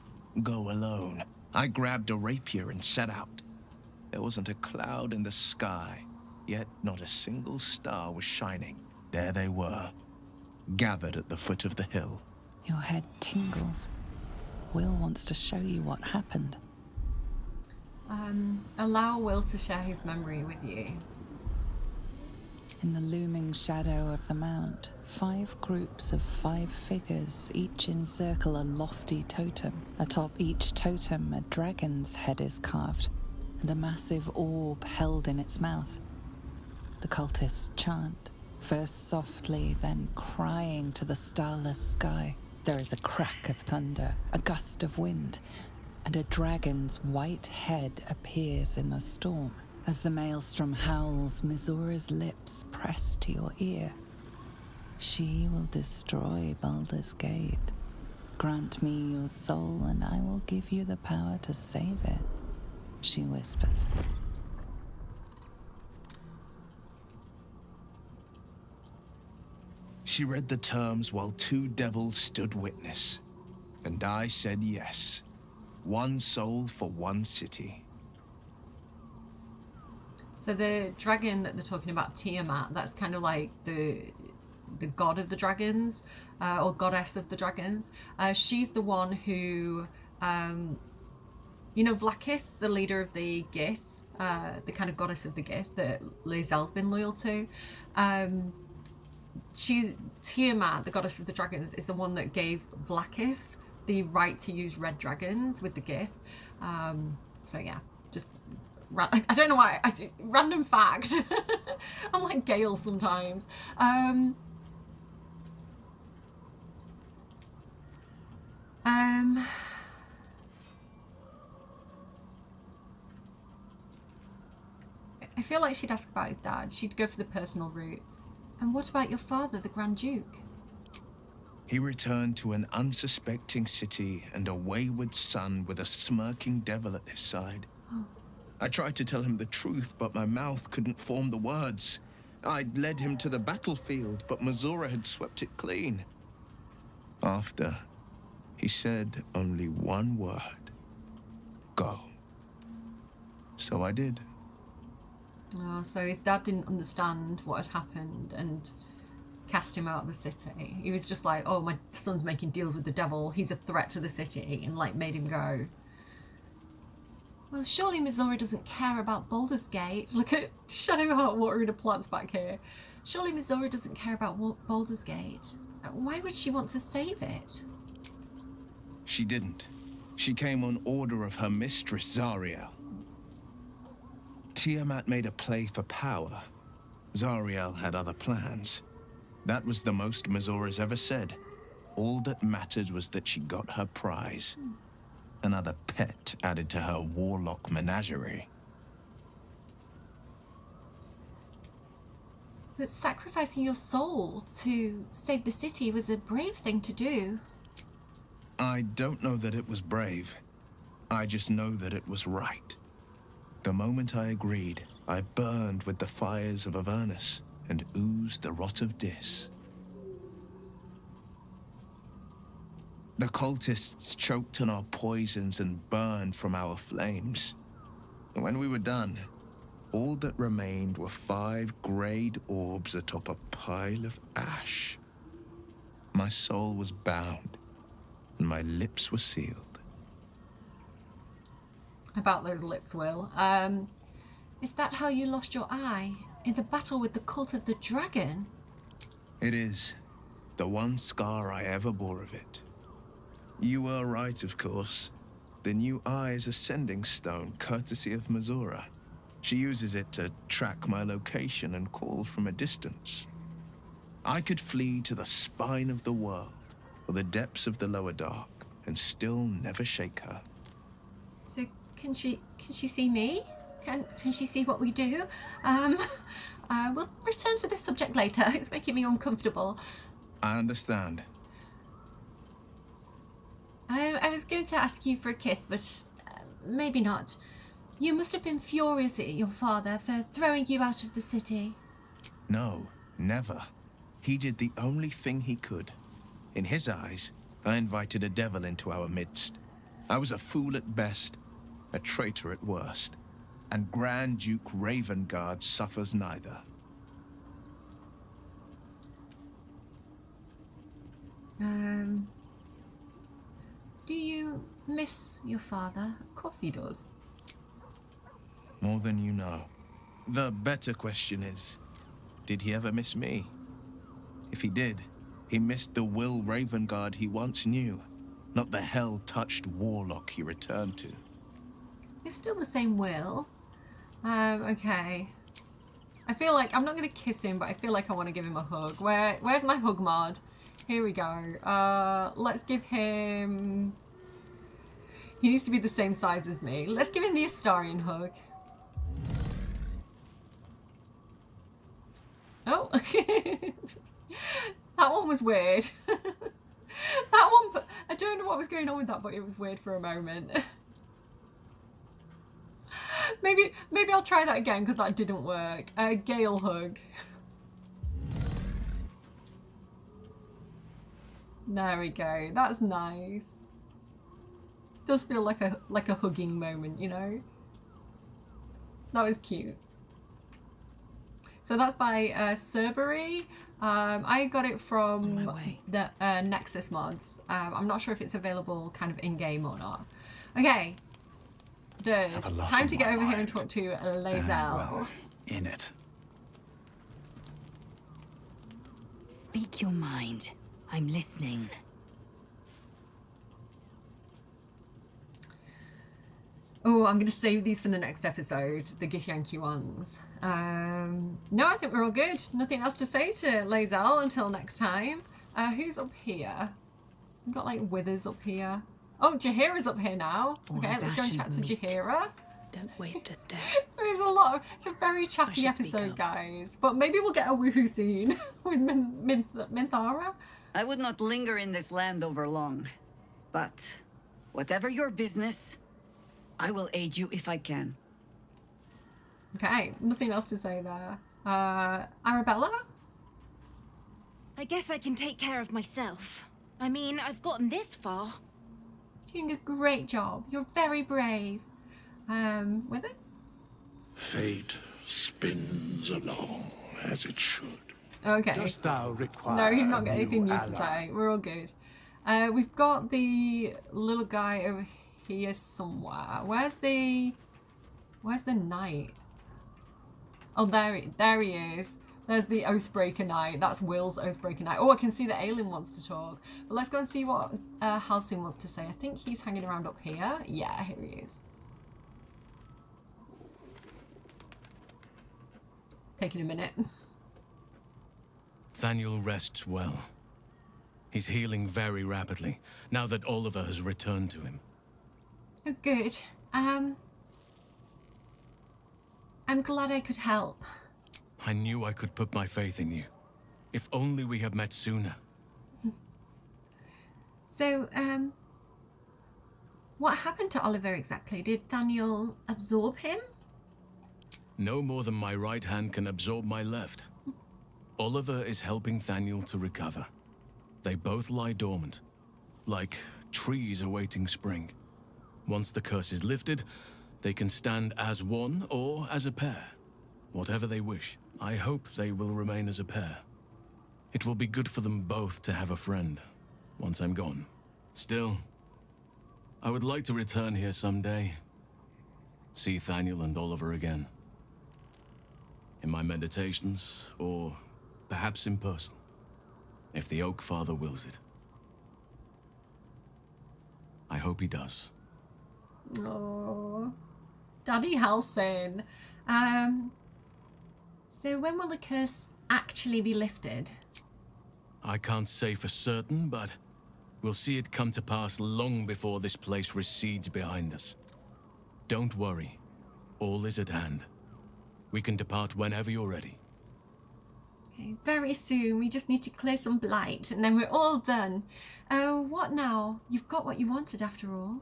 Go alone. I grabbed a rapier and set out. There wasn't a cloud in the sky, yet not a single star was shining. There they were, gathered at the foot of the hill. Your head tingles. Will wants to show you what happened. Allow Will to share his memory with you. In the looming shadow of the mount, 5 groups of 5 figures each encircle a lofty totem. Atop each totem, a dragon's head is carved, and a massive orb held in its mouth. The cultists chant, first softly, then crying to the starless sky. There is a crack of thunder, a gust of wind, and a dragon's white head appears in the storm. As the maelstrom howls, Minthara's lips press to your ear. She will destroy Baldur's Gate. Grant me your soul, and I will give you the power to save it, she whispers. She read the terms while 2 devils stood witness, and I said yes. 1 soul for 1 city. So the dragon that they're talking about, Tiamat, that's kind of like the god of the dragons, or goddess of the dragons. She's the one who, you know, Vlaakith, the leader of the Gith, the kind of goddess of the Gith that Lae'zel's been loyal to. She's Tiamat, the goddess of the dragons, is the one that gave Vlaakith the right to use red dragons with the Gith. So yeah, just I don't know why. Random fact. I'm like Gale sometimes. I feel like she'd ask about his dad. She'd go for the personal route. And what about your father, the Grand Duke? He returned to an unsuspecting city and a wayward son with a smirking devil at his side. Oh. I tried to tell him the truth, but my mouth couldn't form the words. I'd led him to the battlefield, but Minthara had swept it clean. After, he said only 1 word. Go. So I did. Oh, so his dad didn't understand what had happened and cast him out of the city. He was just like, oh, my son's making deals with the devil. He's a threat to the city, and like made him go. Well, surely Minthara doesn't care about Baldur's Gate. Look at Shadowheart watering the plants back here. Surely Minthara doesn't care about Baldur's Gate. Why would she want to save it? She didn't. She came on order of her mistress, Zariel. Tiamat made a play for power. Zariel had other plans. That was the most Minthara's ever said. All that mattered was that she got her prize. Another pet added to her warlock menagerie. But sacrificing your soul to save the city was a brave thing to do. I don't know that it was brave. I just know that it was right. The moment I agreed, I burned with the fires of Avernus and oozed the rot of Dis. The cultists choked on our poisons and burned from our flames. And when we were done, all that remained were 5 greyed orbs atop a pile of ash. My soul was bound, and my lips were sealed. About those lips, Will. Is that how you lost your eye? In the battle with the cult of the dragon? It is. The one scar I ever bore of it. You were right, of course. The new eye is a sending stone, courtesy of Mazura. She uses it to track my location and call from a distance. I could flee to the spine of the world, or the depths of the lower dark, and still never shake her. So can she see me? Can she see what we do? We'll return to this subject later. It's making me uncomfortable. I understand. I was going to ask you for a kiss, but maybe not. You must have been furious at your father for throwing you out of the city. No, never. He did the only thing he could. In his eyes, I invited a devil into our midst. I was a fool at best, a traitor at worst. And Grand Duke Ravengard suffers neither. Do you miss your father? Of course he does. More than you know. The better question is, did he ever miss me? If he did, he missed the Will Ravengard he once knew, not the hell-touched warlock he returned to. It's still the same Will. Okay. I feel like, I'm not going to kiss him, but I feel like I want to give him a hug. Where's my hug mod? Here we go. Let's give him... He needs to be the same size as me. Let's give him the Astarian hug. Oh. That one was weird. That one, I don't know what was going on with that, but it was weird for a moment. Maybe I'll try that again because that didn't work. Gale hug. There we go. That's nice. Does feel like a hugging moment, you know? That was cute. So that's by Cerberry. I got it from the Nexus mods. I'm not sure if it's available kind of in-game or not. Okay. Time to get over here and talk to Lae'zel. Well, in it. Speak your mind. I'm listening. Oh, I'm going to save these for the next episode, the Githyanki ones. No, I think we're all good. Nothing else to say to Lae'zel until next time. Who's up here? We've got like Withers up here. Oh, Jaheira's up here now. Okay, let's go and chat to Jaheira. Don't waste a step. So it's a very chatty episode, guys. But maybe we'll get a woohoo scene with Minthara. I would not linger in this land over long. But whatever your business, I will aid you if I can. Okay, nothing else to say there. Arabella? I guess I can take care of myself. I mean, I've gotten this far. Doing a great job. You're very brave. Withers? Fate spins along as it should. Okay. Dost thou require no, he's not got a anything new new to ally? say. We're all good. We've got the little guy over here somewhere. Where's the knight? Oh, there he is. There's the Oathbreaker Knight. That's Will's Oathbreaker Knight. Oh, I can see that Aelin wants to talk. But let's go and see what Halcyon wants to say. I think he's hanging around up here. Yeah, here he is. Taking a minute. Thaniel rests well. He's healing very rapidly, now that Oliver has returned to him. Oh, good. I'm glad I could help. I knew I could put my faith in you. If only we had met sooner. So, what happened to Oliver exactly? Did Thaniel absorb him? No more than my right hand can absorb my left. Oliver is helping Thaniel to recover. They both lie dormant, like trees awaiting spring. Once the curse is lifted, they can stand as one or as a pair. Whatever they wish. I hope they will remain as a pair. It will be good for them both to have a friend, once I'm gone. Still, I would like to return here someday. See Thaniel and Oliver again. In my meditations, or perhaps in person, if the Oak Father wills it. I hope he does. Oh, Daddy Halsin. So when will the curse actually be lifted? I can't say for certain, but we'll see it come to pass long before this place recedes behind us. Don't worry. All is at hand. We can depart whenever you're ready. Okay, very soon. We just need to clear some blight, and then we're all done. Oh, what now? You've got what you wanted after all.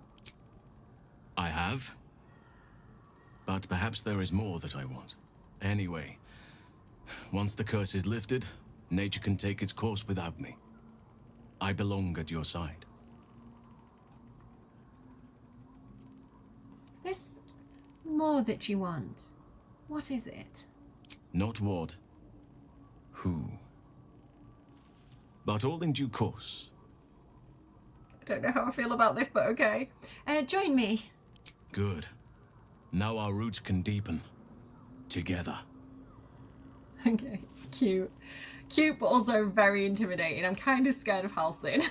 I have. But perhaps there is more that I want. Anyway, once the curse is lifted, nature can take its course without me. I belong at your side. This more that you want, what is it? Not what, who. But all in due course. I don't know how I feel about this, but okay. Join me. Good. Now our roots can deepen. Together. Okay, cute. Cute, but also very intimidating. I'm kind of scared of Halsin.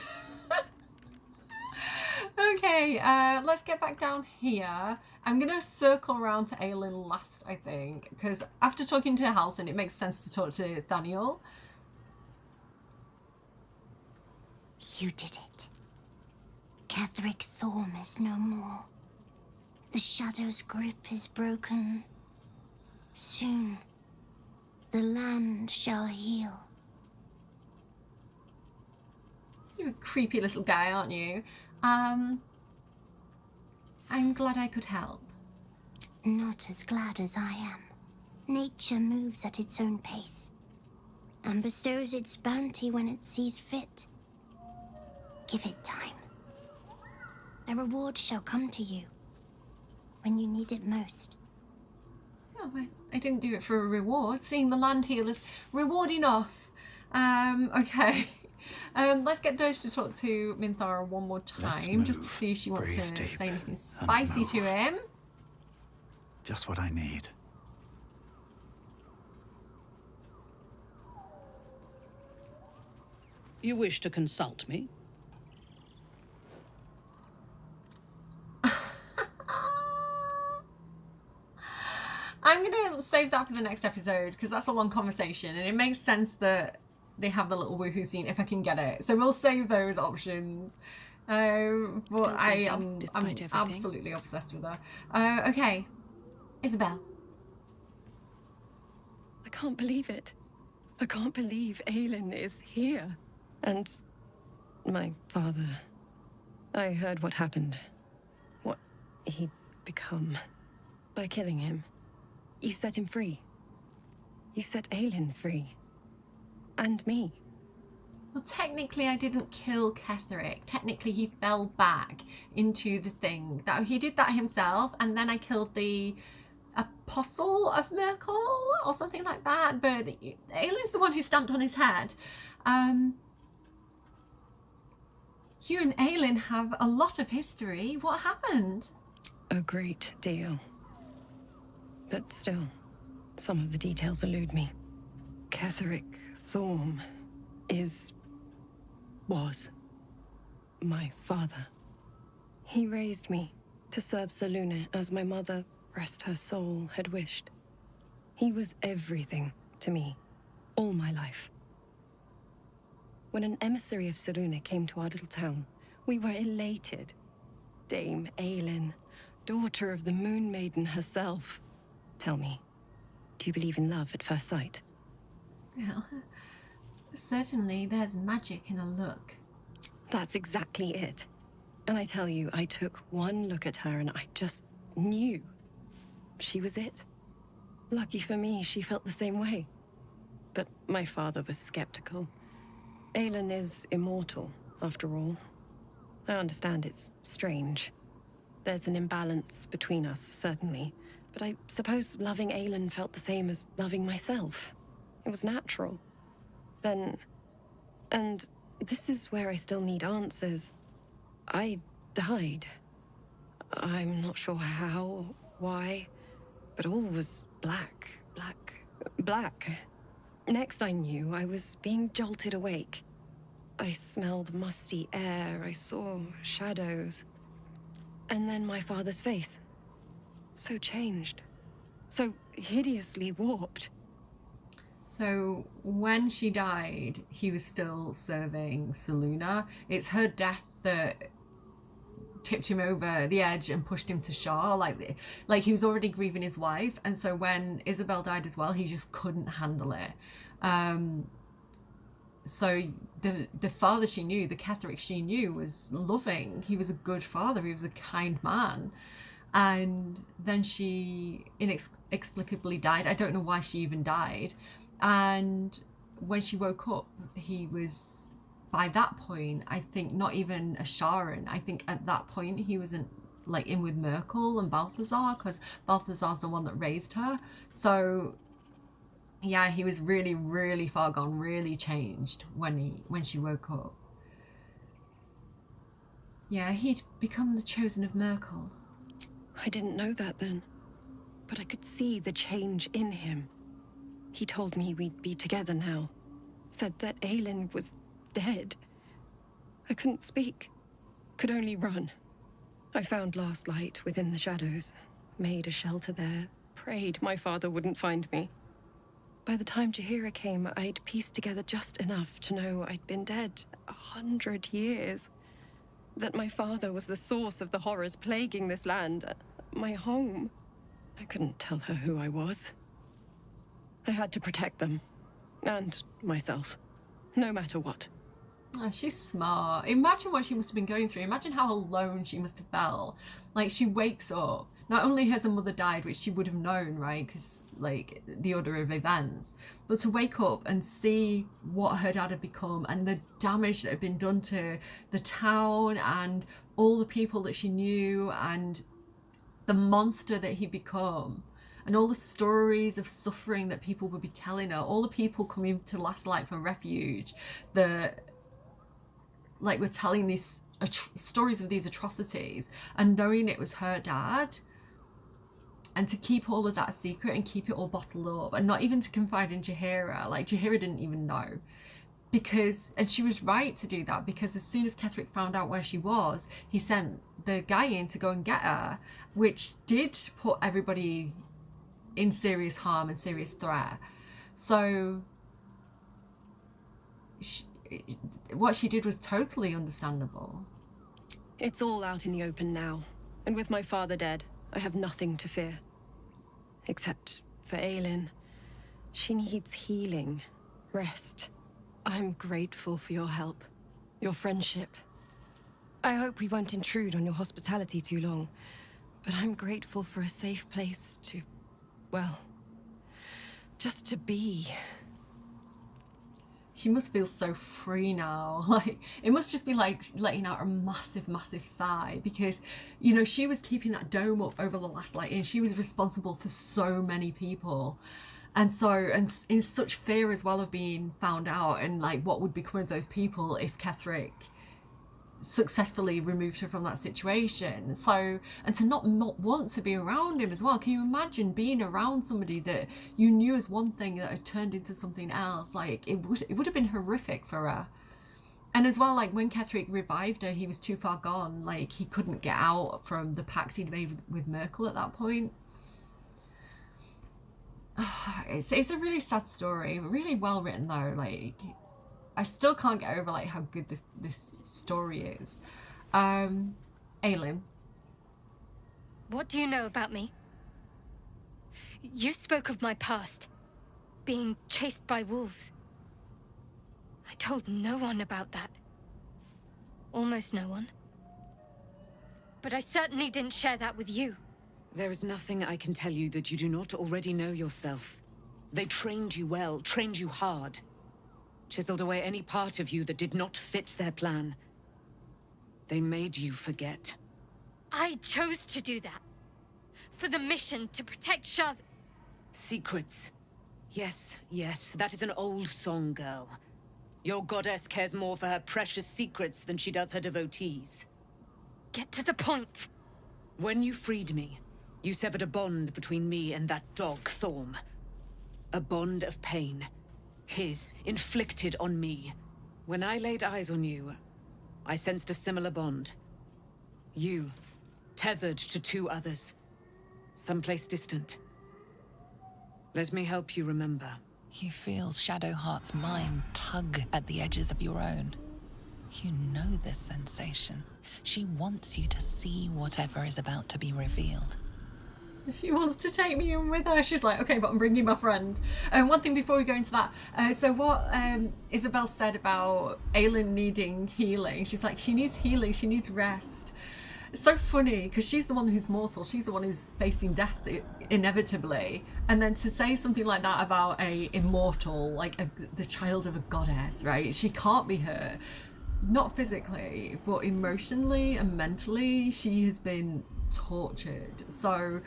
Okay, let's get back down here. I'm going to circle around to Eralyne last, I think, because after talking to Halsin, it makes sense to talk to Thaniel. You did it. Ketheric Thorm is no more. The Shadow's grip is broken. Soon, the land shall heal. You're a creepy little guy, aren't you? I'm glad I could help. Not as glad as I am. Nature moves at its own pace and bestows its bounty when it sees fit. Give it time. A reward shall come to you when you need it most. Oh, I didn't do it for a reward. Seeing the land heal is reward enough. Okay. Let's get Doge to talk to Minthara one more time, just to see if she wants to say anything spicy to him. Just what I need. You wish to consult me? I'm going to save that for the next episode, because that's a long conversation, and it makes sense that they have the little woohoo scene if I can get it. So we'll save those options. But I'm absolutely obsessed with her. Okay, Isabel. I can't believe it. I can't believe Eralyne is here. And my father. I heard what happened. What he'd become. By killing him. You set him free. You set Eralyne free. And me. Well, technically I didn't kill Ketheric. Technically he fell back into the thing. That he did that himself, and then I killed the Apostle of Merkel or something like that. But Eralyne's the one who stamped on his head. You and Eralyne have a lot of history. What happened? A great deal. But still, some of the details elude me. Ketheric Thorm was my father. He raised me to serve Selûne as my mother, rest her soul, had wished. He was everything to me, all my life. When an emissary of Selûne came to our little town, we were elated. Dame Eralyne, daughter of the Moon Maiden herself. Tell me, do you believe in love at first sight? Well, certainly there's magic in a look. That's exactly it. And I tell you, I took one look at her and I just knew she was it. Lucky for me, she felt the same way. But my father was skeptical. Eralyne is immortal, after all. I understand it's strange. There's an imbalance between us, certainly. But I suppose loving Eralyne felt the same as loving myself. It was natural. Then... And this is where I still need answers. I died. I'm not sure how, why, but all was black. Next I knew, I was being jolted awake. I smelled musty air, I saw shadows. And then my father's face. So changed. So hideously warped. So when she died, he was still serving Selûne. It's her death that tipped him over the edge and pushed him to shore. Like he was already grieving his wife, and so when Isabel died as well, he just couldn't handle it. So the father she knew, the Ketheric she knew, was loving. He was a good father. He was a kind man. And then she inexplicably died. I don't know why she even died. And when she woke up, he was, by that point, I think not even a Sharan. I think at that point he was in with Merkel and Balthazar, because Balthazar's the one that raised her. So yeah, he was really, really far gone, really changed when she woke up. Yeah, he'd become the chosen of Merkel. I didn't know that then, but I could see the change in him. He told me we'd be together now, said that Eralyne was dead. I couldn't speak, could only run. I found last light within the shadows, made a shelter there, prayed my father wouldn't find me. By the time Jaheira came, I'd pieced together just enough to know I'd been dead 100 years. That my father was the source of the horrors plaguing this land, my home. I couldn't tell her who I was. I had to protect them, and myself, no matter what. Oh, she's smart. Imagine what she must have been going through. Imagine how alone she must have felt. Like, she wakes up. Not only has her mother died, which she would have known, right? Because, the order of events. But to wake up and see what her dad had become and the damage that had been done to the town and all the people that she knew and the monster that he'd become. And all the stories of suffering that people would be telling her. All the people coming to Last Light for refuge. We're telling these stories of these atrocities. And knowing it was her dad. And to keep all of that a secret and keep it all bottled up. And not even to confide in Jaheira. Jaheira didn't even know. And she was right to do that. Because as soon as Ketheric found out where she was, he sent the guy in to go and get her. Which did put everybody in serious harm and serious threat. So what she did was totally understandable. It's all out in the open now, and with my father dead, I have nothing to fear. Except for Eralyne. She needs healing, rest. I'm grateful for your help, your friendship. I hope we won't intrude on your hospitality too long, but I'm grateful for a safe place to, just to be. She must feel so free now. It must just be letting out a massive, massive sigh, because, she was keeping that dome up over the Last Light Inn. She was responsible for so many people. And in such fear as well of being found out and what would become of those people if Ketheric successfully removed her from that situation. And to not want to be around him as well. Can you imagine being around somebody that you knew as one thing that had turned into something else? It would have been horrific for her. And as well, when Ketheric revived her, he was too far gone. He couldn't get out from the pact he'd made with Merkel at that point. It's a really sad story, really well written though. I still can't get over how good this story is. Eralyne. What do you know about me? You spoke of my past, being chased by wolves. I told no one about that. Almost no one. But I certainly didn't share that with you. There is nothing I can tell you that you do not already know yourself. They trained you well, trained you hard. Chiseled away any part of you that did not fit their plan. They made you forget. I chose to do that. For the mission to protect Shah's... Secrets. Yes, yes, that is an old song, girl. Your goddess cares more for her precious secrets than she does her devotees. Get to the point. When you freed me, you severed a bond between me and that dog, Thorm. A bond of pain. His, inflicted on me. When I laid eyes on you, I sensed a similar bond. You, tethered to two others. Someplace distant. Let me help you remember. You feel Shadowheart's mind tug at the edges of your own. You know this sensation. She wants you to see whatever is about to be revealed. She wants to take me in with her. She's like, okay, but I'm bringing my friend. One thing before we go into that. So what Isabel said about Aelin needing healing. She's like, she needs healing. She needs rest. It's so funny because she's the one who's mortal. She's the one who's facing death inevitably. And then to say something like that about a immortal, like the child of a goddess, right? She can't be her. Not physically, but emotionally and mentally, she has been tortured. So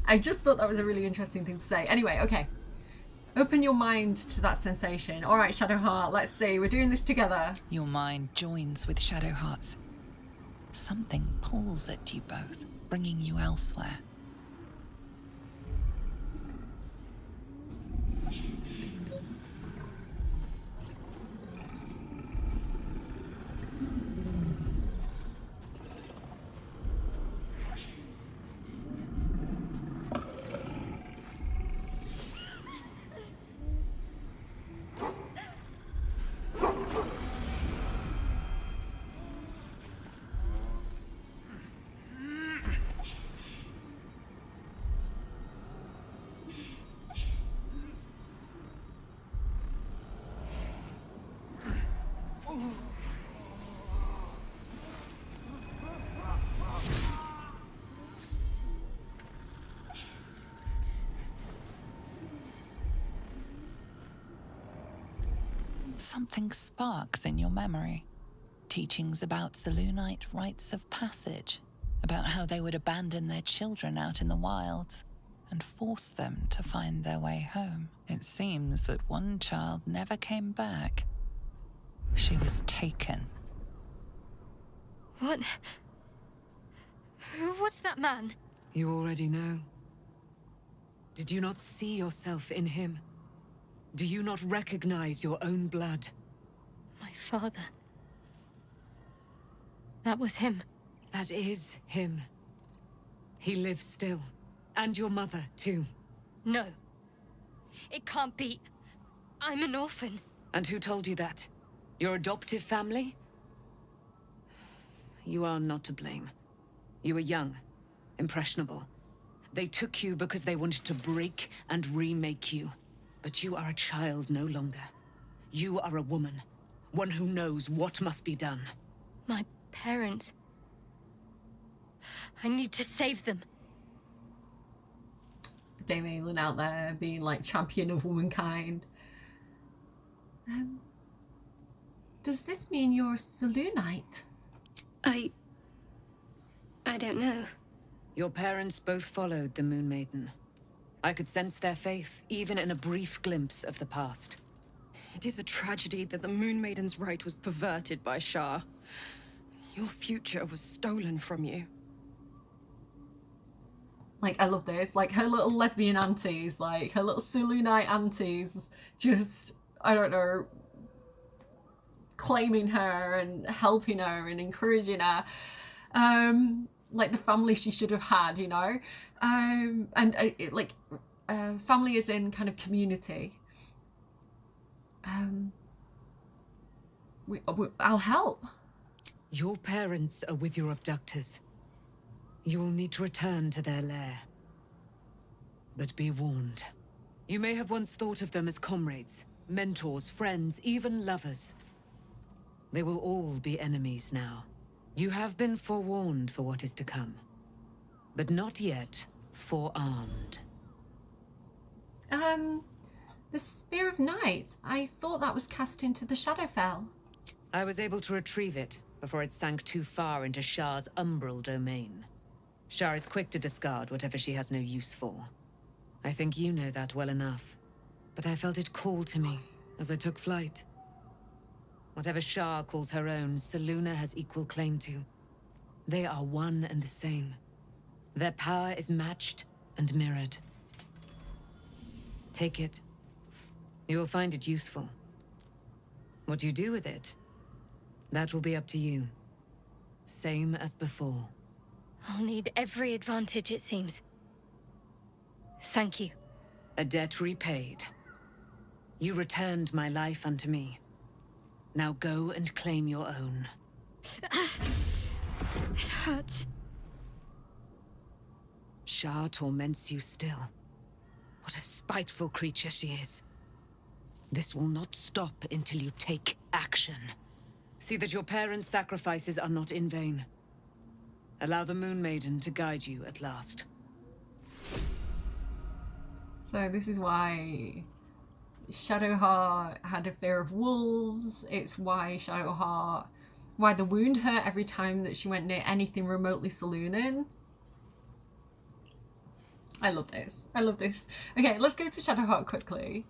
I just thought that was a really interesting thing to say. Anyway, okay. Open your mind to that sensation. All right, Shadowheart, let's see. We're doing this together. Your mind joins with Shadowheart's. Something pulls at you both, bringing you elsewhere. Something sparks in your memory. Teachings about Selûnite rites of passage, about how they would abandon their children out in the wilds and force them to find their way home. It seems that one child never came back. She was taken. What? Who was that man? You already know. Did you not see yourself in him? Do you not recognize your own blood? My father. That was him. That is him. He lives still. And your mother, too. No. It can't be. I'm an orphan. And who told you that? Your adoptive family? You are not to blame. You were young, impressionable. They took you because they wanted to break and remake you. But you are a child no longer. You are a woman. One who knows what must be done. My parents. I need to save them. Dame Aelin out there being like champion of womankind. Does this mean you're a Selûnite? I don't know. Your parents both followed the Moon Maiden. I could sense their faith, even in a brief glimpse of the past. It is a tragedy that the Moon Maiden's right was perverted by Shah. Your future was stolen from you. Like, I love this. Like, her little lesbian aunties, like, her little Selûnite aunties, just, I don't know, claiming her and helping her and encouraging her. Like the family she should have had, you know? Family is in kind of community. I'll help. Your parents are with your abductors. You will need to return to their lair. But be warned. You may have once thought of them as comrades, mentors, friends, even lovers. They will all be enemies now. You have been forewarned for what is to come. but not yet forearmed. The Spear of Night. I thought that was cast into the Shadowfell. I was able to retrieve it before it sank too far into Shar's umbral domain. Shar is quick to discard whatever she has no use for. I think you know that well enough, but I felt it call to me as I took flight. Whatever Shar calls her own, Selûne has equal claim to. They are one and the same. Their power is matched and mirrored. Take it. You will find it useful. What you do with it, that will be up to you. Same as before. I'll need every advantage, it seems. Thank you. A debt repaid. You returned my life unto me. Now go and claim your own. It hurts. Shar torments you still. What a spiteful creature she is. This will not stop until you take action. See that your parents' sacrifices are not in vain. Allow the Moon Maiden to guide you at last. So this is why Shadowheart had a fear of wolves. It's why why the wound hurt every time that she went near anything remotely Selûne. I love this. I love this. Okay, let's go to Shadowheart quickly.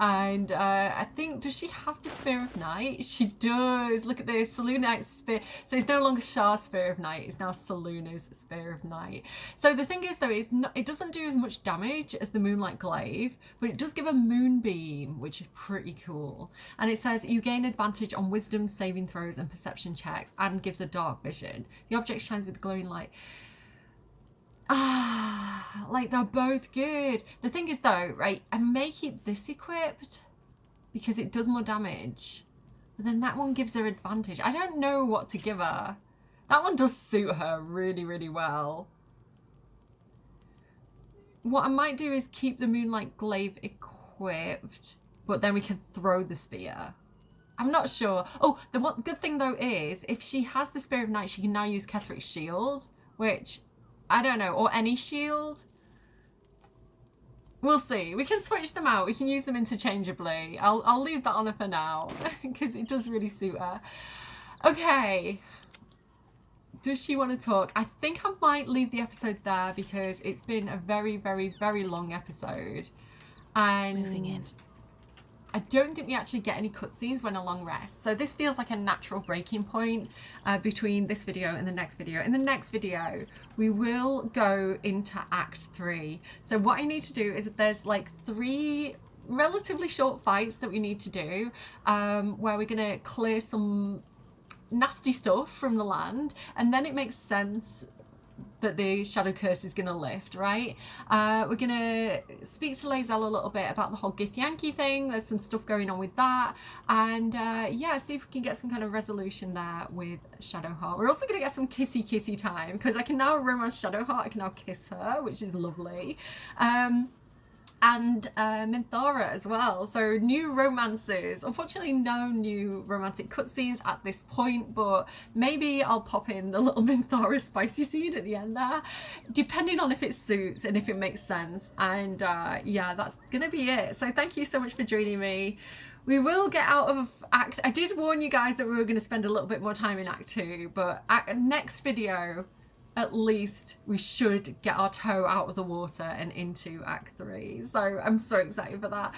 And I think, does she have the Spear of Night? She does. Look at this. Selûne's spear. So it's no longer Shar's Spear of Night. It's now Selûne's Spear of Night. So the thing is, though, it doesn't do as much damage as the Moonlight Glaive, but it does give a moonbeam, which is pretty cool. And it says you gain advantage on wisdom saving throws and perception checks, and gives a dark vision. The object shines with glowing light. Like, they're both good. The thing is, though, right, I may keep this equipped because it does more damage, but then that one gives her advantage. I don't know what to give her. That one does suit her really, really well. What I might do is keep the Moonlight Glaive equipped, but then we can throw the spear. I'm not sure. Oh, the one good thing, though, is if she has the Spear of Night, she can now use Ketheric's shield, which I don't know, or any shield. We'll see. We can switch them out. We can use them interchangeably. I'll leave that on her for now because it does really suit her. Okay. Does she want to talk? I think I might leave the episode there because it's been a very, very, very long episode. And moving in. I don't think we actually get any cutscenes when a long rest. So this feels like a natural breaking point between this video and the next video. In the next video, we will go into Act 3. So what I need to do is that there's like 3 relatively short fights that we need to do where we're going to clear some nasty stuff from the land. And then it makes sense that the shadow curse is going to lift, right? We're going to speak to Lae'zel a little bit about the whole Githyanki thing. There's some stuff going on with that. And yeah, see if we can get some kind of resolution there with Shadowheart. We're also going to get some kissy time because I can now romance Shadowheart. I can now kiss her, which is lovely. And Minthara as well. So new romances. Unfortunately, no new romantic cutscenes at this point, but maybe I'll pop in the little Minthara spicy scene at the end there, depending on if it suits and if it makes sense. And yeah, that's gonna be it. So thank you so much for joining me. We will get out of Act... I did warn you guys that we were going to spend a little bit more time in Act 2, but next video, at least we should get our toe out of the water and into Act 3. So I'm so excited for that.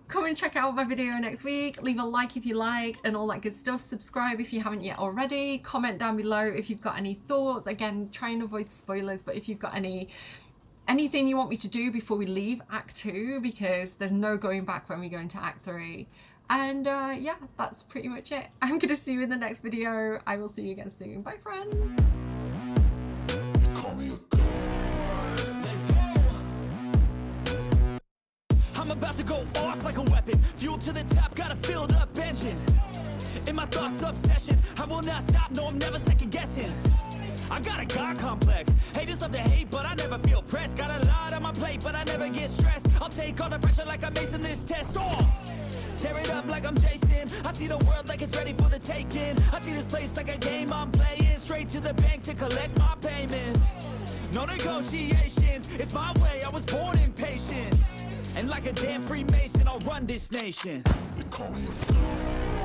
Come and check out my video next week. Leave a like if you liked and all that good stuff. Subscribe if you haven't yet already. Comment down below if you've got any thoughts. Again, try and avoid spoilers, but if you've got anything you want me to do before we leave Act 2, because there's no going back when we go into Act 3. And yeah, that's pretty much it. I'm gonna see you in the next video. I will see you again soon. Bye, friends. I'm about to go off like a weapon. Fuel to the top, got a filled up engine. In my thoughts, obsession. I will not stop, no, I'm never second guessing. I got a God complex. Haters love to hate, but I never feel pressed. Got a lot on my plate, but I never get stressed. I'll take all the pressure like I'm acing this test. Tear it up like I'm Jason. I see the world like it's ready for the taking. I see this place like a game I'm playing. straight to the bank to collect my payments. No negotiations, it's my way, I was born impatient. And like a damn Freemason, I'll run this nation. They call me a